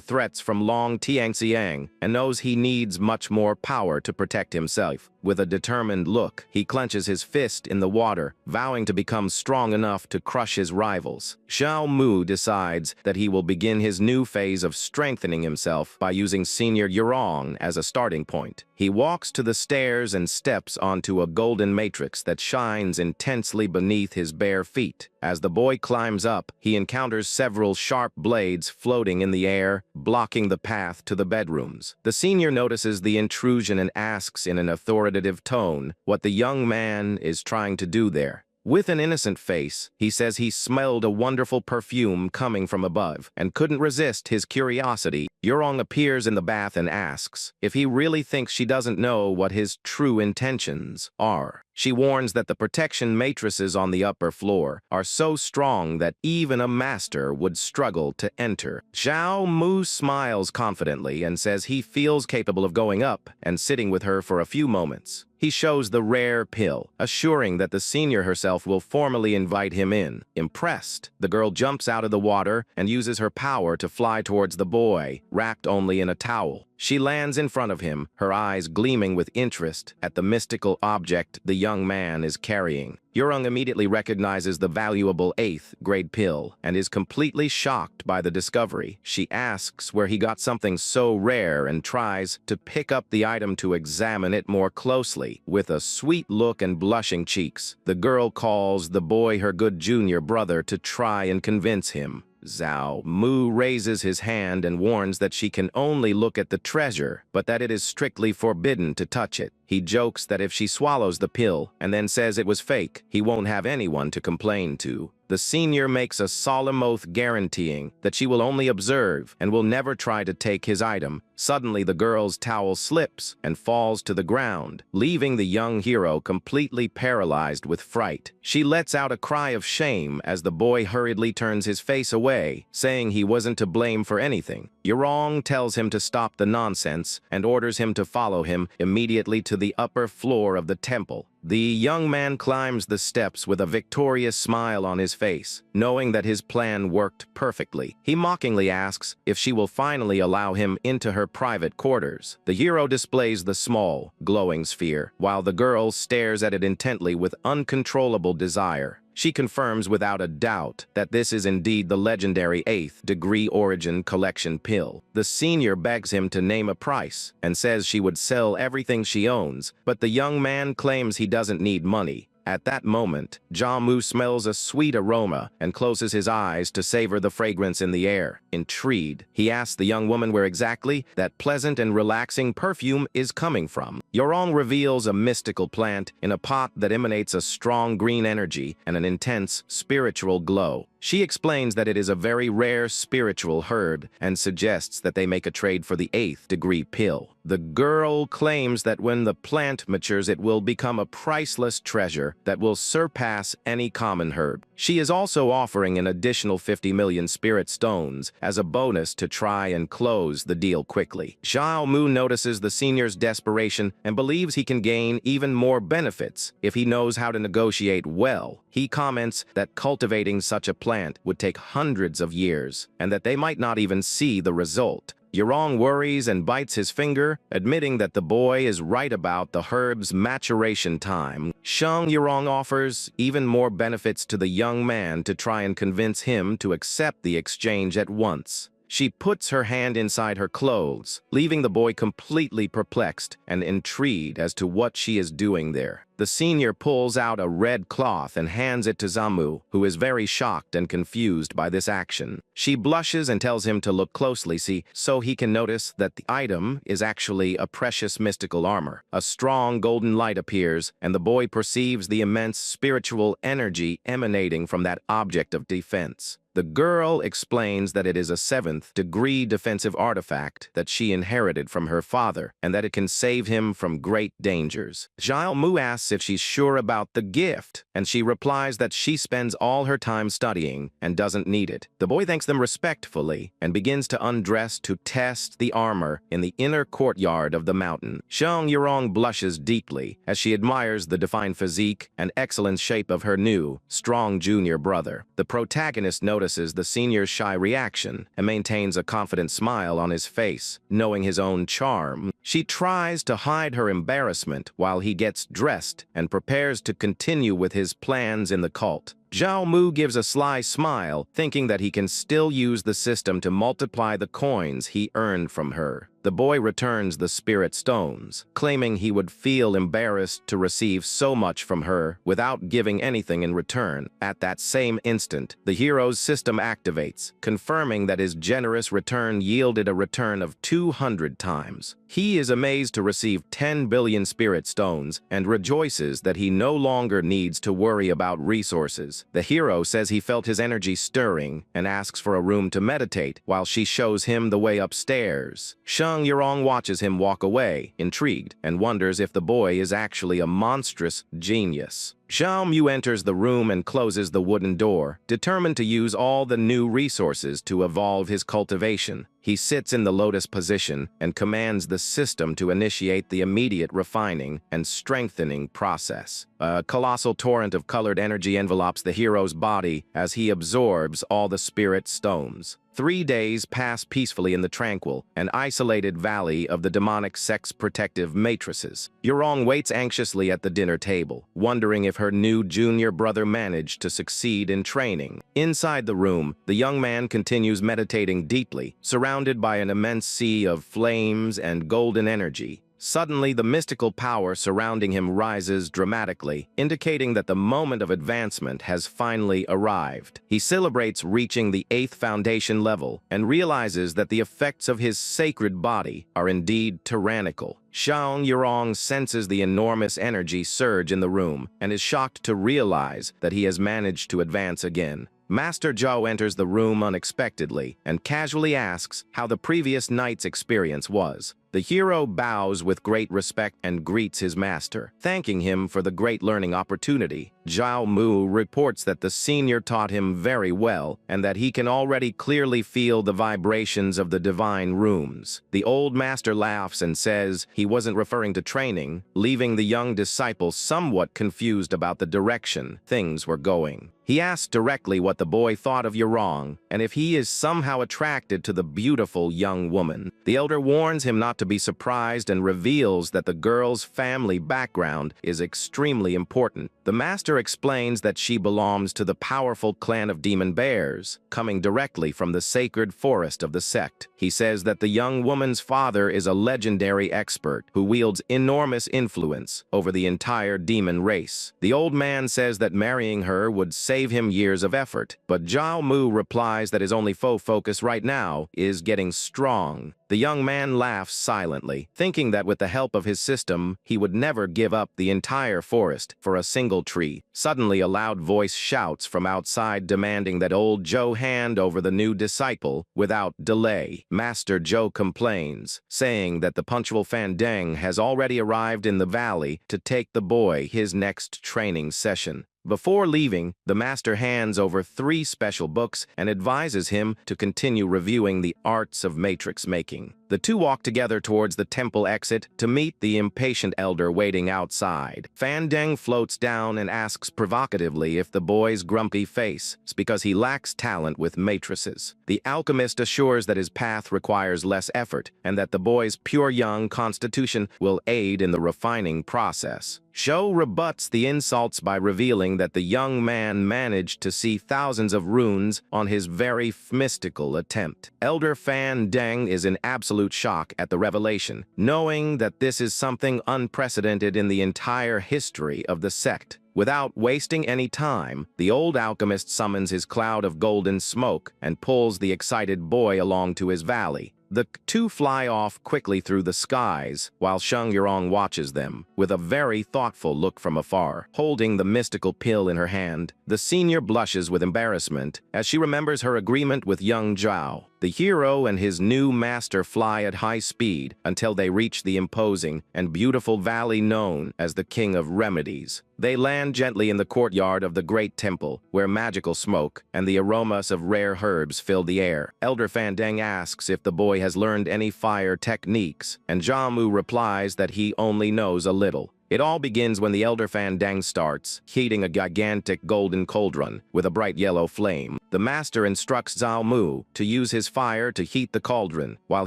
threats from Long Tianxiang and knows he needs much more power to protect himself. With a determined look, he clenches his fist in the water, vowing to become strong enough to crush his rivals. Xiao Mu decides that he will begin his new phase of strengthening himself by using Senior Yurong as a starting point. He walks to the stairs and steps onto a golden matrix that shines intensely beneath his bare feet. As the boy climbs up, he encounters several sharp blades floating in the air, blocking the path to the bedrooms. The senior notices the intrusion and asks in an authoritative tone what the young man is trying to do there. With an innocent face, he says he smelled a wonderful perfume coming from above and couldn't resist his curiosity. Yurong appears in the bath and asks if he really thinks she doesn't know what his true intentions are. She warns that the protection matrices on the upper floor are so strong that even a master would struggle to enter. Xiao Mu smiles confidently and says he feels capable of going up and sitting with her for a few moments. He shows the rare pill, assuring that the senior herself will formally invite him in. Impressed, the girl jumps out of the water and uses her power to fly towards the boy, wrapped only in a towel. She lands in front of him, her eyes gleaming with interest at the mystical object the young man is carrying. Yurong immediately recognizes the valuable 8th-grade pill and is completely shocked by the discovery. She asks where he got something so rare and tries to pick up the item to examine it more closely. With a sweet look and blushing cheeks, the girl calls the boy her good junior brother to try and convince him. Zhao Mu raises his hand and warns that she can only look at the treasure, but that it is strictly forbidden to touch it. He jokes that if she swallows the pill and then says it was fake, he won't have anyone to complain to. The senior makes a solemn oath guaranteeing that she will only observe and will never try to take his item. Suddenly, the girl's towel slips and falls to the ground, leaving the young hero completely paralyzed with fright. She lets out a cry of shame as the boy hurriedly turns his face away, saying he wasn't to blame for anything. Yurong tells him to stop the nonsense and orders him to follow him immediately to the upper floor of the temple. The young man climbs the steps with a victorious smile on his face, knowing that his plan worked perfectly. He mockingly asks if she will finally allow him into her private quarters. The hero displays the small, glowing sphere, while the girl stares at it intently with uncontrollable desire. She confirms without a doubt that this is indeed the legendary 8th degree origin collection pill. The senior begs him to name a price and says she would sell everything she owns, but the young man claims he doesn't need money. At that moment, Jamu smells a sweet aroma and closes his eyes to savor the fragrance in the air. Intrigued, he asks the young woman where exactly that pleasant and relaxing perfume is coming from. Yorong reveals a mystical plant in a pot that emanates a strong green energy and an intense spiritual glow. She explains that it is a very rare spiritual herb and suggests that they make a trade for the 8th degree pill. The girl claims that when the plant matures, it will become a priceless treasure that will surpass any common herb. She is also offering an additional 50 million spirit stones as a bonus to try and close the deal quickly. Xiao Mu notices the senior's desperation and believes he can gain even more benefits if he knows how to negotiate well. He comments that cultivating such a plant would take hundreds of years and that they might not even see the result. Yurong worries and bites his finger, admitting that the boy is right about the herb's maturation time. Shang Yurong offers even more benefits to the young man to try and convince him to accept the exchange at once. She puts her hand inside her clothes, leaving the boy completely perplexed and intrigued as to what she is doing there. The senior pulls out a red cloth and hands it to Zamu, who is very shocked and confused by this action. She blushes and tells him to look closely, so he can notice that the item is actually a precious mystical armor. A strong golden light appears, and the boy perceives the immense spiritual energy emanating from that object of defense. The girl explains that it is a 7th degree defensive artifact that she inherited from her father, and that it can save him from great dangers. Xiao Mu asks if she's sure about the gift, and she replies that she spends all her time studying and doesn't need it. The boy thanks them respectfully and begins to undress to test the armor in the inner courtyard of the mountain. Shang Yurong blushes deeply as she admires the defined physique and excellent shape of her new, strong junior brother. The protagonist notices the senior's shy reaction and maintains a confident smile on his face, knowing his own charm. She tries to hide her embarrassment while he gets dressed and prepares to continue with his plans in the cult. Zhao Mu gives a sly smile, thinking that he can still use the system to multiply the coins he earned from her. The boy returns the spirit stones, claiming he would feel embarrassed to receive so much from her without giving anything in return. At that same instant, the hero's system activates, confirming that his generous return yielded a return of 200 times. He is amazed to receive 10 billion spirit stones and rejoices that he no longer needs to worry about resources. The hero says he felt his energy stirring and asks for a room to meditate while she shows him the way upstairs. Shang Yurong watches him walk away, intrigued, and wonders if the boy is actually a monstrous genius. Xiao Mu enters the room and closes the wooden door, determined to use all the new resources to evolve his cultivation. He sits in the lotus position and commands the system to initiate the immediate refining and strengthening process. A colossal torrent of colored energy envelops the hero's body as he absorbs all the spirit stones. 3 days pass peacefully in the tranquil and isolated valley of the demonic sex protective matrices. Yurong waits anxiously at the dinner table, wondering if her new junior brother managed to succeed in training. Inside the room, the young man continues meditating deeply, surrounded by an immense sea of flames and golden energy. Suddenly, the mystical power surrounding him rises dramatically, indicating that the moment of advancement has finally arrived. He celebrates reaching the 8th foundation level and realizes that the effects of his sacred body are indeed tyrannical. Xiang Yurong senses the enormous energy surge in the room and is shocked to realize that he has managed to advance again. Master Zhou enters the room unexpectedly and casually asks how the previous night's experience was. The hero bows with great respect and greets his master, thanking him for the great learning opportunity. Zhao Mu reports that the senior taught him very well and that he can already clearly feel the vibrations of the divine rooms. The old master laughs and says he wasn't referring to training, leaving the young disciple somewhat confused about the direction things were going. He asks directly what the boy thought of Yurong and if he is somehow attracted to the beautiful young woman. The elder warns him not to be surprised and reveals that the girl's family background is extremely important. The master explains that she belongs to the powerful clan of demon bears, coming directly from the sacred forest of the sect. He says that the young woman's father is a legendary expert who wields enormous influence over the entire demon race. The old man says that marrying her would save him years of effort, but Zhao Mu replies that his only focus right now is getting strong. The young man laughs silently, thinking that with the help of his system, he would never give up the entire forest for a single tree. Suddenly, a loud voice shouts from outside demanding that old Zhou hand over the new disciple without delay. Master Zhou complains, saying that the punctual Fan Deng has already arrived in the valley to take the boy his next training session. Before leaving, the master hands over 3 special books and advises him to continue reviewing the arts of matrix making. The two walk together towards the temple exit to meet the impatient elder waiting outside. Fan Deng floats down and asks provocatively if the boy's grumpy face is because he lacks talent with matrices. The alchemist assures that his path requires less effort and that the boy's pure young constitution will aid in the refining process. Zhou rebuts the insults by revealing that the young man managed to see thousands of runes on his very mystical attempt. Elder Fan Deng is in absolute shock at the revelation, knowing that this is something unprecedented in the entire history of the sect. Without wasting any time, the old alchemist summons his cloud of golden smoke and pulls the excited boy along to his valley. The two fly off quickly through the skies, while Xiang Yurong watches them, with a very thoughtful look from afar. Holding the mystical pill in her hand, the senior blushes with embarrassment as she remembers her agreement with young Zhao. The hero and his new master fly at high speed until they reach the imposing and beautiful valley known as the King of Remedies. They land gently in the courtyard of the great temple, where magical smoke and the aromas of rare herbs fill the air. Elder Fan Deng asks if the boy has learned any fire techniques, and Zhao Mu replies that he only knows a little. It all begins when the elder Fan Deng starts heating a gigantic golden cauldron with a bright yellow flame. The master instructs Zhao Mu to use his fire to heat the cauldron, while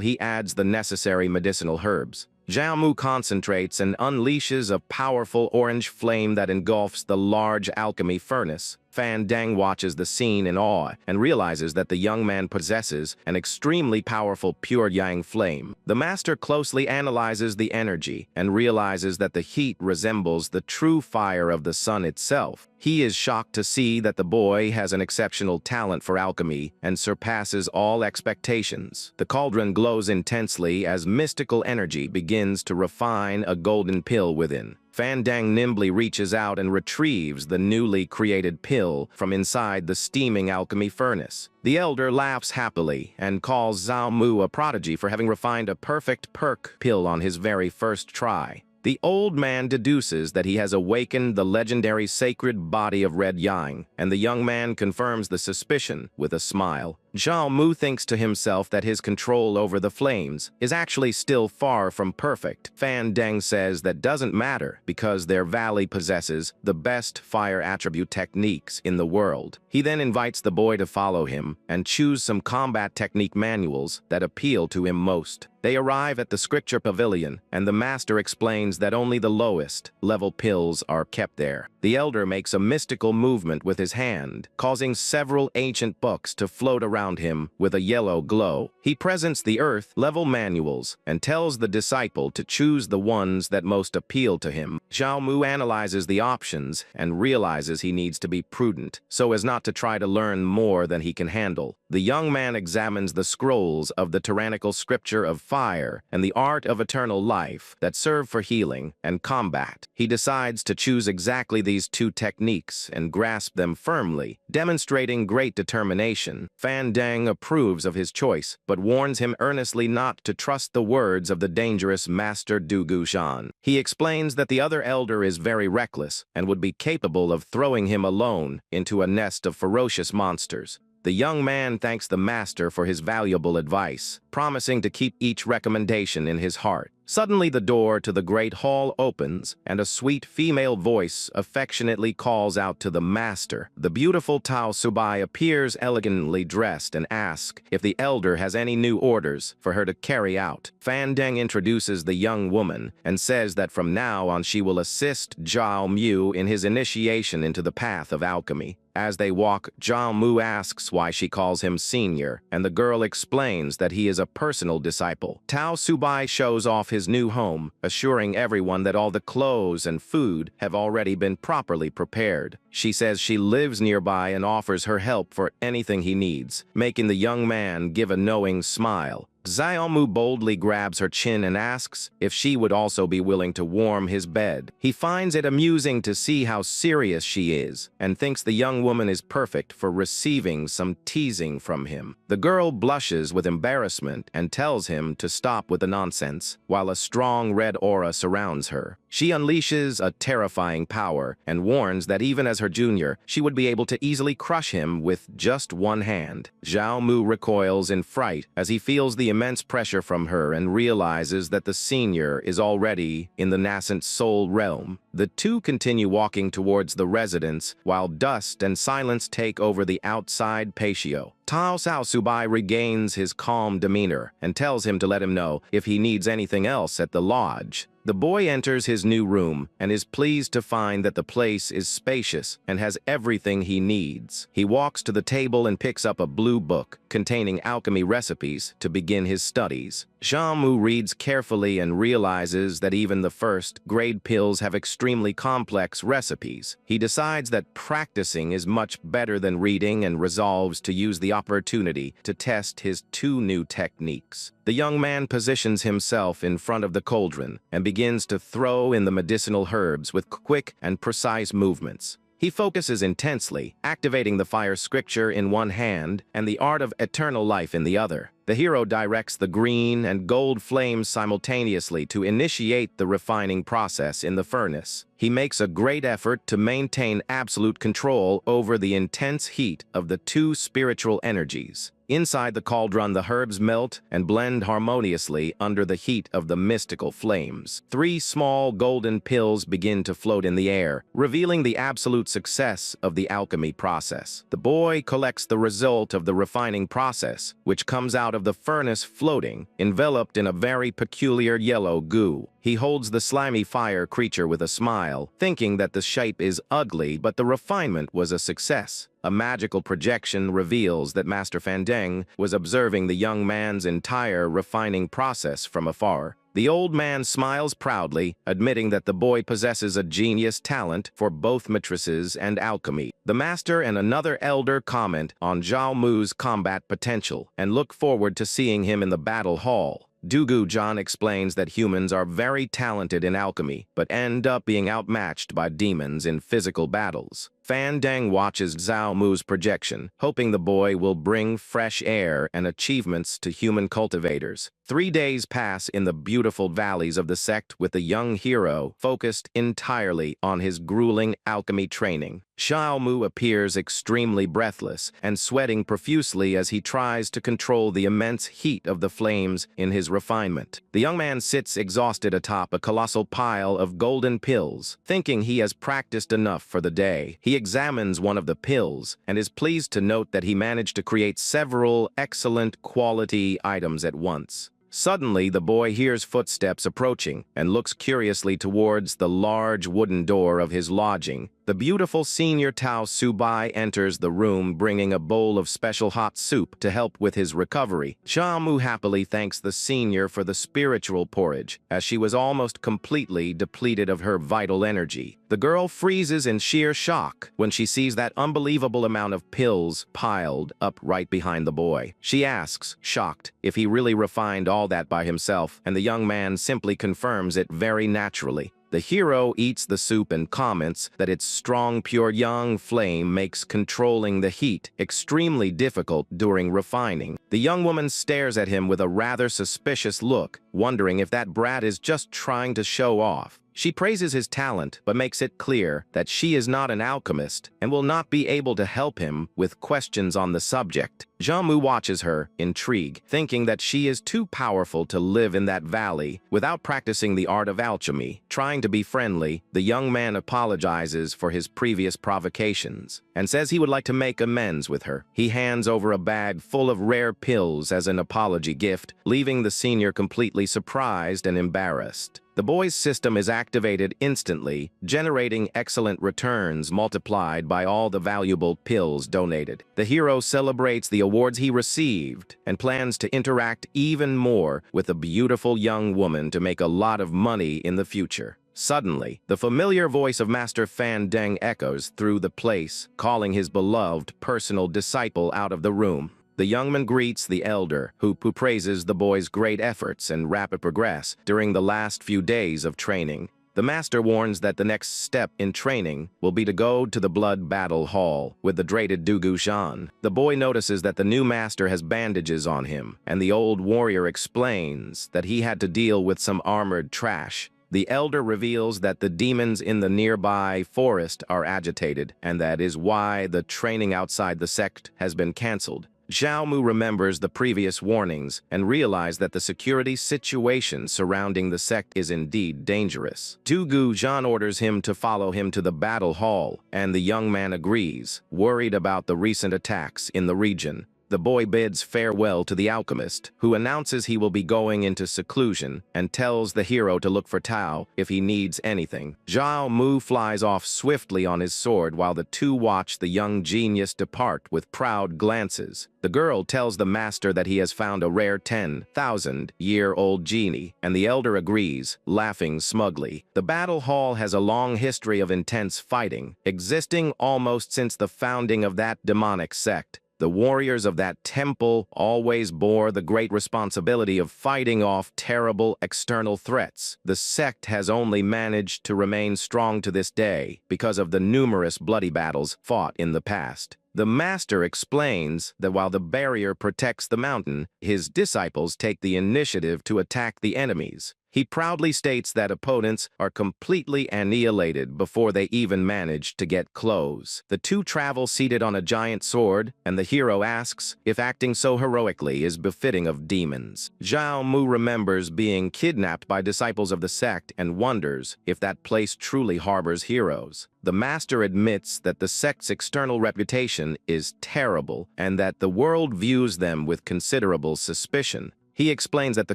he adds the necessary medicinal herbs. Zhao Mu concentrates and unleashes a powerful orange flame that engulfs the large alchemy furnace. Fan Deng watches the scene in awe and realizes that the young man possesses an extremely powerful pure yang flame. The master closely analyzes the energy and realizes that the heat resembles the true fire of the sun itself. He is shocked to see that the boy has an exceptional talent for alchemy and surpasses all expectations. The cauldron glows intensely as mystical energy begins to refine a golden pill within. Fan Deng nimbly reaches out and retrieves the newly created pill from inside the steaming alchemy furnace. The elder laughs happily and calls Zhao Mu a prodigy for having refined a perfect perk pill on his very first try. The old man deduces that he has awakened the legendary sacred body of Red Yang, and the young man confirms the suspicion with a smile. Zhao Mu thinks to himself that his control over the flames is actually still far from perfect. Fan Deng says that doesn't matter because their valley possesses the best fire attribute techniques in the world. He then invites the boy to follow him and choose some combat technique manuals that appeal to him most. They arrive at the scripture pavilion, and the master explains that only the lowest level pills are kept there. The elder makes a mystical movement with his hand, causing several ancient books to float around around him with a yellow glow. He presents the Earth-level manuals and tells the disciple to choose the ones that most appeal to him. Zhao Mu analyzes the options and realizes he needs to be prudent so as not to try to learn more than he can handle. The young man examines the scrolls of the tyrannical scripture of fire and the art of eternal life that serve for healing and combat. He decides to choose exactly these two techniques and grasp them firmly, demonstrating great determination. Fan Deng approves of his choice, but warns him earnestly not to trust the words of the dangerous Master Du Gushan. He explains that the other elder is very reckless and would be capable of throwing him alone into a nest of ferocious monsters. The young man thanks the master for his valuable advice, promising to keep each recommendation in his heart. Suddenly the door to the great hall opens, and a sweet female voice affectionately calls out to the master. The beautiful Tao Subai appears elegantly dressed and asks if the elder has any new orders for her to carry out. Fan Deng introduces the young woman and says that from now on she will assist Zhao Mu in his initiation into the path of alchemy. As they walk, Zhao Mu asks why she calls him senior, and the girl explains that he is a personal disciple. Tao Subai shows off his new home, assuring everyone that all the clothes and food have already been properly prepared. She says she lives nearby and offers her help for anything he needs, making the young man give a knowing smile. Zhao Mu boldly grabs her chin and asks if she would also be willing to warm his bed. He finds it amusing to see how serious she is and thinks the young woman is perfect for receiving some teasing from him. The girl blushes with embarrassment and tells him to stop with the nonsense, while a strong red aura surrounds her. She unleashes a terrifying power and warns that even as her junior, she would be able to easily crush him with just one hand. Zhao Mu recoils in fright as he feels the immense pressure from her and realizes that the senior is already in the nascent soul realm. The two continue walking towards the residence while dust and silence take over the outside patio. Tao Subai regains his calm demeanor and tells him to let him know if he needs anything else at the lodge. The boy enters his new room and is pleased to find that the place is spacious and has everything he needs. He walks to the table and picks up a blue book containing alchemy recipes to begin his studies. Zhao Mu reads carefully and realizes that even the first-grade pills have extremely complex recipes. He decides that practicing is much better than reading and resolves to use the opportunity to test his two new techniques. The young man positions himself in front of the cauldron and begins to throw in the medicinal herbs with quick and precise movements. He focuses intensely, activating the fire scripture in one hand and the art of eternal life in the other. The hero directs the green and gold flames simultaneously to initiate the refining process in the furnace. He makes a great effort to maintain absolute control over the intense heat of the two spiritual energies. Inside the cauldron, the herbs melt and blend harmoniously under the heat of the mystical flames. 3 small golden pills begin to float in the air, revealing the absolute success of the alchemy process. The boy collects the result of the refining process, which comes out of the furnace floating, enveloped in a very peculiar yellow goo. He holds the slimy fire creature with a smile, thinking that the shape is ugly, but the refinement was a success. A magical projection reveals that Master Fan Deng was observing the young man's entire refining process from afar. The old man smiles proudly, admitting that the boy possesses a genius talent for both matrices and alchemy. The master and another elder comment on Zhao Mu's combat potential and look forward to seeing him in the battle hall. Dugu John explains that humans are very talented in alchemy, but end up being outmatched by demons in physical battles. Fan Deng watches Zhao Mu's projection, hoping the boy will bring fresh air and achievements to human cultivators. 3 days pass in the beautiful valleys of the sect with the young hero focused entirely on his grueling alchemy training. Zhao Mu appears extremely breathless and sweating profusely as he tries to control the immense heat of the flames in his refinement. The young man sits exhausted atop a colossal pile of golden pills, thinking he has practiced enough for the day. He examines one of the pills and is pleased to note that he managed to create several excellent quality items at once. Suddenly, the boy hears footsteps approaching and looks curiously towards the large wooden door of his lodging. The The beautiful senior Tao Subai enters the room bringing a bowl of special hot soup to help with his recovery. Xiaomu happily thanks the senior for the spiritual porridge, as she was almost completely depleted of her vital energy. The girl freezes in sheer shock when she sees that unbelievable amount of pills piled up right behind the boy. She asks, shocked, if he really refined all that by himself, and the young man simply confirms it very naturally. The hero eats the soup and comments that its strong, pure young flame makes controlling the heat extremely difficult during refining. The young woman stares at him with a rather suspicious look, wondering if that brat is just trying to show off. She praises his talent, but makes it clear that she is not an alchemist and will not be able to help him with questions on the subject. Xiaomu watches her, intrigued, thinking that she is too powerful to live in that valley without practicing the art of alchemy. Trying to be friendly, the young man apologizes for his previous provocations and says he would like to make amends with her. He hands over a bag full of rare pills as an apology gift, leaving the senior completely surprised and embarrassed. The boy's system is activated instantly, generating excellent returns multiplied by all the valuable pills donated. The hero celebrates the awards he received and plans to interact even more with the beautiful young woman to make a lot of money in the future. Suddenly, the familiar voice of Master Fan Deng echoes through the place, calling his beloved personal disciple out of the room. The young man greets the elder, who praises the boy's great efforts and rapid progress during the last few days of training. The master warns that the next step in training will be to go to the blood battle hall with the dreaded Dugu Shan. The boy notices that the new master has bandages on him, and the old warrior explains that he had to deal with some armored trash. The elder reveals that the demons in the nearby forest are agitated, and that is why the training outside the sect has been cancelled. Xiaomu remembers the previous warnings and realizes that the security situation surrounding the sect is indeed dangerous. Dugu Zhan orders him to follow him to the battle hall, and the young man agrees, worried about the recent attacks in the region. The boy bids farewell to the alchemist, who announces he will be going into seclusion and tells the hero to look for Tao if he needs anything. Zhao Mu flies off swiftly on his sword while the two watch the young genius depart with proud glances. The girl tells the master that he has found a rare 10,000-year-old genie, and the elder agrees, laughing smugly. The battle hall has a long history of intense fighting, existing almost since the founding of that demonic sect. The warriors of that temple always bore the great responsibility of fighting off terrible external threats. The sect has only managed to remain strong to this day because of the numerous bloody battles fought in the past. The master explains that while the barrier protects the mountain, his disciples take the initiative to attack the enemies. He proudly states that opponents are completely annihilated before they even manage to get close. The two travel seated on a giant sword, and the hero asks if acting so heroically is befitting of demons. Zhao Mu remembers being kidnapped by disciples of the sect and wonders if that place truly harbors heroes. The master admits that the sect's external reputation is terrible and that the world views them with considerable suspicion. He explains that the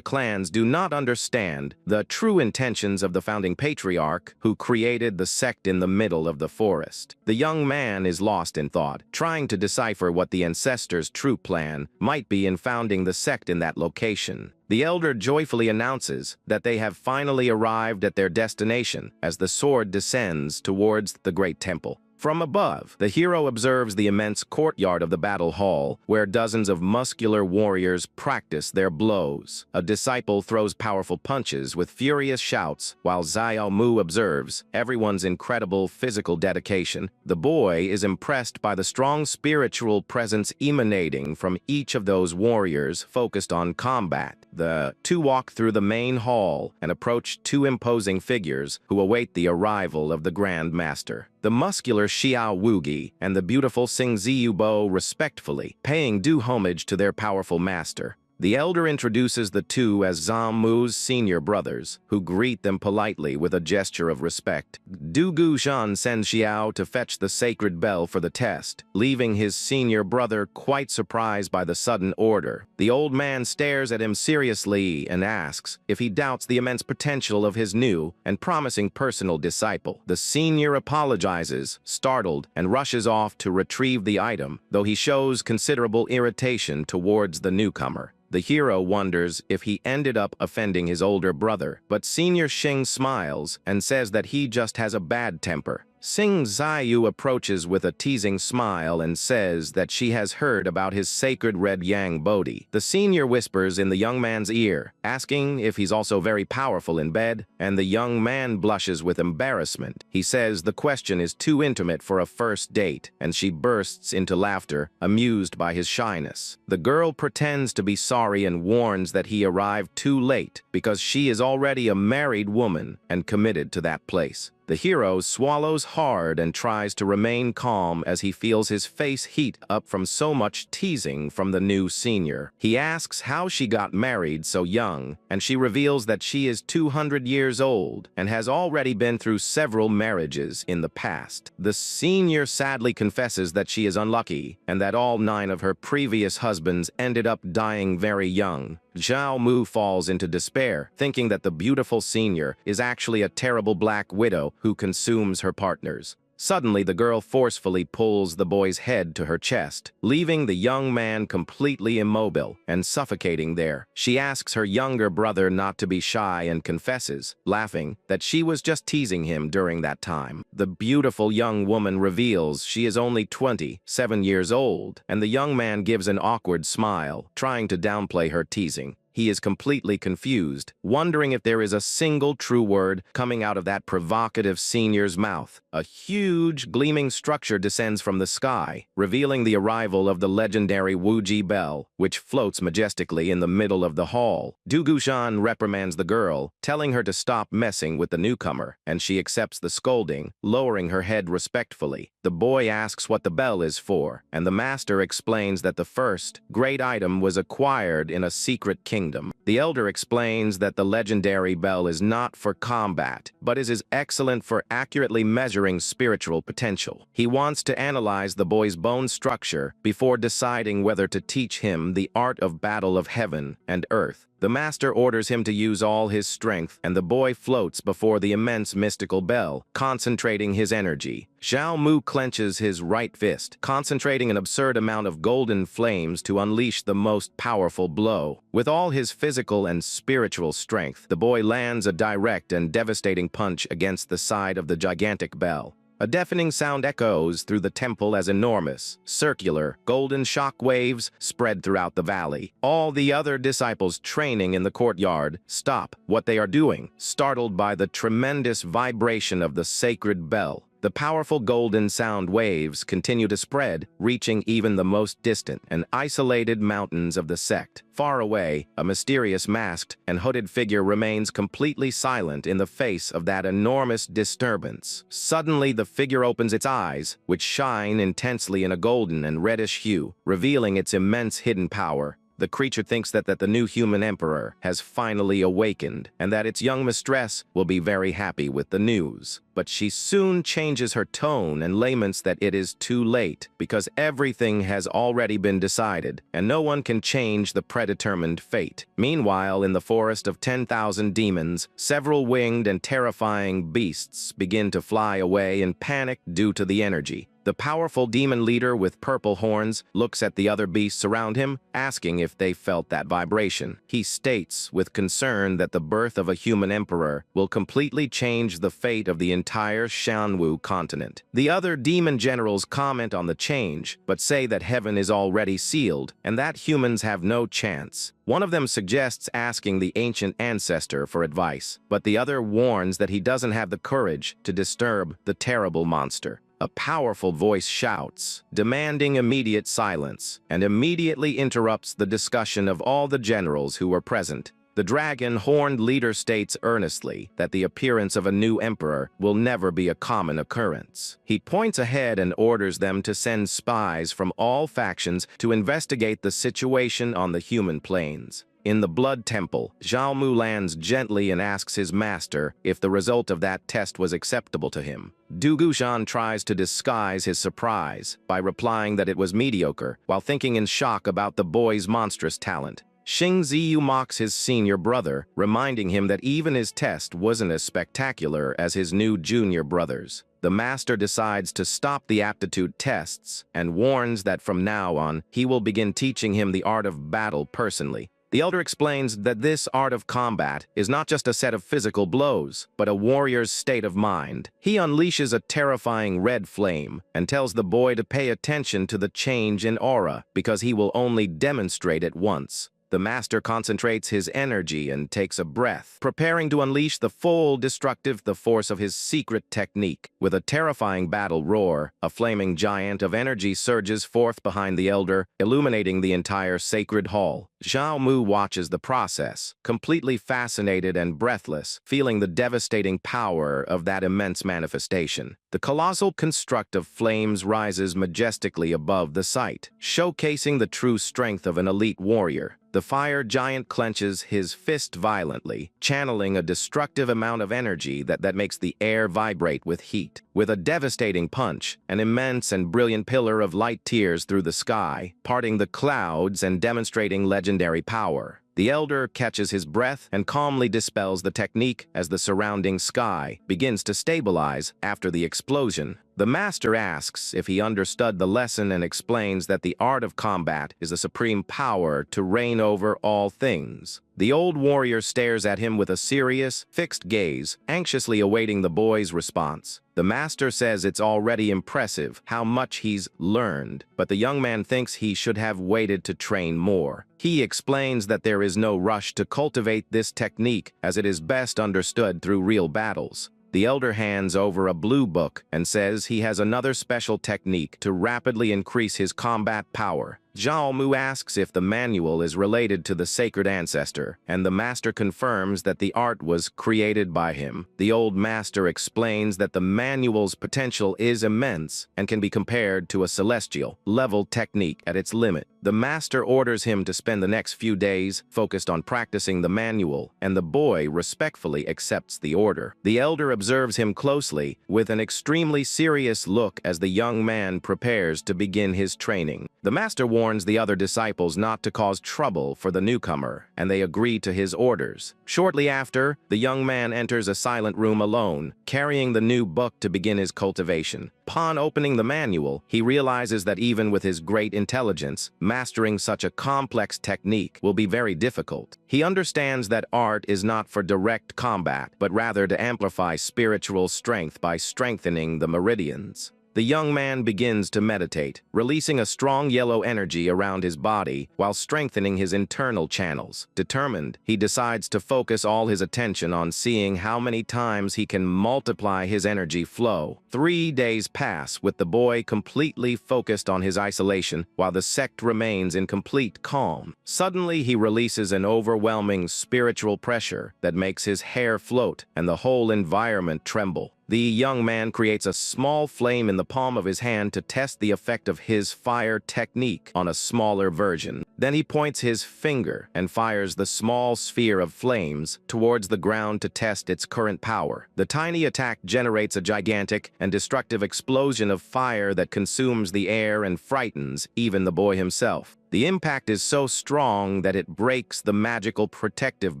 clans do not understand the true intentions of the founding patriarch who created the sect in the middle of the forest. The young man is lost in thought, trying to decipher what the ancestors' true plan might be in founding the sect in that location. The elder joyfully announces that they have finally arrived at their destination as the sword descends towards the great temple. From above, the hero observes the immense courtyard of the battle hall, where dozens of muscular warriors practice their blows. A disciple throws powerful punches with furious shouts, while Xiao Mu observes everyone's incredible physical dedication. The boy is impressed by the strong spiritual presence emanating from each of those warriors focused on combat. The two walk through the main hall and approach two imposing figures who await the arrival of the Grand Master. The muscular Xiao Wugi and the beautiful Xing Ziyubo respectfully, paying due homage to their powerful master. The elder introduces the two as Zamu's senior brothers, who greet them politely with a gesture of respect. Du Guxian sends Xiao to fetch the sacred bell for the test, leaving his senior brother quite surprised by the sudden order. The old man stares at him seriously and asks if he doubts the immense potential of his new and promising personal disciple. The senior apologizes, startled, and rushes off to retrieve the item, though he shows considerable irritation towards the newcomer. The hero wonders if he ended up offending his older brother, but Senior Xing smiles and says that he just has a bad temper. Xing Ziyu approaches with a teasing smile and says that she has heard about his sacred red yang Bodhi. The senior whispers in the young man's ear, asking if he's also very powerful in bed, and the young man blushes with embarrassment. He says the question is too intimate for a first date, and she bursts into laughter, amused by his shyness. The girl pretends to be sorry and warns that he arrived too late because she is already a married woman and committed to that place. The hero swallows hard and tries to remain calm as he feels his face heat up from so much teasing from the new senior. He asks how she got married so young, and she reveals that she is 200 years old and has already been through several marriages in the past. The senior sadly confesses that she is unlucky and that all 9 of her previous husbands ended up dying very young. Zhao Mu falls into despair, thinking that the beautiful senior is actually a terrible black widow who consumes her partners. Suddenly, the girl forcefully pulls the boy's head to her chest, leaving the young man completely immobile and suffocating there. She asks her younger brother not to be shy and confesses, laughing, that she was just teasing him during that time. The beautiful young woman reveals she is only 27 years old, and the young man gives an awkward smile, trying to downplay her teasing. He is completely confused, wondering if there is a single true word coming out of that provocative senior's mouth. A huge, gleaming structure descends from the sky, revealing the arrival of the legendary Wuji Bell, which floats majestically in the middle of the hall. Du Guxian reprimands the girl, telling her to stop messing with the newcomer, and she accepts the scolding, lowering her head respectfully. The boy asks what the bell is for, and the master explains that the first great item was acquired in a secret kingdom. The elder explains that the legendary bell is not for combat, but is excellent for accurately measuring spiritual potential. He wants to analyze the boy's bone structure before deciding whether to teach him the art of battle of heaven and earth. The master orders him to use all his strength, and the boy floats before the immense mystical bell, concentrating his energy. Zhao Mu clenches his right fist, concentrating an absurd amount of golden flames to unleash the most powerful blow. With all his physical and spiritual strength, the boy lands a direct and devastating punch against the side of the gigantic bell. A deafening sound echoes through the temple as enormous, circular, golden shock waves spread throughout the valley. All the other disciples training in the courtyard stop what they are doing, startled by the tremendous vibration of the sacred bell. The powerful golden sound waves continue to spread, reaching even the most distant and isolated mountains of the sect. Far away, a mysterious masked and hooded figure remains completely silent in the face of that enormous disturbance. Suddenly, the figure opens its eyes, which shine intensely in a golden and reddish hue, revealing its immense hidden power. The creature thinks that the new human emperor has finally awakened, and that its young mistress will be very happy with the news. But she soon changes her tone and laments that it is too late, because everything has already been decided, and no one can change the predetermined fate. Meanwhile, in the forest of 10,000 demons, several winged and terrifying beasts begin to fly away in panic due to the energy. The powerful demon leader with purple horns looks at the other beasts around him, asking if they felt that vibration. He states with concern that the birth of a human emperor will completely change the fate of the entire Shanwu continent. The other demon generals comment on the change, but say that heaven is already sealed and that humans have no chance. One of them suggests asking the ancient ancestor for advice, but the other warns that he doesn't have the courage to disturb the terrible monster. A powerful voice shouts, demanding immediate silence, and immediately interrupts the discussion of all the generals who were present. The dragon-horned leader states earnestly that the appearance of a new emperor will never be a common occurrence. He points ahead and orders them to send spies from all factions to investigate the situation on the human plains. In the Blood Temple, Zhao Mu lands gently and asks his master if the result of that test was acceptable to him. Du Guxian tries to disguise his surprise by replying that it was mediocre, while thinking in shock about the boy's monstrous talent. Xing Ziyu mocks his senior brother, reminding him that even his test wasn't as spectacular as his new junior brother's. The master decides to stop the aptitude tests and warns that from now on, he will begin teaching him the art of battle personally. The elder explains that this art of combat is not just a set of physical blows, but a warrior's state of mind. He unleashes a terrifying red flame and tells the boy to pay attention to the change in aura because he will only demonstrate it once. The master concentrates his energy and takes a breath, preparing to unleash the full destructive force of his secret technique. With a terrifying battle roar, a flaming giant of energy surges forth behind the elder, illuminating the entire sacred hall. Zhao Mu watches the process, completely fascinated and breathless, feeling the devastating power of that immense manifestation. The colossal construct of flames rises majestically above the sight, showcasing the true strength of an elite warrior. The fire giant clenches his fist violently, channeling a destructive amount of energy that makes the air vibrate with heat. With a devastating punch, an immense and brilliant pillar of light tears through the sky, parting the clouds and demonstrating legendary power. The elder catches his breath and calmly dispels the technique as the surrounding sky begins to stabilize after the explosion. The master asks if he understood the lesson and explains that the art of combat is the supreme power to reign over all things. The old warrior stares at him with a serious, fixed gaze, anxiously awaiting the boy's response. The master says it's already impressive how much he's learned, but the young man thinks he should have waited to train more. He explains that there is no rush to cultivate this technique as it is best understood through real battles. The elder hands over a blue book and says he has another special technique to rapidly increase his combat power. Zhao Mu asks if the manual is related to the sacred ancestor, and the master confirms that the art was created by him. The old master explains that the manual's potential is immense and can be compared to a celestial level technique at its limit. The master orders him to spend the next few days focused on practicing the manual, and the boy respectfully accepts the order. The elder observes him closely with an extremely serious look as the young man prepares to begin his training. The master warns the other disciples not to cause trouble for the newcomer, and they agree to his orders. Shortly after, the young man enters a silent room alone, carrying the new book to begin his cultivation. Upon opening the manual, he realizes that even with his great intelligence, mastering such a complex technique will be very difficult. He understands that art is not for direct combat, but rather to amplify spiritual strength by strengthening the meridians. The young man begins to meditate, releasing a strong yellow energy around his body while strengthening his internal channels. Determined, he decides to focus all his attention on seeing how many times he can multiply his energy flow. 3 days pass with the boy completely focused on his isolation while the sect remains in complete calm. Suddenly, he releases an overwhelming spiritual pressure that makes his hair float and the whole environment tremble. The young man creates a small flame in the palm of his hand to test the effect of his fire technique on a smaller version. Then he points his finger and fires the small sphere of flames towards the ground to test its current power. The tiny attack generates a gigantic and destructive explosion of fire that consumes the air and frightens even the boy himself. The impact is so strong that it breaks the magical protective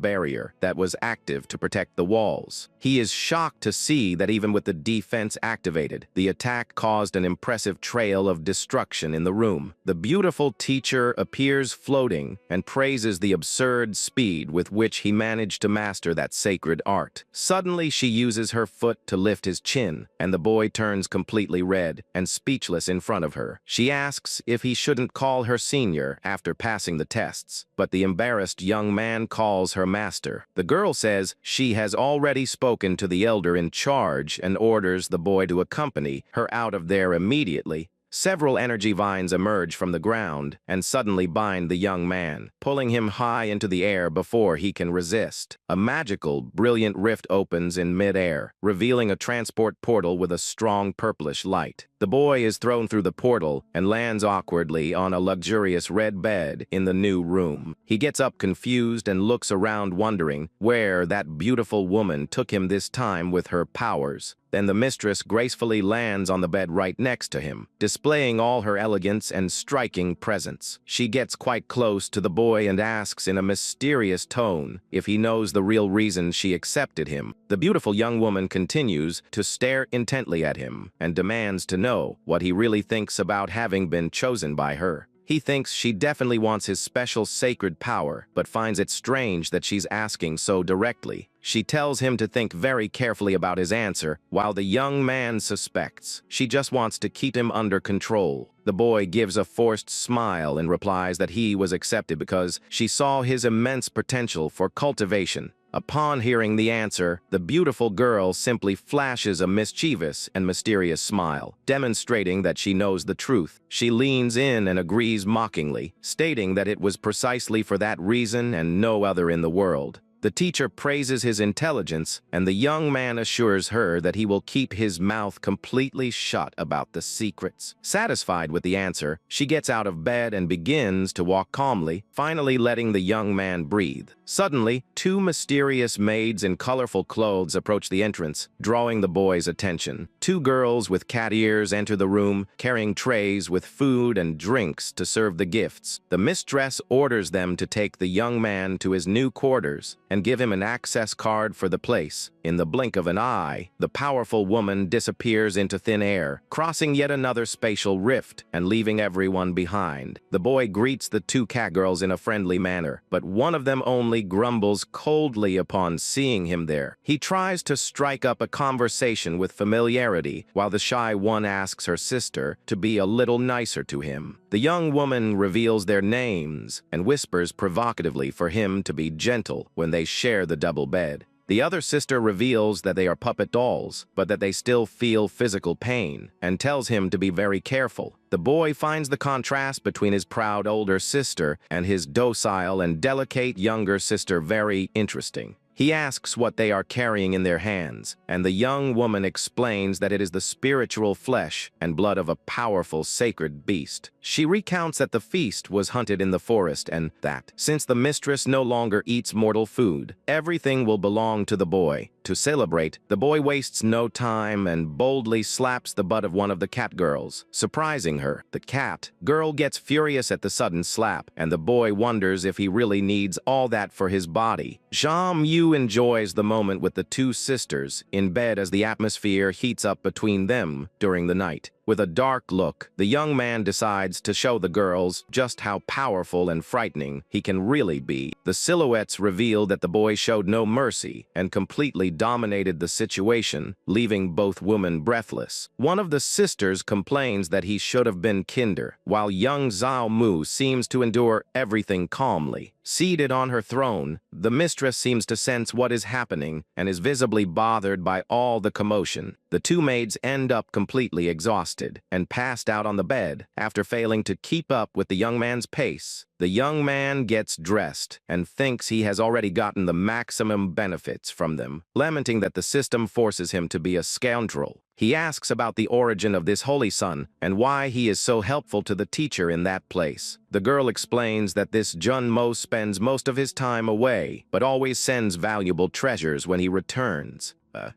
barrier that was active to protect the walls. He is shocked to see that even with the defense activated, the attack caused an impressive trail of destruction in the room. The beautiful teacher appears floating and praises the absurd speed with which he managed to master that sacred art. Suddenly, she uses her foot to lift his chin, and the boy turns completely red and speechless in front of her. She asks if he shouldn't call her senior after passing the tests, but the embarrassed young man calls her master. The girl says she has already spoken to the elder in charge and orders the boy to accompany her out of there immediately. Several energy vines emerge from the ground and suddenly bind the young man, pulling him high into the air before he can resist. A magical, brilliant rift opens in mid-air, revealing a transport portal with a strong purplish light. The boy is thrown through the portal and lands awkwardly on a luxurious red bed in the new room. He gets up confused and looks around wondering where that beautiful woman took him this time with her powers. Then the mistress gracefully lands on the bed right next to him, displaying all her elegance and striking presence. She gets quite close to the boy and asks in a mysterious tone if he knows the real reason she accepted him. The beautiful young woman continues to stare intently at him and demands to know what he really thinks about having been chosen by her. He thinks she definitely wants his special sacred power, but finds it strange that she's asking so directly. She tells him to think very carefully about his answer, while the young man suspects she just wants to keep him under control. The boy gives a forced smile and replies that he was accepted because she saw his immense potential for cultivation. Upon hearing the answer, the beautiful girl simply flashes a mischievous and mysterious smile, demonstrating that she knows the truth. She leans in and agrees mockingly, stating that it was precisely for that reason and no other in the world. The teacher praises his intelligence, and the young man assures her that he will keep his mouth completely shut about the secrets. Satisfied with the answer, she gets out of bed and begins to walk calmly, finally letting the young man breathe. Suddenly, two mysterious maids in colorful clothes approach the entrance, drawing the boy's attention. Two girls with cat ears enter the room, carrying trays with food and drinks to serve the gifts. The mistress orders them to take the young man to his new quarters and give him an access card for the place. In the blink of an eye, the powerful woman disappears into thin air, crossing yet another spatial rift and leaving everyone behind. The boy greets the two catgirls in a friendly manner, but one of them only grumbles coldly upon seeing him there. He tries to strike up a conversation with familiarity, while the shy one asks her sister to be a little nicer to him. The young woman reveals their names and whispers provocatively for him to be gentle when they share the double bed. The other sister reveals that they are puppet dolls, but that they still feel physical pain, and tells him to be very careful. The boy finds the contrast between his proud older sister and his docile and delicate younger sister very interesting. He asks what they are carrying in their hands, and the young woman explains that it is the spiritual flesh and blood of a powerful sacred beast. She recounts that the feast was hunted in the forest and that, since the mistress no longer eats mortal food, everything will belong to the boy. To celebrate, the boy wastes no time and boldly slaps the butt of one of the cat girls, surprising her. The cat girl gets furious at the sudden slap, and the boy wonders if he really needs all that for his body. Yu enjoys the moment with the two sisters in bed as the atmosphere heats up between them during the night. With a dark look, the young man decides to show the girls just how powerful and frightening he can really be. The silhouettes reveal that the boy showed no mercy and completely dominated the situation, leaving both women breathless. One of the sisters complains that he should have been kinder, while young Zhao Mu seems to endure everything calmly. Seated on her throne, the mistress seems to sense what is happening and is visibly bothered by all the commotion. The two maids end up completely exhausted and passed out on the bed after failing to keep up with the young man's pace. The young man gets dressed and thinks he has already gotten the maximum benefits from them, lamenting that the system forces him to be a scoundrel. He asks about the origin of this holy son and why he is so helpful to the teacher in that place. The girl explains that this Jun Mo spends most of his time away, but always sends valuable treasures when he returns.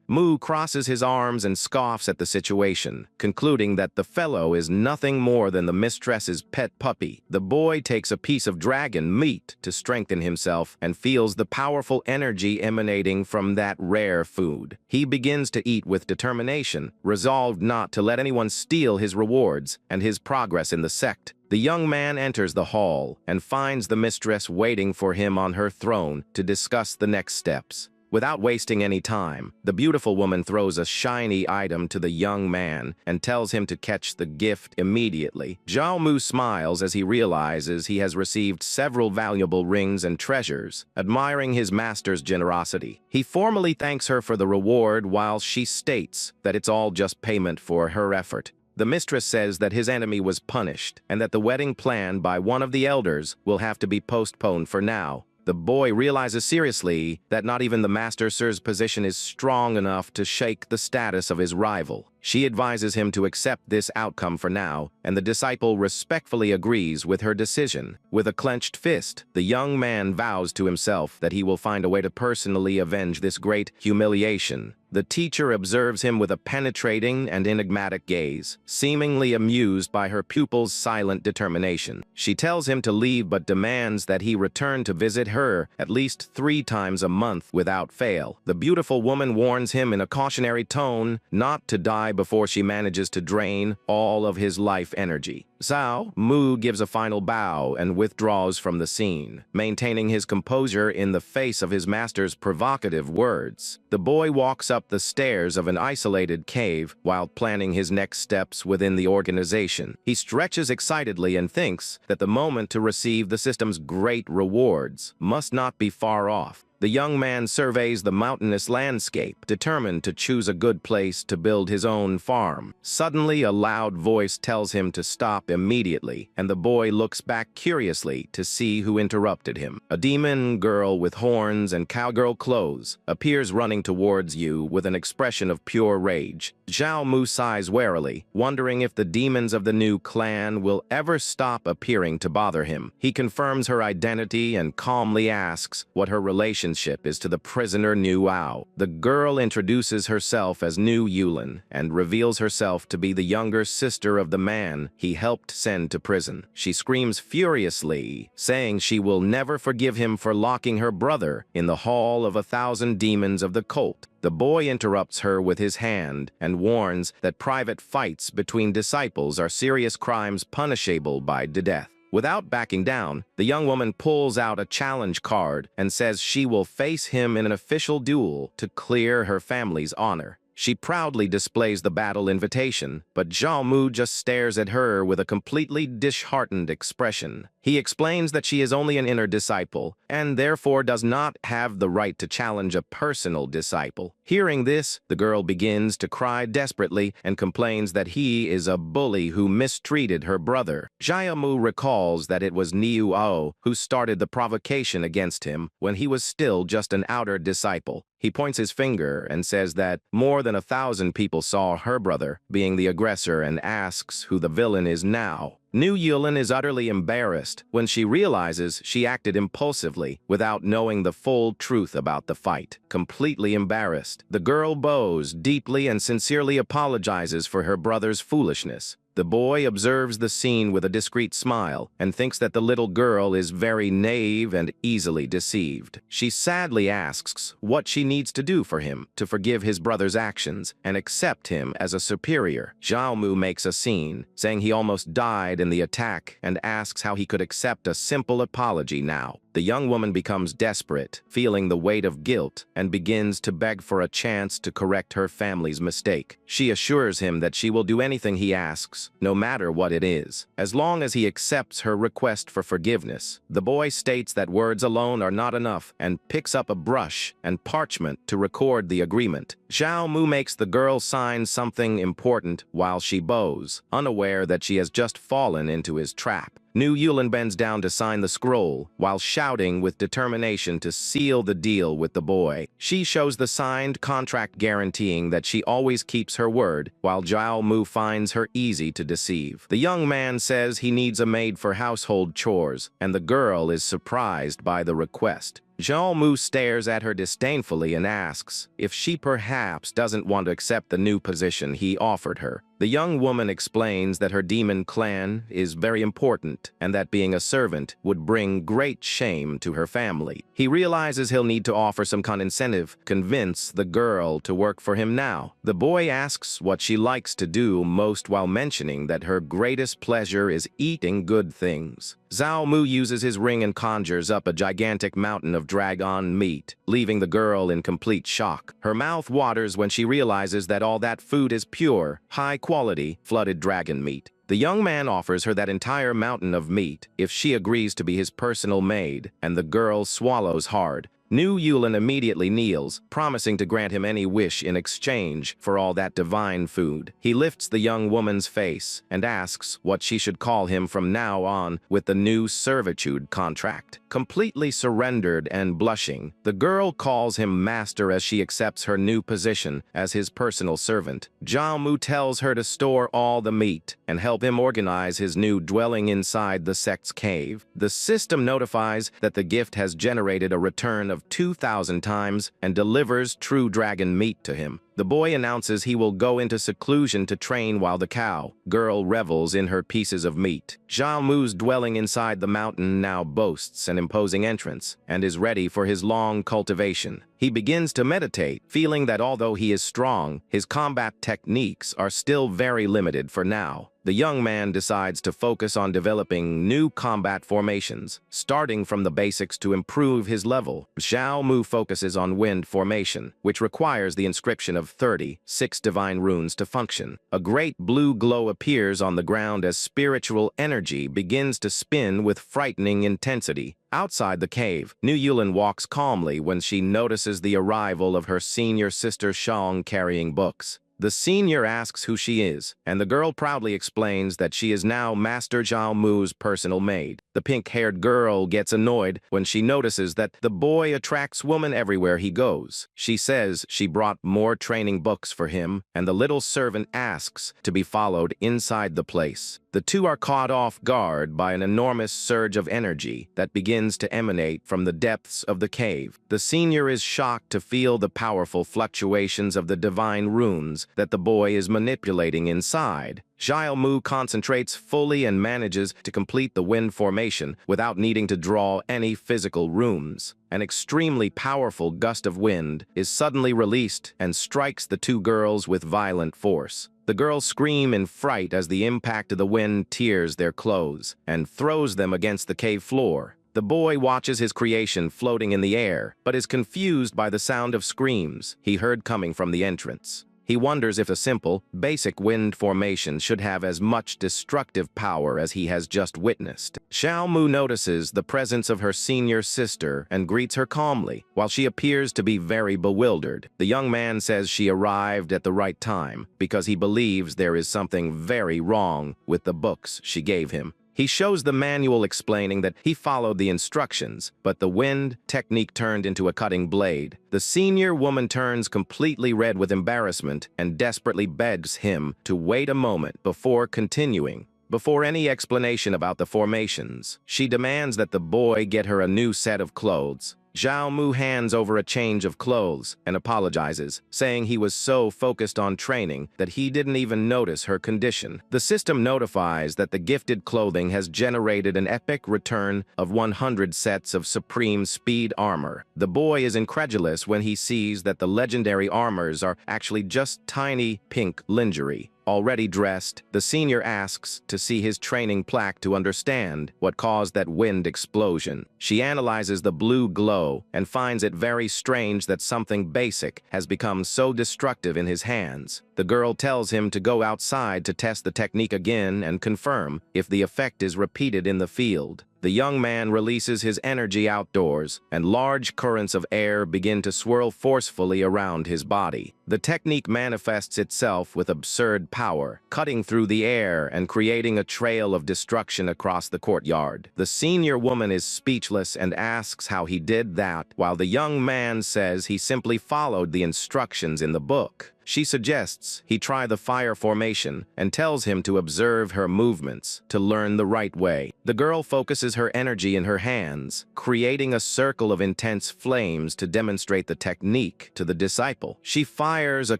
Mu crosses his arms and scoffs at the situation, concluding that the fellow is nothing more than the mistress's pet puppy. The boy takes a piece of dragon meat to strengthen himself and feels the powerful energy emanating from that rare food. He begins to eat with determination, resolved not to let anyone steal his rewards and his progress in the sect. The young man enters the hall and finds the mistress waiting for him on her throne to discuss the next steps. Without wasting any time, the beautiful woman throws a shiny item to the young man and tells him to catch the gift immediately. Zhao Mu smiles as he realizes he has received several valuable rings and treasures, admiring his master's generosity. He formally thanks her for the reward while she states that it's all just payment for her effort. The mistress says that his enemy was punished and that the wedding planned by one of the elders will have to be postponed for now. The boy realizes seriously that not even the Master Sir's position is strong enough to shake the status of his rival. She advises him to accept this outcome for now, and the disciple respectfully agrees with her decision. With a clenched fist, the young man vows to himself that he will find a way to personally avenge this great humiliation. The teacher observes him with a penetrating and enigmatic gaze, seemingly amused by her pupil's silent determination. She tells him to leave but demands that he return to visit her at least 3 times a month without fail. The beautiful woman warns him in a cautionary tone not to die before she manages to drain all of his life energy. Zhao Mu gives a final bow and withdraws from the scene, maintaining his composure in the face of his master's provocative words. The boy walks up the stairs of an isolated cave while planning his next steps within the organization. He stretches excitedly and thinks that the moment to receive the system's great rewards must not be far off. The young man surveys the mountainous landscape, determined to choose a good place to build his own farm. Suddenly, a loud voice tells him to stop immediately, and the boy looks back curiously to see who interrupted him. A demon girl with horns and cowgirl clothes appears running towards you with an expression of pure rage. Zhao Mu sighs warily, wondering if the demons of the new clan will ever stop appearing to bother him. He confirms her identity and calmly asks what her relationship is to the prisoner Nu Ao. The girl introduces herself as Nu Yulin and reveals herself to be the younger sister of the man he helped send to prison. She screams furiously, saying she will never forgive him for locking her brother in the hall of 1,000 demons of the cult. The boy interrupts her with his hand and warns that private fights between disciples are serious crimes punishable by death. Without backing down, the young woman pulls out a challenge card and says she will face him in an official duel to clear her family's honor. She proudly displays the battle invitation, but Zhao Mu just stares at her with a completely disheartened expression. He explains that she is only an inner disciple, and therefore does not have the right to challenge a personal disciple. Hearing this, the girl begins to cry desperately and complains that he is a bully who mistreated her brother. Zhao Mu recalls that it was Nu Ao who started the provocation against him when he was still just an outer disciple. He points his finger and says that more than 1,000 people saw her brother being the aggressor and asks who the villain is now. Nu Yulin is utterly embarrassed when she realizes she acted impulsively without knowing the full truth about the fight. Completely embarrassed, the girl bows deeply and sincerely apologizes for her brother's foolishness. The boy observes the scene with a discreet smile and thinks that the little girl is very naive and easily deceived. She sadly asks what she needs to do for him to forgive his brother's actions and accept him as a superior. Zhao Mu makes a scene, saying he almost died in the attack and asks how he could accept a simple apology now. The young woman becomes desperate, feeling the weight of guilt, and begins to beg for a chance to correct her family's mistake. She assures him that she will do anything he asks, no matter what it is, as long as he accepts her request for forgiveness. The boy states that words alone are not enough and picks up a brush and parchment to record the agreement. Zhao Mu makes the girl sign something important while she bows, unaware that she has just fallen into his trap. Nu Yulin bends down to sign the scroll, while shouting with determination to seal the deal with the boy. She shows the signed contract guaranteeing that she always keeps her word, while Zhao Mu finds her easy to deceive. The young man says he needs a maid for household chores, and the girl is surprised by the request. Zhao Mu stares at her disdainfully and asks if she perhaps doesn't want to accept the new position he offered her. The young woman explains that her demon clan is very important and that being a servant would bring great shame to her family. He realizes he'll need to offer some kind of incentive, convince the girl to work for him now. The boy asks what she likes to do most while mentioning that her greatest pleasure is eating good things. Zhao Mu uses his ring and conjures up a gigantic mountain of dragon meat, leaving the girl in complete shock. Her mouth waters when she realizes that all that food is pure, high-quality, flooded dragon meat. The young man offers her that entire mountain of meat if she agrees to be his personal maid, and the girl swallows hard. Nu Yulin immediately kneels, promising to grant him any wish in exchange for all that divine food. He lifts the young woman's face and asks what she should call him from now on with the new servitude contract. Completely surrendered and blushing, the girl calls him master as she accepts her new position as his personal servant. Zhao Mu tells her to store all the meat and help him organize his new dwelling inside the sect's cave. The system notifies that the gift has generated a return of 2,000 times and delivers true dragon meat to him. The boy announces he will go into seclusion to train while the girl revels in her pieces of meat. Zhao Mu's dwelling inside the mountain now boasts an imposing entrance and is ready for his long cultivation. He begins to meditate, feeling that although he is strong, his combat techniques are still very limited for now. The young man decides to focus on developing new combat formations, starting from the basics to improve his level. Zhao Mu focuses on wind formation, which requires the inscription of 36 divine runes to function. A great blue glow appears on the ground as spiritual energy begins to spin with frightening intensity. Outside the cave, Nu Yulin walks calmly when she notices the arrival of her senior sister Shang carrying books. The senior asks who she is, and the girl proudly explains that she is now Master Zhao Mu's personal maid. The pink-haired girl gets annoyed when she notices that the boy attracts women everywhere he goes. She says she brought more training books for him, and the little servant asks to be followed inside the place. The two are caught off guard by an enormous surge of energy that begins to emanate from the depths of the cave. The senior is shocked to feel the powerful fluctuations of the divine runes that the boy is manipulating inside. Zhao Mu concentrates fully and manages to complete the wind formation without needing to draw any physical runes. An extremely powerful gust of wind is suddenly released and strikes the two girls with violent force. The girls scream in fright as the impact of the wind tears their clothes and throws them against the cave floor. The boy watches his creation floating in the air, but is confused by the sound of screams he heard coming from the entrance. He wonders if a simple, basic wind formation should have as much destructive power as he has just witnessed. Zhao Mu notices the presence of her senior sister and greets her calmly, while she appears to be very bewildered. The young man says she arrived at the right time because he believes there is something very wrong with the books she gave him. He shows the manual explaining that he followed the instructions, but the wind technique turned into a cutting blade. The senior woman turns completely red with embarrassment and desperately begs him to wait a moment before continuing. Before any explanation about the formations, she demands that the boy get her a new set of clothes. Zhao Mu hands over a change of clothes and apologizes, saying he was so focused on training that he didn't even notice her condition. The system notifies that the gifted clothing has generated an epic return of 100 sets of supreme speed armor. The boy is incredulous when he sees that the legendary armors are actually just tiny pink lingerie. Already dressed, the senior asks to see his training plaque to understand what caused that wind explosion. She analyzes the blue glow and finds it very strange that something basic has become so destructive in his hands. The girl tells him to go outside to test the technique again and confirm if the effect is repeated in the field. The young man releases his energy outdoors, and large currents of air begin to swirl forcefully around his body. The technique manifests itself with absurd power, cutting through the air and creating a trail of destruction across the courtyard. The senior woman is speechless and asks how he did that, while the young man says he simply followed the instructions in the book. She suggests he try the fire formation and tells him to observe her movements to learn the right way. The girl focuses her energy in her hands, creating a circle of intense flames to demonstrate the technique to the disciple. She fires a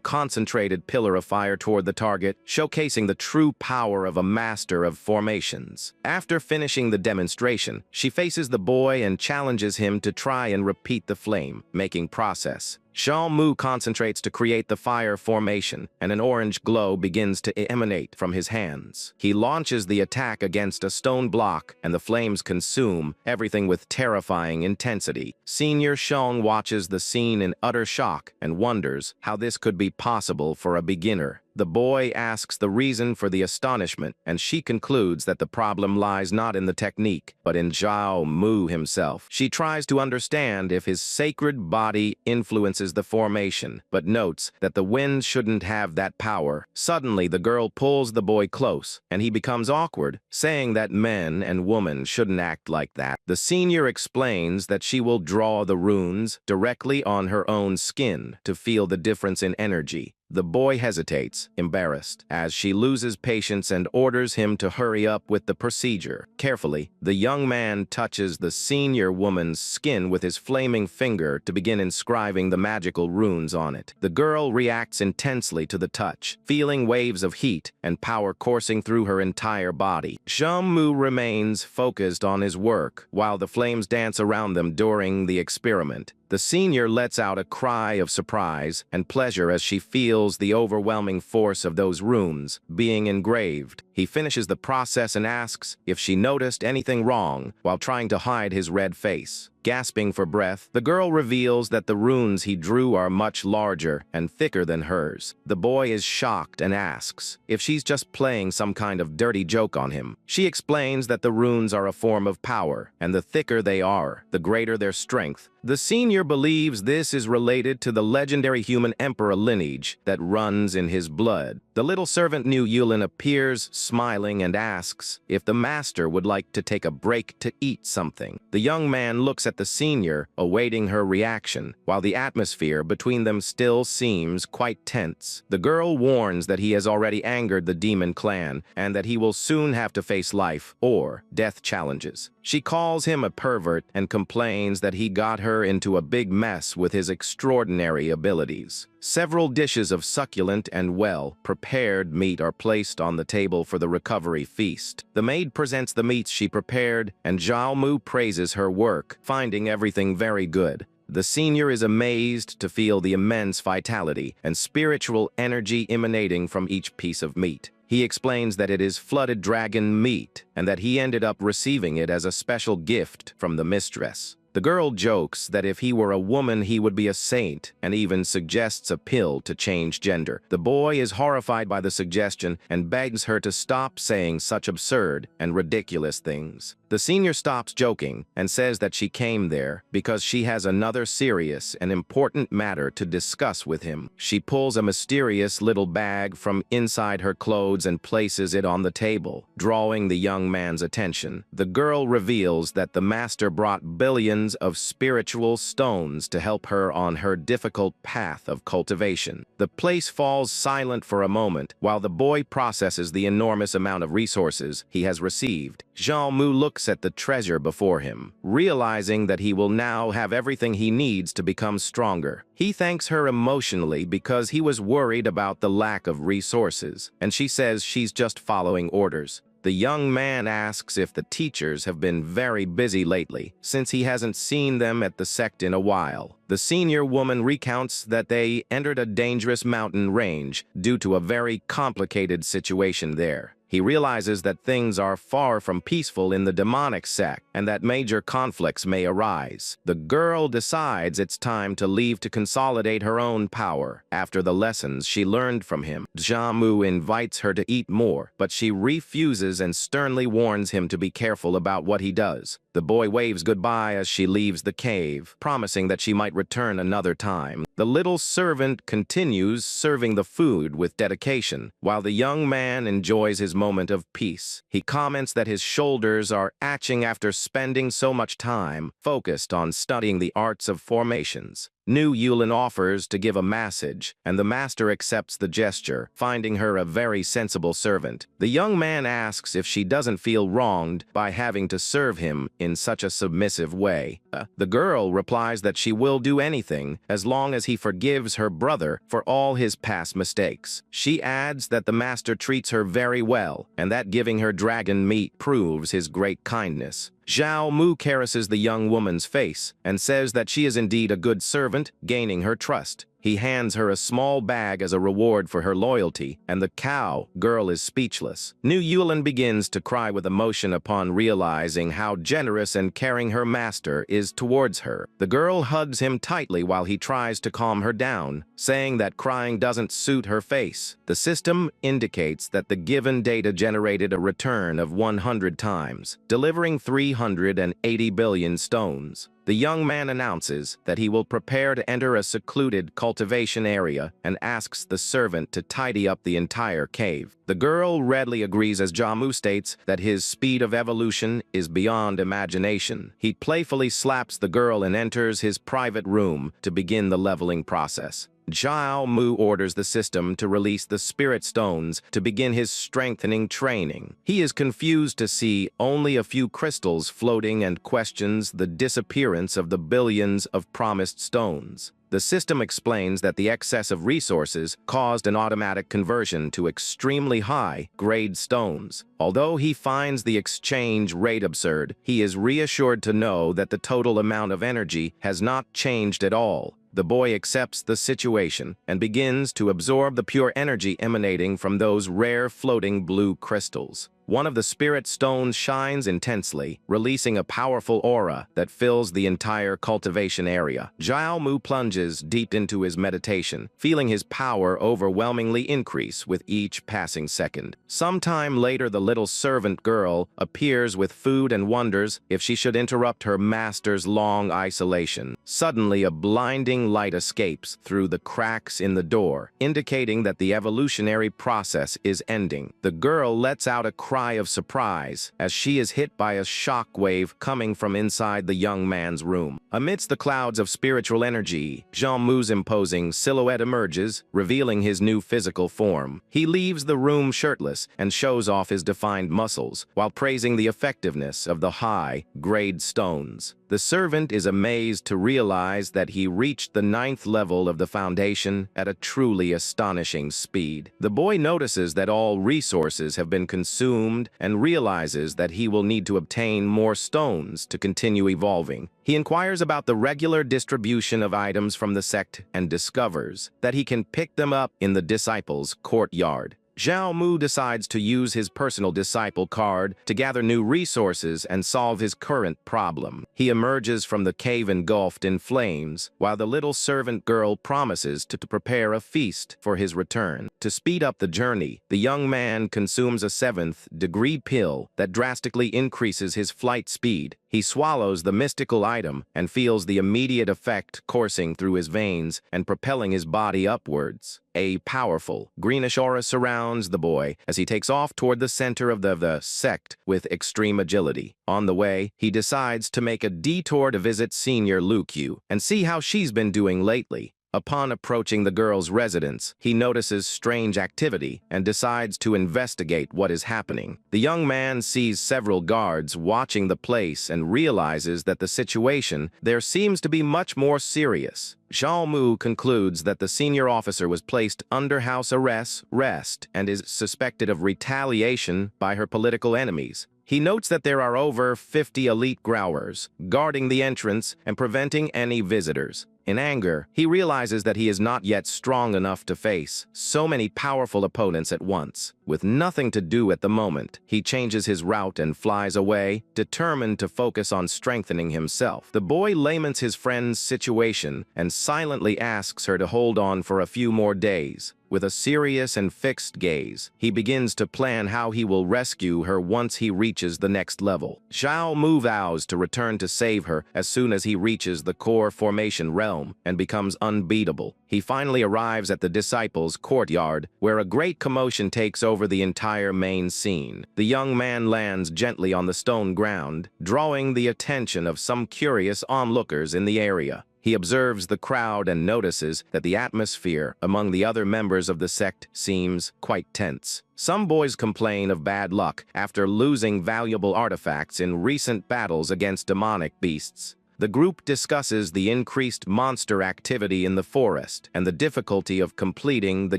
concentrated pillar of fire toward the target, showcasing the true power of a master of formations. After finishing the demonstration, she faces the boy and challenges him to try and repeat the flame-making process. Zhao Mu concentrates to create the fire formation, and an orange glow begins to emanate from his hands. He launches the attack against a stone block, and the flames consume everything with terrifying intensity. Senior Shang watches the scene in utter shock and wonders how this could be possible for a beginner. The boy asks the reason for the astonishment, and she concludes that the problem lies not in the technique, but in Zhao Mu himself. She tries to understand if his sacred body influences the formation, but notes that the wind shouldn't have that power. Suddenly, the girl pulls the boy close, and he becomes awkward, saying that men and women shouldn't act like that. The senior explains that she will draw the runes directly on her own skin to feel the difference in energy. The boy hesitates, embarrassed, as she loses patience and orders him to hurry up with the procedure. Carefully, the young man touches the senior woman's skin with his flaming finger to begin inscribing the magical runes on it. The girl reacts intensely to the touch, feeling waves of heat and power coursing through her entire body. Zhao Mu remains focused on his work, while the flames dance around them during the experiment. The senior lets out a cry of surprise and pleasure as she feels the overwhelming force of those runes being engraved. He finishes the process and asks if she noticed anything wrong while trying to hide his red face. Gasping for breath, the girl reveals that the runes he drew are much larger and thicker than hers. The boy is shocked and asks if she's just playing some kind of dirty joke on him. She explains that the runes are a form of power, and the thicker they are, the greater their strength. The senior believes this is related to the legendary human emperor lineage that runs in his blood. The little servant New Yulin appears, smiling, and asks if the master would like to take a break to eat something. The young man looks at the senior, awaiting her reaction, while the atmosphere between them still seems quite tense. The girl warns that he has already angered the demon clan, and that he will soon have to face life or death challenges. She calls him a pervert and complains that he got her into a big mess with his extraordinary abilities. Several dishes of succulent and well-prepared meat are placed on the table for the recovery feast. The maid presents the meats she prepared, and Zhao Mu praises her work, finding everything very good. The senior is amazed to feel the immense vitality and spiritual energy emanating from each piece of meat. He explains that it is flooded dragon meat, and that he ended up receiving it as a special gift from the mistress. The girl jokes that if he were a woman he would be a saint, and even suggests a pill to change gender. The boy is horrified by the suggestion and begs her to stop saying such absurd and ridiculous things. The senior stops joking and says that she came there because she has another serious and important matter to discuss with him. She pulls a mysterious little bag from inside her clothes and places it on the table, drawing the young man's attention. The girl reveals that the master brought billions of spiritual stones to help her on her difficult path of cultivation. The place falls silent for a moment while the boy processes the enormous amount of resources he has received. Zhao Mu looks at the treasure before him, realizing that he will now have everything he needs to become stronger. He thanks her emotionally because he was worried about the lack of resources, and she says she's just following orders. The young man asks if the teachers have been very busy lately, since he hasn't seen them at the sect in a while. The senior woman recounts that they entered a dangerous mountain range due to a very complicated situation there. He realizes that things are far from peaceful in the demonic sect and that major conflicts may arise. The girl decides it's time to leave to consolidate her own power after the lessons she learned from him. Zhao Mu invites her to eat more, but she refuses and sternly warns him to be careful about what he does. The boy waves goodbye as she leaves the cave, promising that she might return another time. The little servant continues serving the food with dedication, while the young man enjoys his moment of peace. He comments that his shoulders are aching after spending so much time focused on studying the arts of formations. New Yulin offers to give a massage, and the master accepts the gesture, finding her a very sensible servant. The young man asks if she doesn't feel wronged by having to serve him in such a submissive way. The girl replies that she will do anything as long as he forgives her brother for all his past mistakes. She adds that the master treats her very well, and that giving her dragon meat proves his great kindness. Zhao Mu caresses the young woman's face and says that she is indeed a good servant, gaining her trust. He hands her a small bag as a reward for her loyalty, and the cow girl is speechless. New Yulin begins to cry with emotion upon realizing how generous and caring her master is towards her. The girl hugs him tightly while he tries to calm her down, saying that crying doesn't suit her face. The system indicates that the given data generated a return of 100 times, delivering 380 billion stones. The young man announces that he will prepare to enter a secluded cultivation area and asks the servant to tidy up the entire cave. The girl readily agrees as Jamu states that his speed of evolution is beyond imagination. He playfully slaps the girl and enters his private room to begin the leveling process. Zhao Mu orders the system to release the spirit stones to begin his strengthening training. He is confused to see only a few crystals floating and questions the disappearance of the billions of promised stones. The system explains that the excess of resources caused an automatic conversion to extremely high-grade stones. Although he finds the exchange rate absurd, he is reassured to know that the total amount of energy has not changed at all. The boy accepts the situation and begins to absorb the pure energy emanating from those rare floating blue crystals. One of the spirit stones shines intensely, releasing a powerful aura that fills the entire cultivation area. Zhao Mu plunges deep into his meditation, feeling his power overwhelmingly increase with each passing second. Sometime later, the little servant girl appears with food and wonders if she should interrupt her master's long isolation. Suddenly, a blinding light escapes through the cracks in the door, indicating that the evolutionary process is ending. The girl lets out a cry of surprise as she is hit by a shock wave coming from inside the young man's room. Amidst the clouds of spiritual energy, Zhao Mu's imposing silhouette emerges, revealing his new physical form. He leaves the room shirtless and shows off his defined muscles, while praising the effectiveness of the high-grade stones. The servant is amazed to realize that he reached the 9th level of the foundation at a truly astonishing speed. The boy notices that all resources have been consumed and realizes that he will need to obtain more stones to continue evolving. He inquires about the regular distribution of items from the sect and discovers that he can pick them up in the disciples' courtyard. Zhao Mu decides to use his personal disciple card to gather new resources and solve his current problem. He emerges from the cave engulfed in flames, while the little servant girl promises to prepare a feast for his return. To speed up the journey, the young man consumes a 7th-degree pill that drastically increases his flight speed. He swallows the mystical item and feels the immediate effect coursing through his veins and propelling his body upwards. A powerful, greenish aura surrounds the boy as he takes off toward the center of the sect with extreme agility. On the way, he decides to make a detour to visit Senior Lu Qiu and see how she's been doing lately. Upon approaching the girl's residence, he notices strange activity and decides to investigate what is happening. The young man sees several guards watching the place and realizes that the situation there seems to be much more serious. Zhao Mu concludes that the senior officer was placed under house arrest and is suspected of retaliation by her political enemies. He notes that there are over 50 elite growers guarding the entrance and preventing any visitors. In anger, he realizes that he is not yet strong enough to face so many powerful opponents at once. With nothing to do at the moment, he changes his route and flies away, determined to focus on strengthening himself. The boy laments his friend's situation and silently asks her to hold on for a few more days. With a serious and fixed gaze, he begins to plan how he will rescue her once he reaches the next level. Zhao Mu vows to return to save her as soon as he reaches the core formation realm and becomes unbeatable. He finally arrives at the disciples' courtyard, where a great commotion takes over the entire main scene. The young man lands gently on the stone ground, drawing the attention of some curious onlookers in the area. He observes the crowd and notices that the atmosphere among the other members of the sect seems quite tense. Some boys complain of bad luck after losing valuable artifacts in recent battles against demonic beasts. The group discusses the increased monster activity in the forest and the difficulty of completing the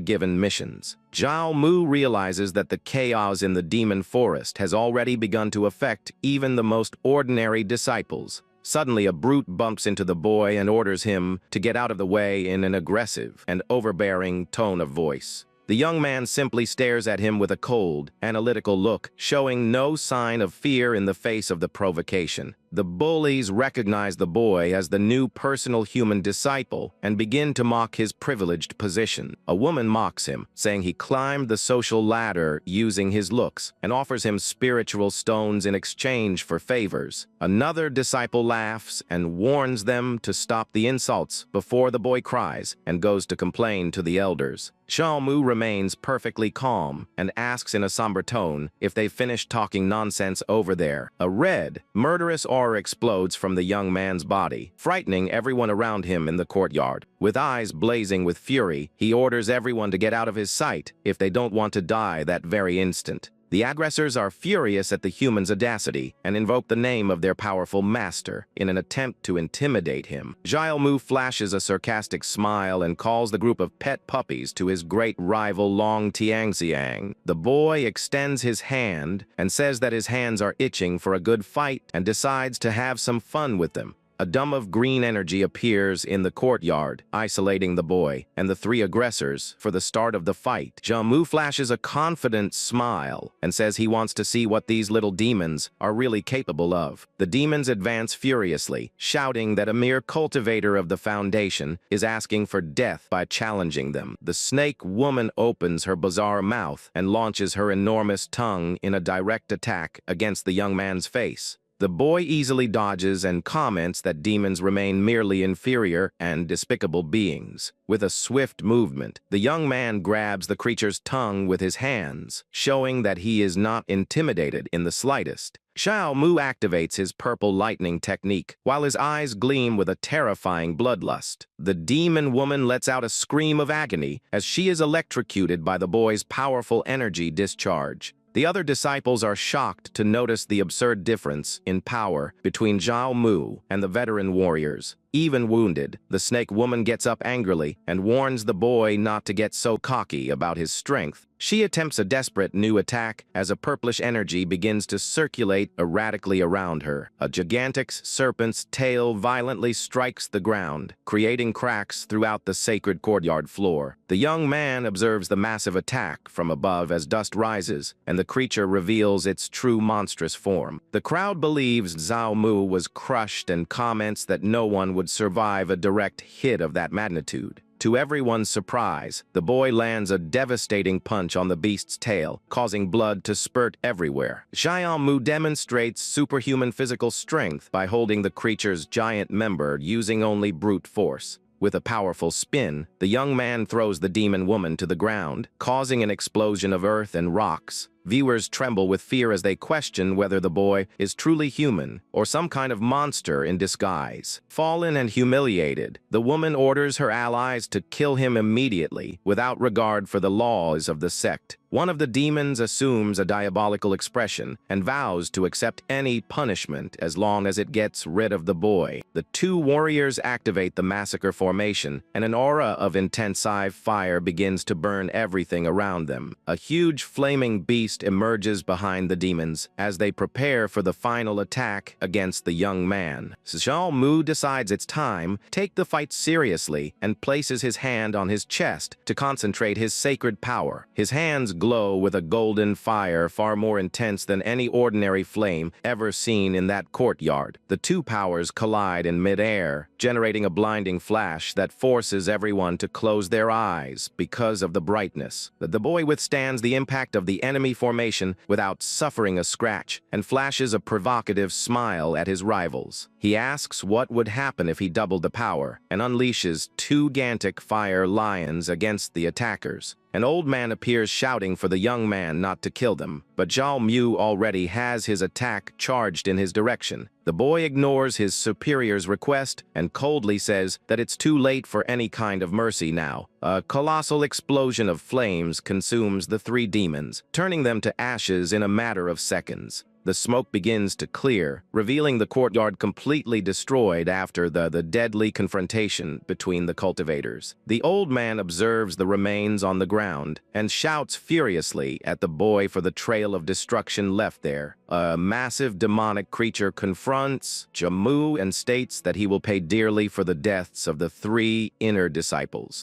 given missions. Zhao Mu realizes that the chaos in the demon forest has already begun to affect even the most ordinary disciples. Suddenly, a brute bumps into the boy and orders him to get out of the way in an aggressive and overbearing tone of voice. The young man simply stares at him with a cold, analytical look, showing no sign of fear in the face of the provocation. The bullies recognize the boy as the new personal human disciple and begin to mock his privileged position. A woman mocks him, saying he climbed the social ladder using his looks, and offers him spiritual stones in exchange for favors. Another disciple laughs and warns them to stop the insults before the boy cries and goes to complain to the elders. Xiao Mu remains perfectly calm and asks in a somber tone if they've finished talking nonsense over there. A red, murderous aura explodes from the young man's body, frightening everyone around him in the courtyard. With eyes blazing with fury, he orders everyone to get out of his sight if they don't want to die that very instant. The aggressors are furious at the human's audacity and invoke the name of their powerful master in an attempt to intimidate him. Xiao Mu flashes a sarcastic smile and calls the group of pet puppies to his great rival Long Tiangxiang. The boy extends his hand and says that his hands are itching for a good fight and decides to have some fun with them. A dome of green energy appears in the courtyard, isolating the boy and the three aggressors for the start of the fight. Xiao Mu flashes a confident smile and says he wants to see what these little demons are really capable of. The demons advance furiously, shouting that a mere cultivator of the foundation is asking for death by challenging them. The snake woman opens her bizarre mouth and launches her enormous tongue in a direct attack against the young man's face. The boy easily dodges and comments that demons remain merely inferior and despicable beings. With a swift movement, the young man grabs the creature's tongue with his hands, showing that he is not intimidated in the slightest. Xiao Mu activates his purple lightning technique, while his eyes gleam with a terrifying bloodlust. The demon woman lets out a scream of agony as she is electrocuted by the boy's powerful energy discharge. The other disciples are shocked to notice the absurd difference in power between Xiao Mu and the veteran warriors. Even wounded, the snake woman gets up angrily and warns the boy not to get so cocky about his strength. She attempts a desperate new attack as a purplish energy begins to circulate erratically around her. A gigantic serpent's tail violently strikes the ground, creating cracks throughout the sacred courtyard floor. The young man observes the massive attack from above as dust rises, and the creature reveals its true monstrous form. The crowd believes Xiao Mu was crushed and comments that no one would survive a direct hit of that magnitude. To everyone's surprise, the boy lands a devastating punch on the beast's tail, causing blood to spurt everywhere. Xiao Mu demonstrates superhuman physical strength by holding the creature's giant member using only brute force. With a powerful spin, the young man throws the demon woman to the ground, causing an explosion of earth and rocks. Viewers tremble with fear as they question whether the boy is truly human or some kind of monster in disguise. Fallen and humiliated, the woman orders her allies to kill him immediately without regard for the laws of the sect. One of the demons assumes a diabolical expression and vows to accept any punishment as long as it gets rid of the boy. The two warriors activate the massacre formation, and an aura of intensive fire begins to burn everything around them. A huge flaming beast emerges behind the demons as they prepare for the final attack against the young man. Xiao Mu decides it's time, take the fight seriously, and places his hand on his chest to concentrate his sacred power. His hands glow with a golden fire far more intense than any ordinary flame ever seen in that courtyard. The two powers collide in mid-air, generating a blinding flash that forces everyone to close their eyes because of the brightness. The boy withstands the impact of the enemy formation without suffering a scratch and flashes a provocative smile at his rivals. He asks what would happen if he doubled the power and unleashes two gigantic fire lions against the attackers. An old man appears shouting for the young man not to kill them, but Xiao Mu already has his attack charged in his direction. The boy ignores his superior's request and coldly says that it's too late for any kind of mercy now. A colossal explosion of flames consumes the three demons, turning them to ashes in a matter of seconds. The smoke begins to clear, revealing the courtyard completely destroyed after the deadly confrontation between the cultivators. The old man observes the remains on the ground and shouts furiously at the boy for the trail of destruction left there. A massive demonic creature confronts Jamu and states that he will pay dearly for the deaths of the 3 inner disciples.